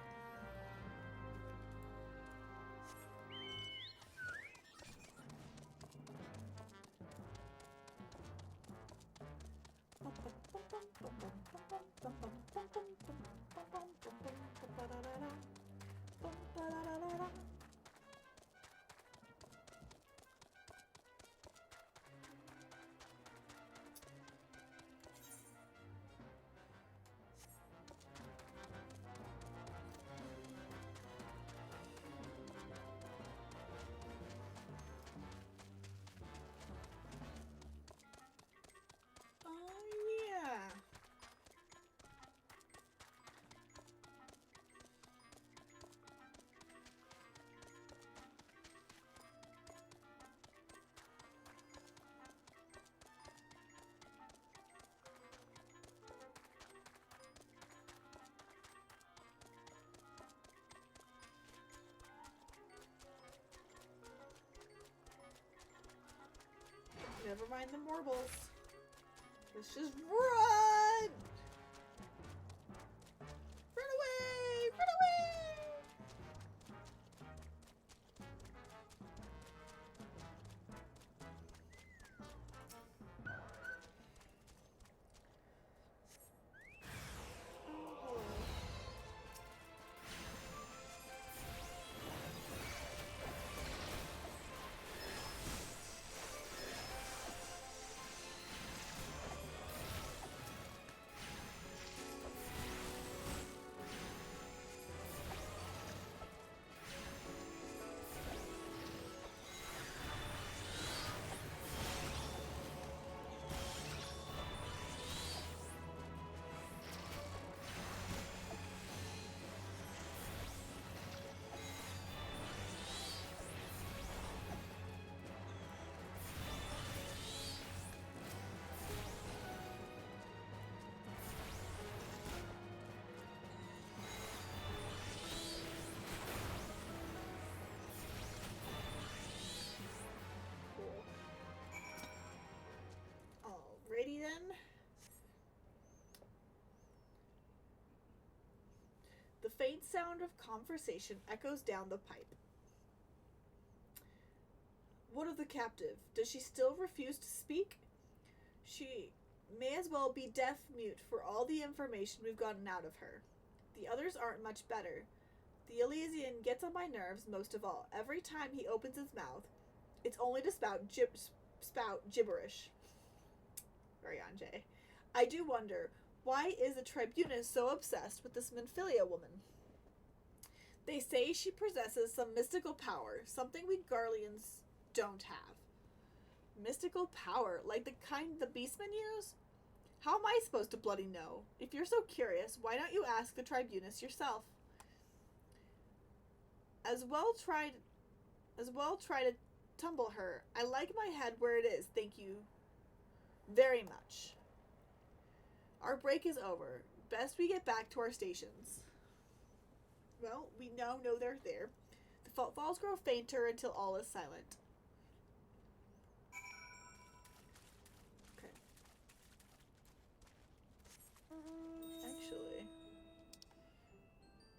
[SPEAKER 3] Never mind the morbles. Let's just run! Run away! Run away! The faint sound of conversation echoes down the pipe. What of the captive? Does she still refuse to speak? She may as well be deaf-mute for all the information we've gotten out of her. The others aren't much better. The Elysian gets on my nerves most of all. Every time he opens his mouth, it's only to spout gibberish. Very on, Jay. I do wonder, why is the Tribunus so obsessed with this Menphilia woman? They say she possesses some mystical power, something we Garleans don't have. Mystical power, like the kind the beastmen use? How am I supposed to bloody know? If you're so curious, why don't you ask the Tribunus yourself? As well try to tumble her. I like my head where it is, thank you very much. Our break is over. Best we get back to our stations. Well, we now know they're there. The footfalls grow fainter until all is silent. Okay. Actually,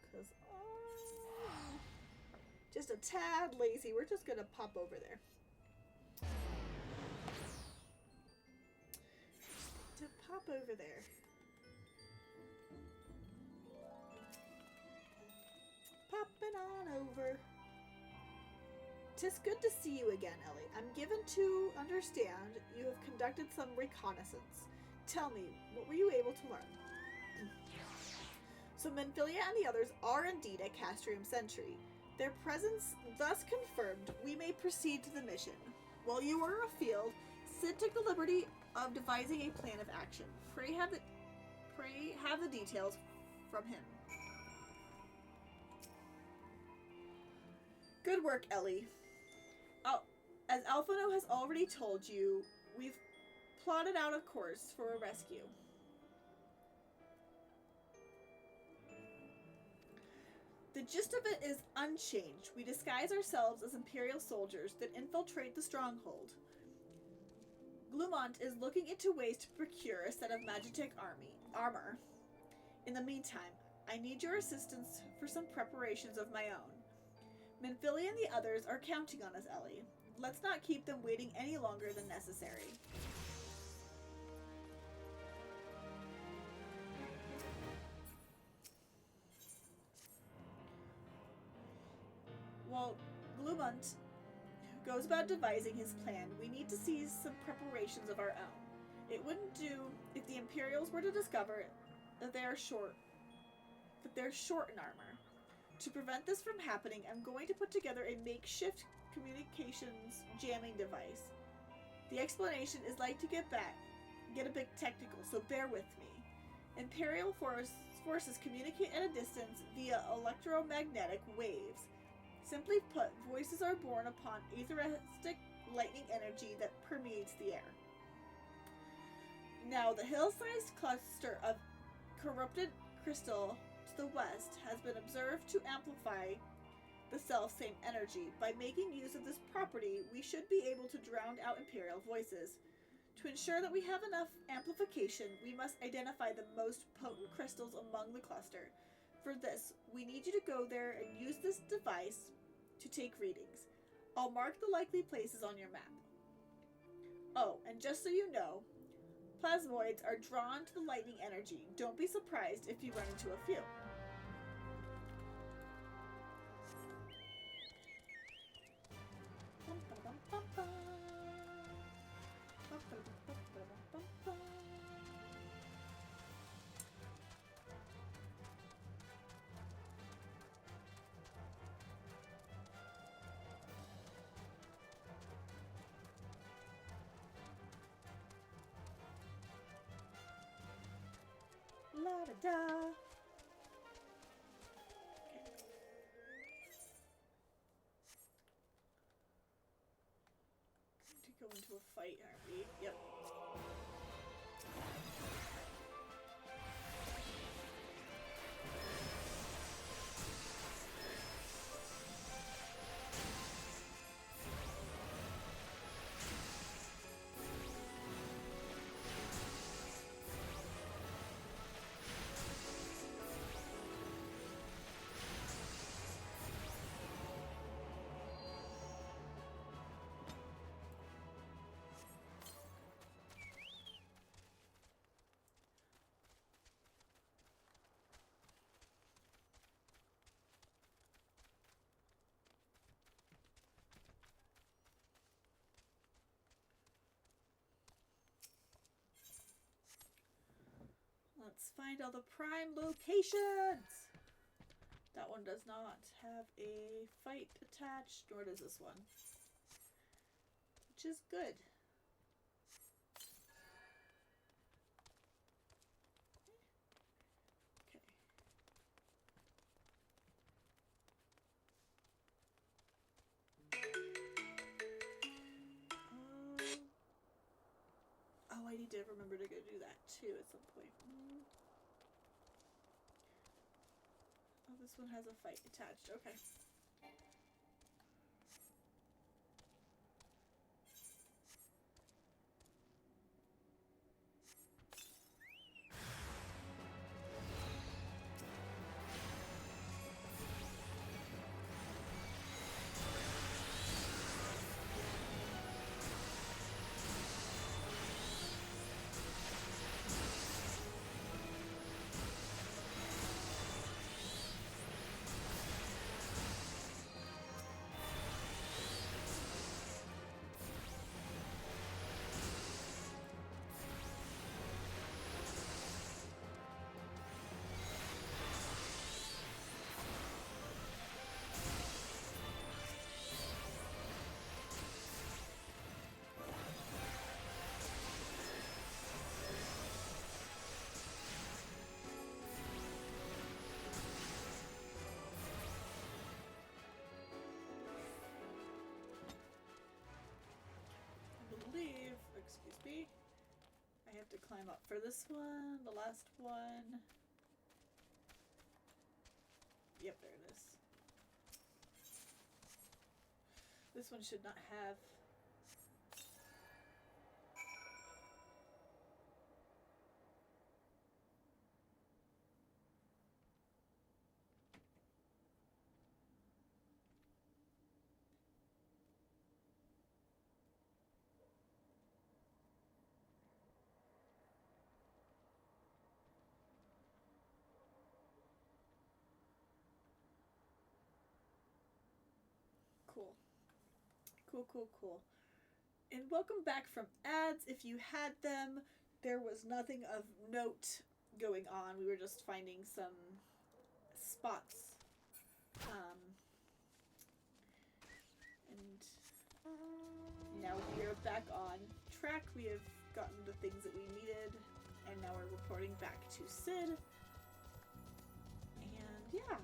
[SPEAKER 3] because I'm just a tad lazy, we're just gonna pop over there. To pop over there. Popping on over. 'Tis good to see you again, Ellie. I'm given to understand you have conducted some reconnaissance. Tell me, what were you able to learn? So Menphilia and the others are indeed at Castrium Sentry. Their presence thus confirmed, we may proceed to the mission. While you were afield, Sid took the liberty of devising a plan of action. Pray have the details from him. Good work, Ellie. As Alphino has already told you, we've plotted out a course for a rescue. The gist of it is unchanged. We disguise ourselves as Imperial soldiers that infiltrate the stronghold. Glumont is looking into ways to procure a set of Magitek armor. In the meantime, I need your assistance for some preparations of my own. Menphilia and the others are counting on us, Ellie. Let's not keep them waiting any longer than necessary. While Glumont goes about devising his plan, we need to seize some preparations of our own. It wouldn't do if the Imperials were to discover that they're short in armor. To prevent this from happening, I'm going to put together a makeshift communications jamming device. The explanation is like to get a bit technical, so bear with me. Imperial forces communicate at a distance via electromagnetic waves. Simply put, voices are born upon etheristic lightning energy that permeates the air. Now, the hill-sized cluster of corrupted crystal to the west has been observed to amplify the self-same energy. By making use of this property, we should be able to drown out Imperial voices. To ensure that we have enough amplification, we must identify the most potent crystals among the cluster. For this, we need you to go there and use this device to take readings. I'll mark the likely places on your map. Oh, and just so you know, plasmoids are drawn to the lightning energy. Don't be surprised if you run into a few. La da da. To go into a fight, aren't we? Yep.
[SPEAKER 2] Let's find all the prime locations. That one does not have a fight attached, nor does this one. Which is good. Okay. Oh, I need to remember to go do that too at some point. Oh, this one has a fight attached. Okay. Excuse me. I have to climb up for this one, the last one. Yep, there it is. This one should not have. Cool. Cool. And welcome back from ads. If you had them, there was nothing of note going on. We were just finding some spots. And now we are back on track. We have gotten the things that we needed, and now we're reporting back to Sid. And yeah,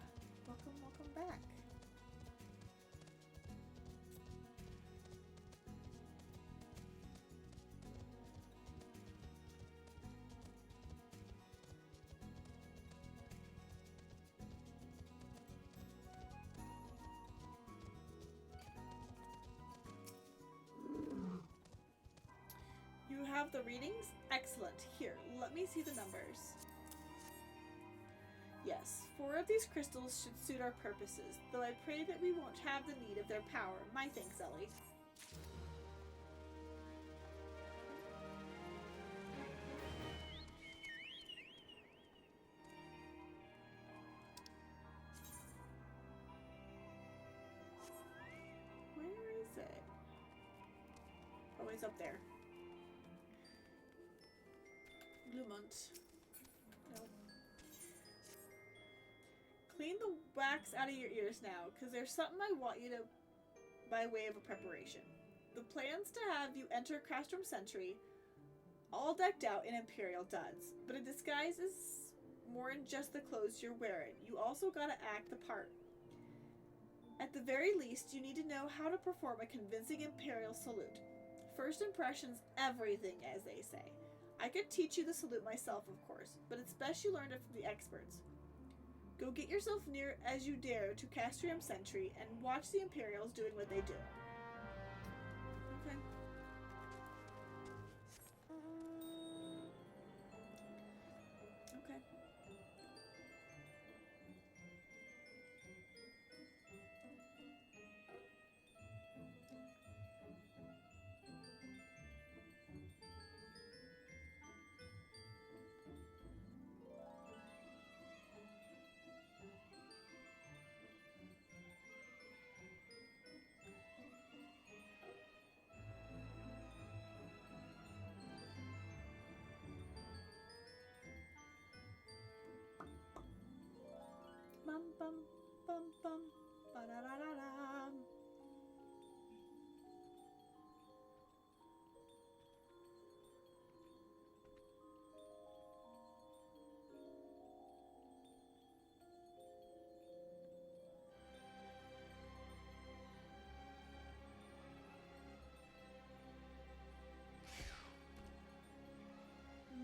[SPEAKER 2] welcome back. You have the readings? Excellent. Here, let me see the numbers. Yes, 4 of these crystals should suit our purposes, though I pray that we won't have the need of their power. My thanks, Ellie. Where is it? Oh, it's up there. Lumont. No. Clean the wax out of your ears now, because there's something I want you to, by way of a preparation. The plan's to have you enter Castrum Sentry, all decked out in Imperial duds, but a disguise is more than just the clothes you're wearing. You also gotta act the part. At the very least, you need to know how to perform a convincing Imperial salute. First impressions, everything, as they say. I could teach you the salute myself, of course, but it's best you learn it from the experts. Go get yourself near as you dare to Castrium Sentry and watch the Imperials doing what they do. Okay. Okay. bum bum bum ba da da da da.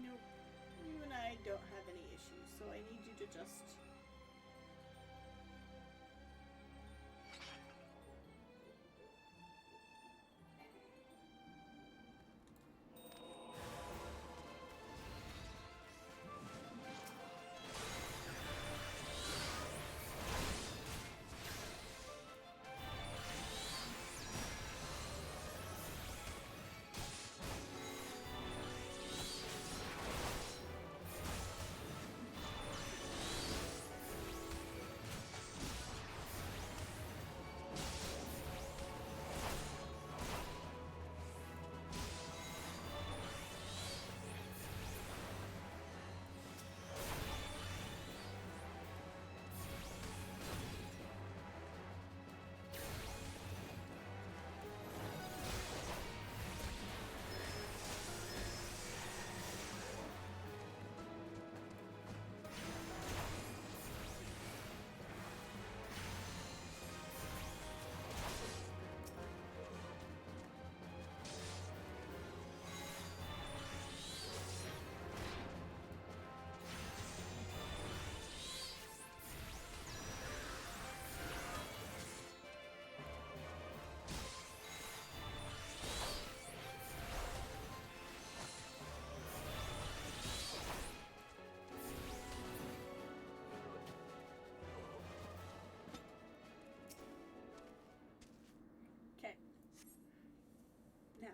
[SPEAKER 2] Nope. You and I don't have any issues, so I need you to just... Okay. Now,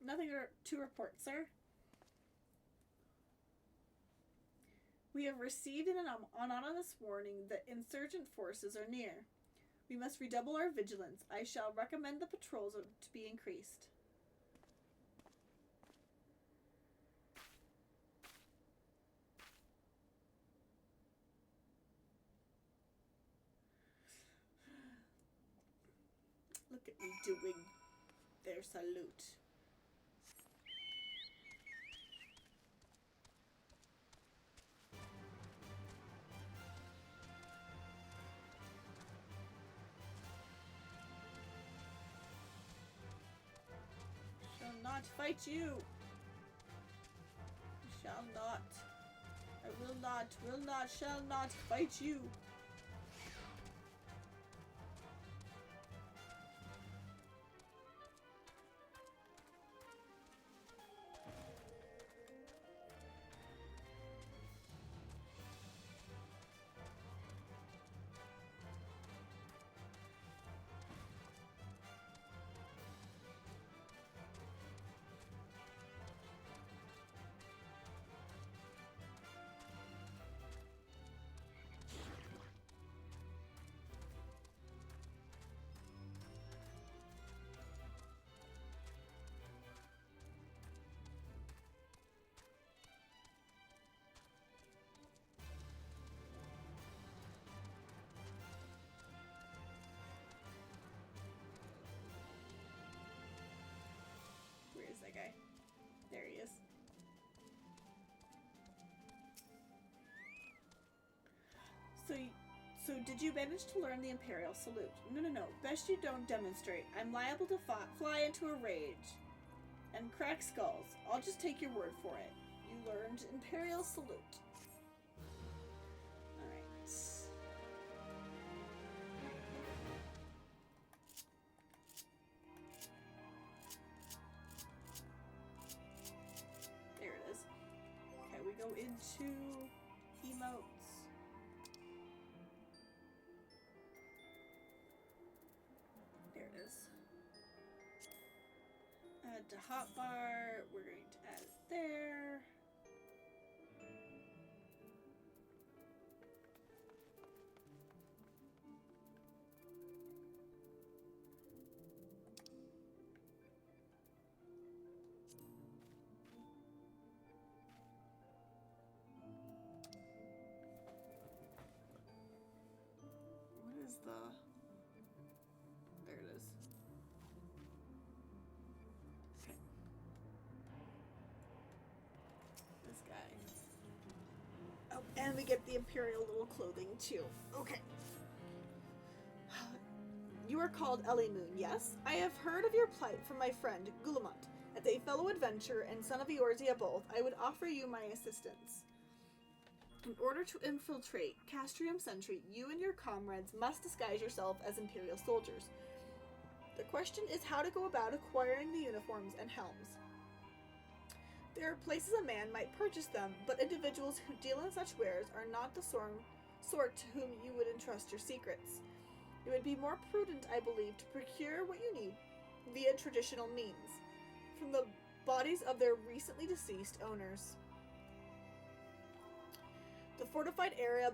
[SPEAKER 2] nothing to report, sir. We have received an anonymous warning that insurgent forces are near. We must redouble our vigilance. I shall recommend the patrols to be increased. Look at me doing their salute. Shall not fight you. Shall not. I will not, shall not fight you. Where is that guy? There he is. So did you manage to learn the Imperial salute? No. Best you don't demonstrate. I'm liable to fly into a rage and crack skulls. I'll just take your word for it. You learned Imperial salute. Alright. There it is. Okay, we go into emotes. There it is. Add to hotbar. We're going to add it there.
[SPEAKER 3] the... There it is. Okay. This guy.
[SPEAKER 2] Oh, and we get the Imperial little clothing too. Okay. You are called Ellie Moon, yes? I have heard of your plight from my friend Guillemot. As a fellow adventurer and son of Eorzea both, I would offer you my assistance. In order to infiltrate Castrium Sentry, you and your comrades must disguise yourself as Imperial soldiers. The question is how to go about acquiring the uniforms and helms. There are places a man might purchase them, but individuals who deal in such wares are not the sort to whom you would entrust your secrets. It would be more prudent, I believe, to procure what you need via traditional means, from the bodies of their recently deceased owners. The fortified area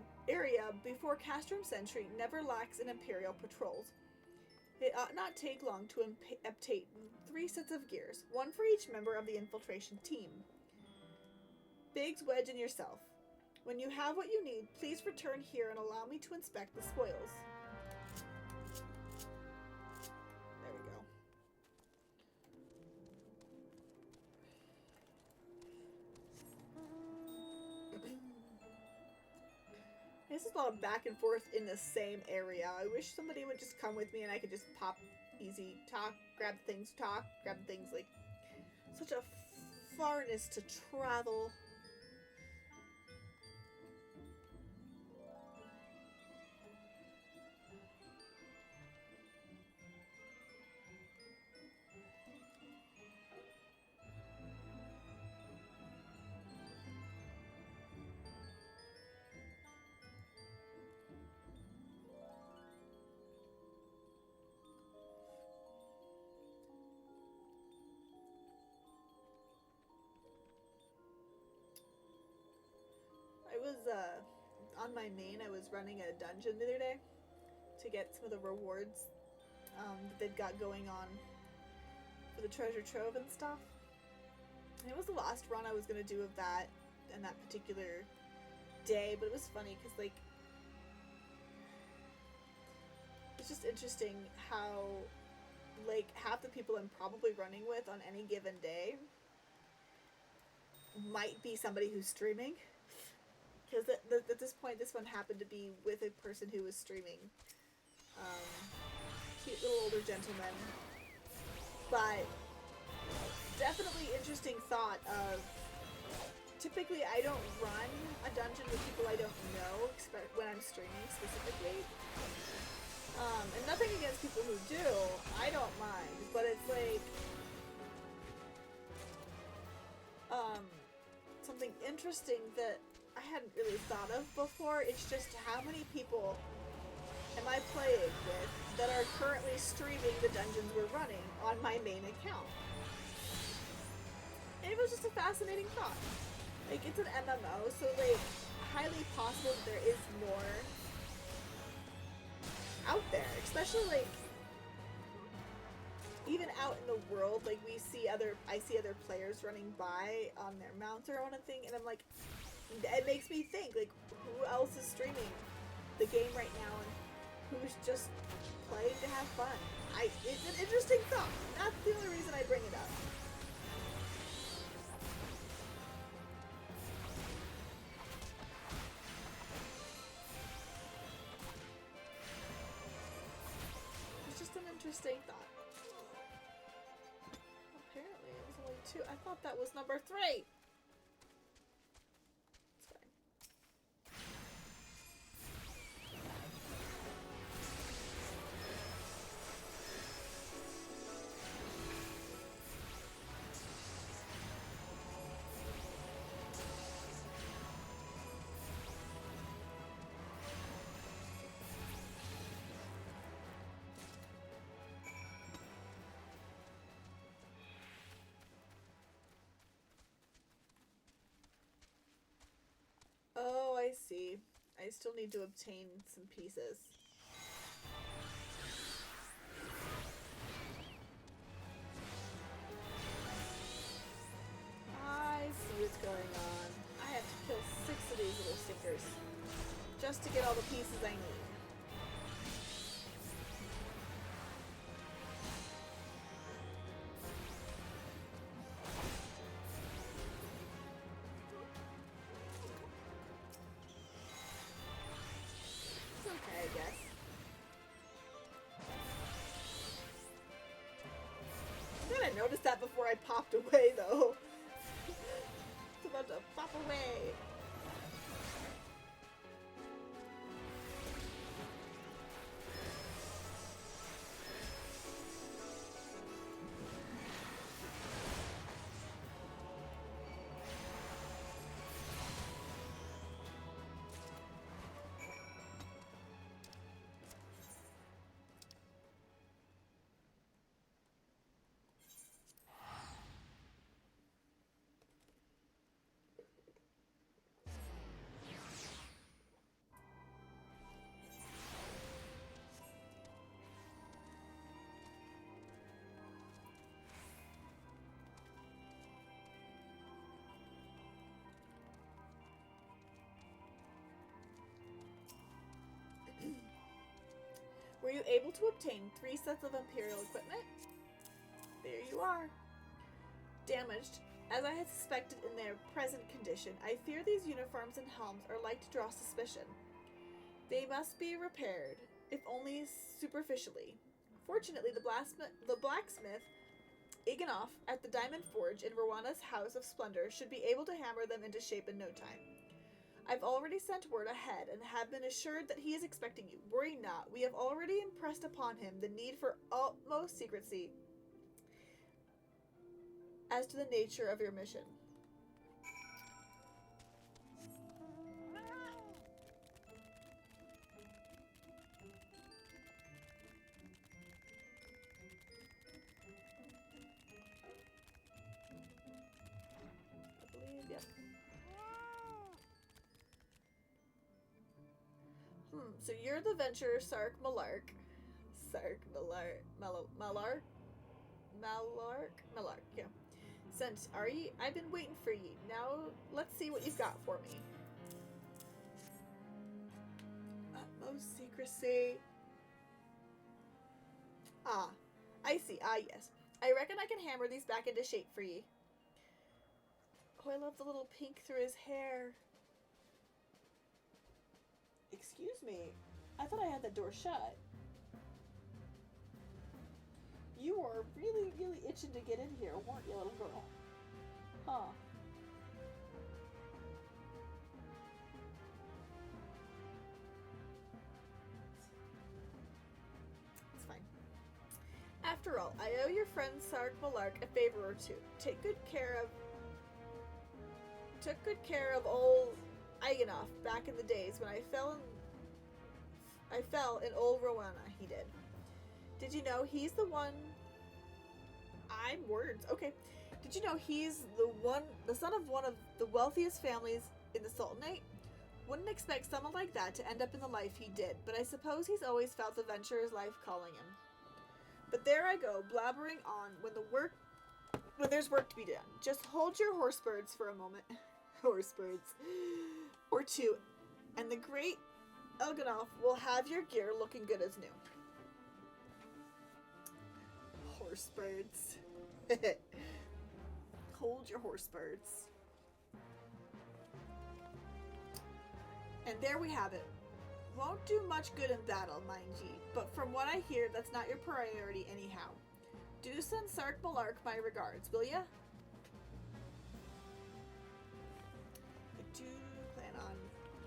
[SPEAKER 2] before Castrum Sentry never lacks in Imperial patrols. It ought not take long to obtain 3 sets of gears, one for each member of the infiltration team. Biggs, Wedge, and yourself. When you have what you need, please return here and allow me to inspect the spoils. There we go. This is a lot of back and forth in the same area. I wish somebody would just come with me and I could just pop easy, talk, grab things, like such a farness to travel. I was, on my main, I was running a dungeon the other day to get some of the rewards that they've got going on for the treasure trove and stuff. And it was the last run I was going to do of that and that particular day, but it was funny because, like, it's just interesting how, like, half the people I'm probably running with on any given day might be somebody who's streaming. Because at this point, this one happened to be with a person who was streaming. Cute little older gentleman. But definitely interesting thought of... Typically, I don't run a dungeon with people I don't know, when I'm streaming specifically. And nothing against people who do. I don't mind. But it's like... something interesting that I hadn't really thought of before. It's just how many people am I playing with that are currently streaming the dungeons we're running on my main account. And it was just a fascinating thought. Like, it's an MMO, so, like, highly possible that there is more out there. Especially, like, even out in the world, like, I see other players running by on their mounts or on a thing, and I'm like, it makes me think, like, who else is streaming the game right now and who's just playing to have fun? It's an interesting thought. That's the only reason I bring it up. It's just an interesting thought. Apparently it was only 2. I thought that was number 3. Oh, I see. I still need to obtain some pieces. I see what's going on. I have to kill 6 of these little stickers just to get all the pieces I need.
[SPEAKER 3] popped away, though. It's about to pop away. Were you able to obtain 3 sets of Imperial equipment? There you are. Damaged, as I had suspected in their present condition, I fear these uniforms and helms are like to draw suspicion. They must be repaired, if only superficially. Fortunately, the blacksmith, Iganoff, at the Diamond Forge in Rowana's House of Splendor should be able to hammer them into shape in no time. I've already sent word ahead and have been assured that he is expecting you. Worry not, we have already impressed upon him the need for utmost secrecy as to the nature of your mission. I believe, yep. So you're the venturer Sark Malark. Malark, yeah. Sent, are ye? I've been waiting for ye. Now, let's see what you've got for me. Utmost secrecy. Ah, I see. Ah, yes. I reckon I can hammer these back into shape for ye. Oh, I love the little pink through his hair.
[SPEAKER 2] Excuse me. I thought I had the door shut. You were really, really itching to get in here, weren't you, little girl? Huh.
[SPEAKER 3] It's fine. After all, I owe your friend Sark Malark a favor or two. Took good care of old Iganoff back in the days when I fell in old Rowena, he did. Did you know he's the one... I'm words. Okay. Did you know he's the son of one of the wealthiest families in the Sultanate? Wouldn't expect someone like that to end up in the life he did, but I suppose he's always felt the venturer's life calling him. But there I go, blabbering on when there's work to be done. Just hold your horse birds for a moment. Horse birds. Or two, and the great Elganoff will have your gear looking good as new. Horse birds. Hold your horse birds. And there we have it. Won't do much good in battle, mind ye, but from what I hear, that's not your priority anyhow. Do send Sark Malark my regards, will ya? I do plan on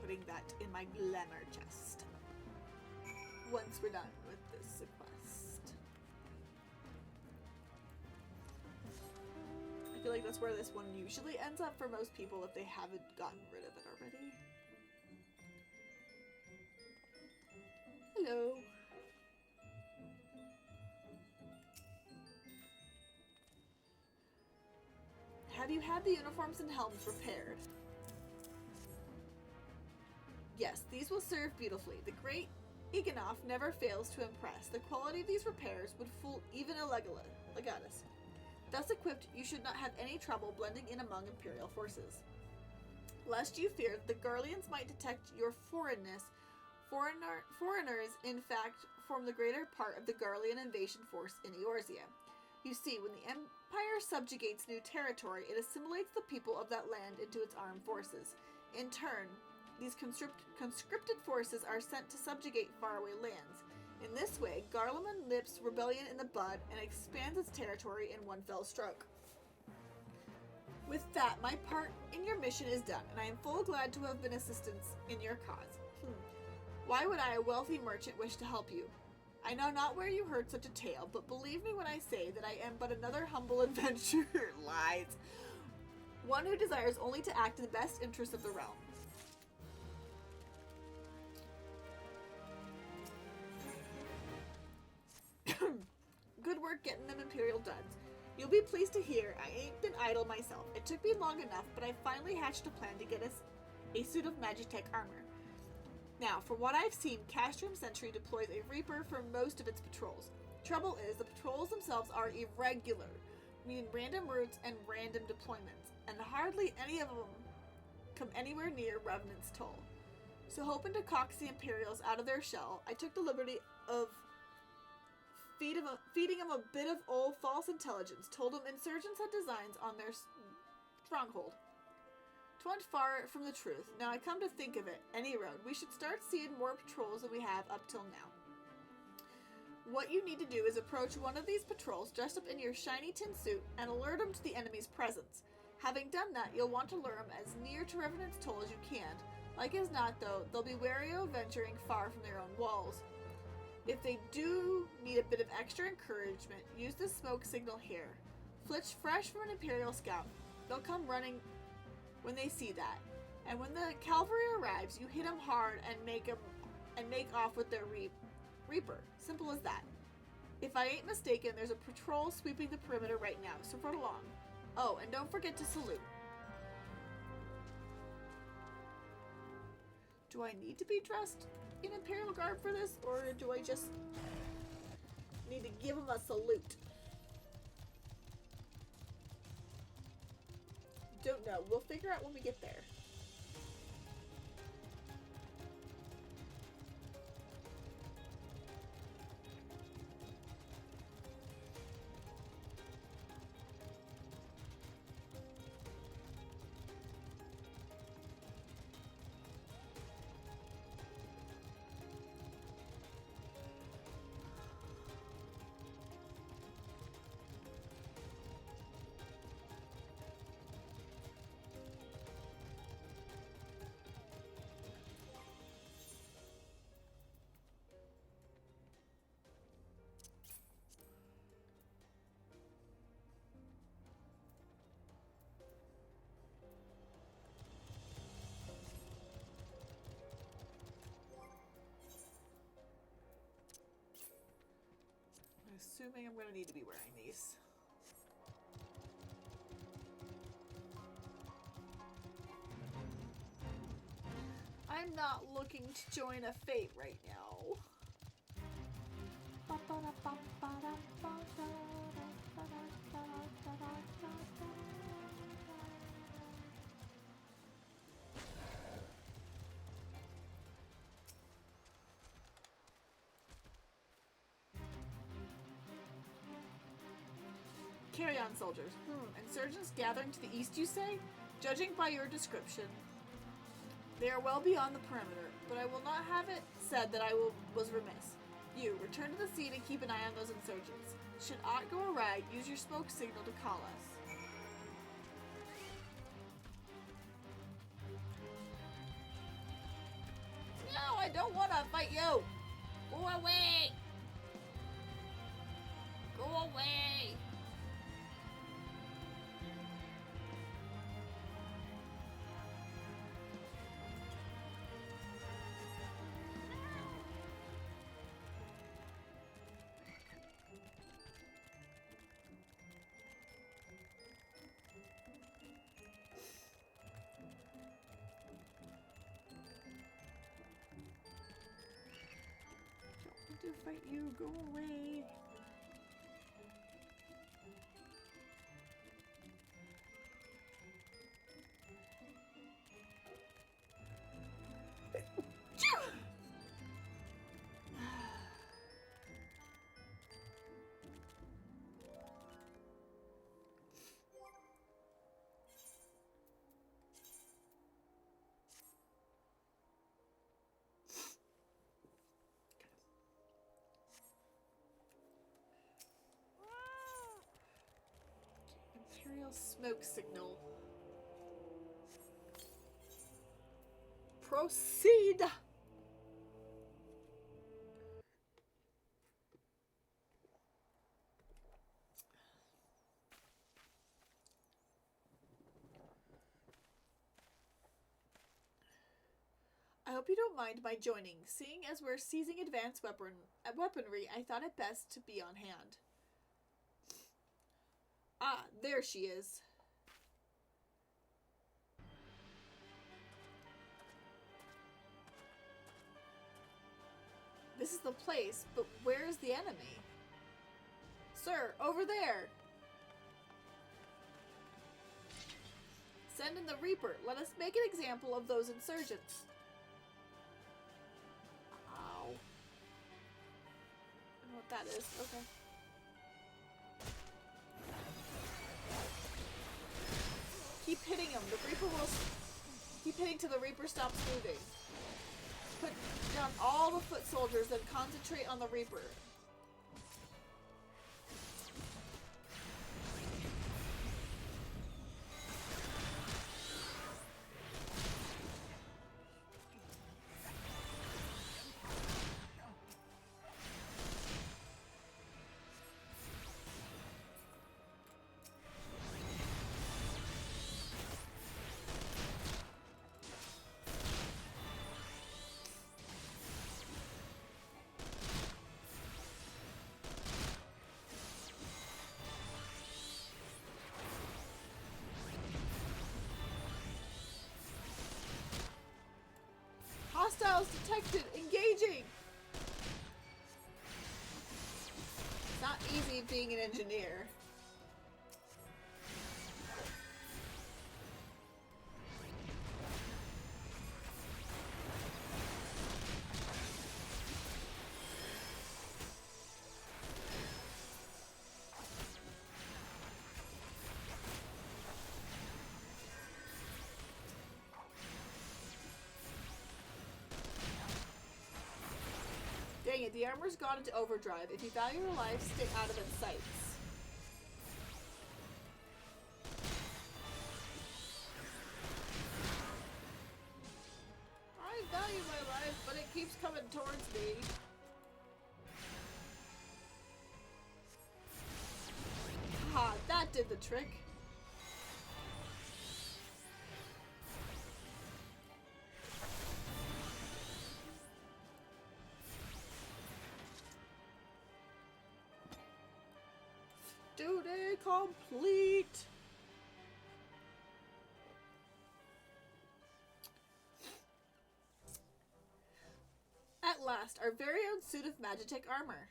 [SPEAKER 3] putting that in my glamour chest once we're done with this quest. I feel like that's where this one usually ends up for most people if they haven't gotten rid of it already. Hello. Have you had the uniforms and helms repaired? Yes, these will serve beautifully. The great Iganoff never fails to impress. The quality of these repairs would fool even a Legatus. Thus equipped, you should not have any trouble blending in among Imperial forces. Lest you fear that the Garleans might detect your foreignness, foreigners, in fact, form the greater part of the Garlean invasion force in Eorzea. You see, when the Empire subjugates new territory, it assimilates the people of that land into its armed forces. In turn, these conscripted forces are sent to subjugate faraway lands. In this way, Garlemald nips rebellion in the bud and expands its territory in one fell stroke. With that, my part in your mission is done, and I am full glad to have been assistance in your cause. Why would I, a wealthy merchant, wish to help you? I know not where you heard such a tale, but believe me when I say that I am but another humble adventurer. Lies. One who desires only to act in the best interest of the realm. Good work getting them Imperial duds. You'll be pleased to hear I ain't been idle myself. It took me long enough, but I finally hatched a plan to get us a suit of Magitech armor. Now, from what I've seen, Castrum Sentry deploys a Reaper for most of its patrols. Trouble is, the patrols themselves are irregular, meaning random routes and random deployments, and hardly any of them come anywhere near Revenant's Toll. So hoping to coax the Imperials out of their shell, I took the liberty of feeding him a bit of old false intelligence, told him insurgents had designs on their stronghold. 'Twa'n't far from the truth. Now I come to think of it, any road, we should start seeing more patrols than we have up till now. What you need to do is approach one of these patrols dressed up in your shiny tin suit and alert them to the enemy's presence. Having done that, you'll want to lure them as near to Revenant's Toll as you can. Like as not, though, they'll be wary of venturing far from their own walls. If they do need a bit of extra encouragement, use the smoke signal here. Flitch fresh from an Imperial scout. They'll come running when they see that. And when the cavalry arrives, you hit them hard and make off with their Reaper. Simple as that. If I ain't mistaken, there's a patrol sweeping the perimeter right now, so run along. Oh, and don't forget to salute. Do I need to be dressed in Imperial garb for this, or do I just need to give him a salute? Don't know. We'll figure out when we get there. Assuming I'm going to need to be wearing these. I'm not looking to join a fate right now. Carry on, soldiers. Insurgents gathering to the east, you say? Judging by your description, they are well beyond the perimeter, but I will not have it said that I was remiss. You, return to the scene and keep an eye on those insurgents. Should aught go awry, use your smoke signal to call us. No, I don't want to fight you! Go away! Go away! To fight you, go away. A smoke signal. Proceed! I hope you don't mind my joining. Seeing as we're seizing advanced weaponry, I thought it best to be on hand. Ah, there she is. This is the place, but where is the enemy? Sir, over there! Send in the Reaper. Let us make an example of those insurgents. Ow. I don't know what that is. Okay. Keep hitting him. The Reaper will... Keep hitting till the Reaper stops moving. Put down all the foot soldiers, then concentrate on the Reaper. Hostiles detected! Engaging! It's not easy being an engineer. Dang it, the armor's gone into overdrive. If you value your life, stay out of its sights. I value my life, but it keeps coming towards me. Ah, that did the trick. Duty complete! At last, our very own suit of Magitech armor.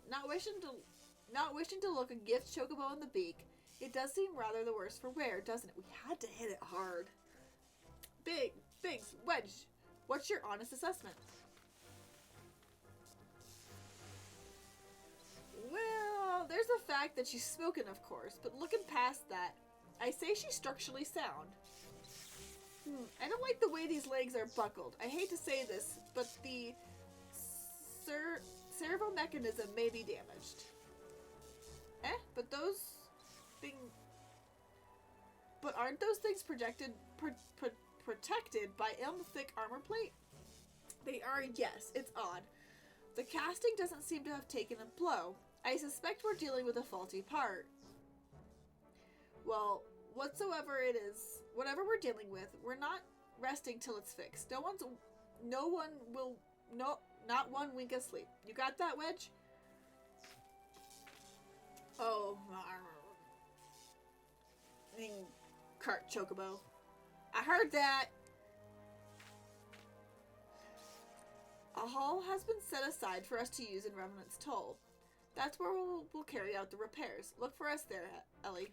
[SPEAKER 3] Not wishing to look a gift chocobo in the beak, it does seem rather the worse for wear, doesn't it? We had to hit it hard. Biggs, Wedge, what's your honest assessment? Well, there's the fact that she's smoking, of course, but looking past that, I say she's structurally sound. I don't like the way these legs are buckled. I hate to say this, but the servo mechanism may be damaged. But those things... But aren't those things protected by thick armor plate? They are, yes. It's odd. The casting doesn't seem to have taken a blow. I suspect we're dealing with a faulty part. Well, whatever we're dealing with, we're not resting till it's fixed. Not one wink of sleep. You got that, Wedge? Oh, cart chocobo. I heard that. A hall has been set aside for us to use in Revenant's Toll. That's where we'll carry out the repairs. Look for us there, Ellie.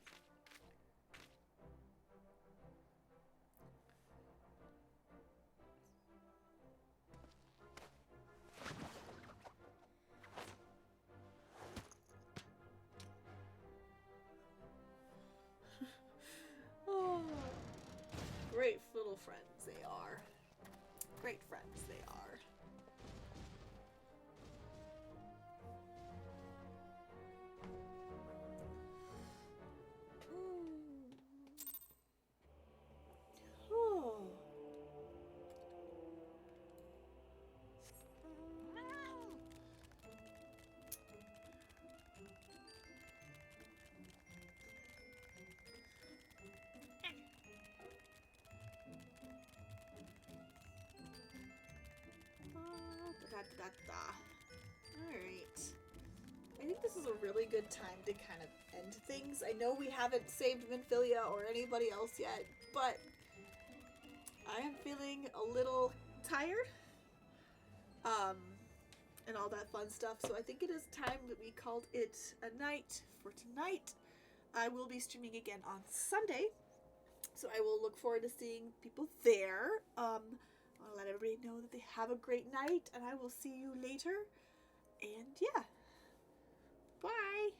[SPEAKER 3] Oh, great little friends they are. Great friends they are. Alright. I think this is a really good time to kind of end things. I know we haven't saved Minfilia or anybody else yet, but I am feeling a little tired. And all that fun stuff. So I think it is time that we called it a night for tonight. I will be streaming again on Sunday. So I will look forward to seeing people there. I want to let everybody know that they have a great night, and I will see you later. And yeah. Bye.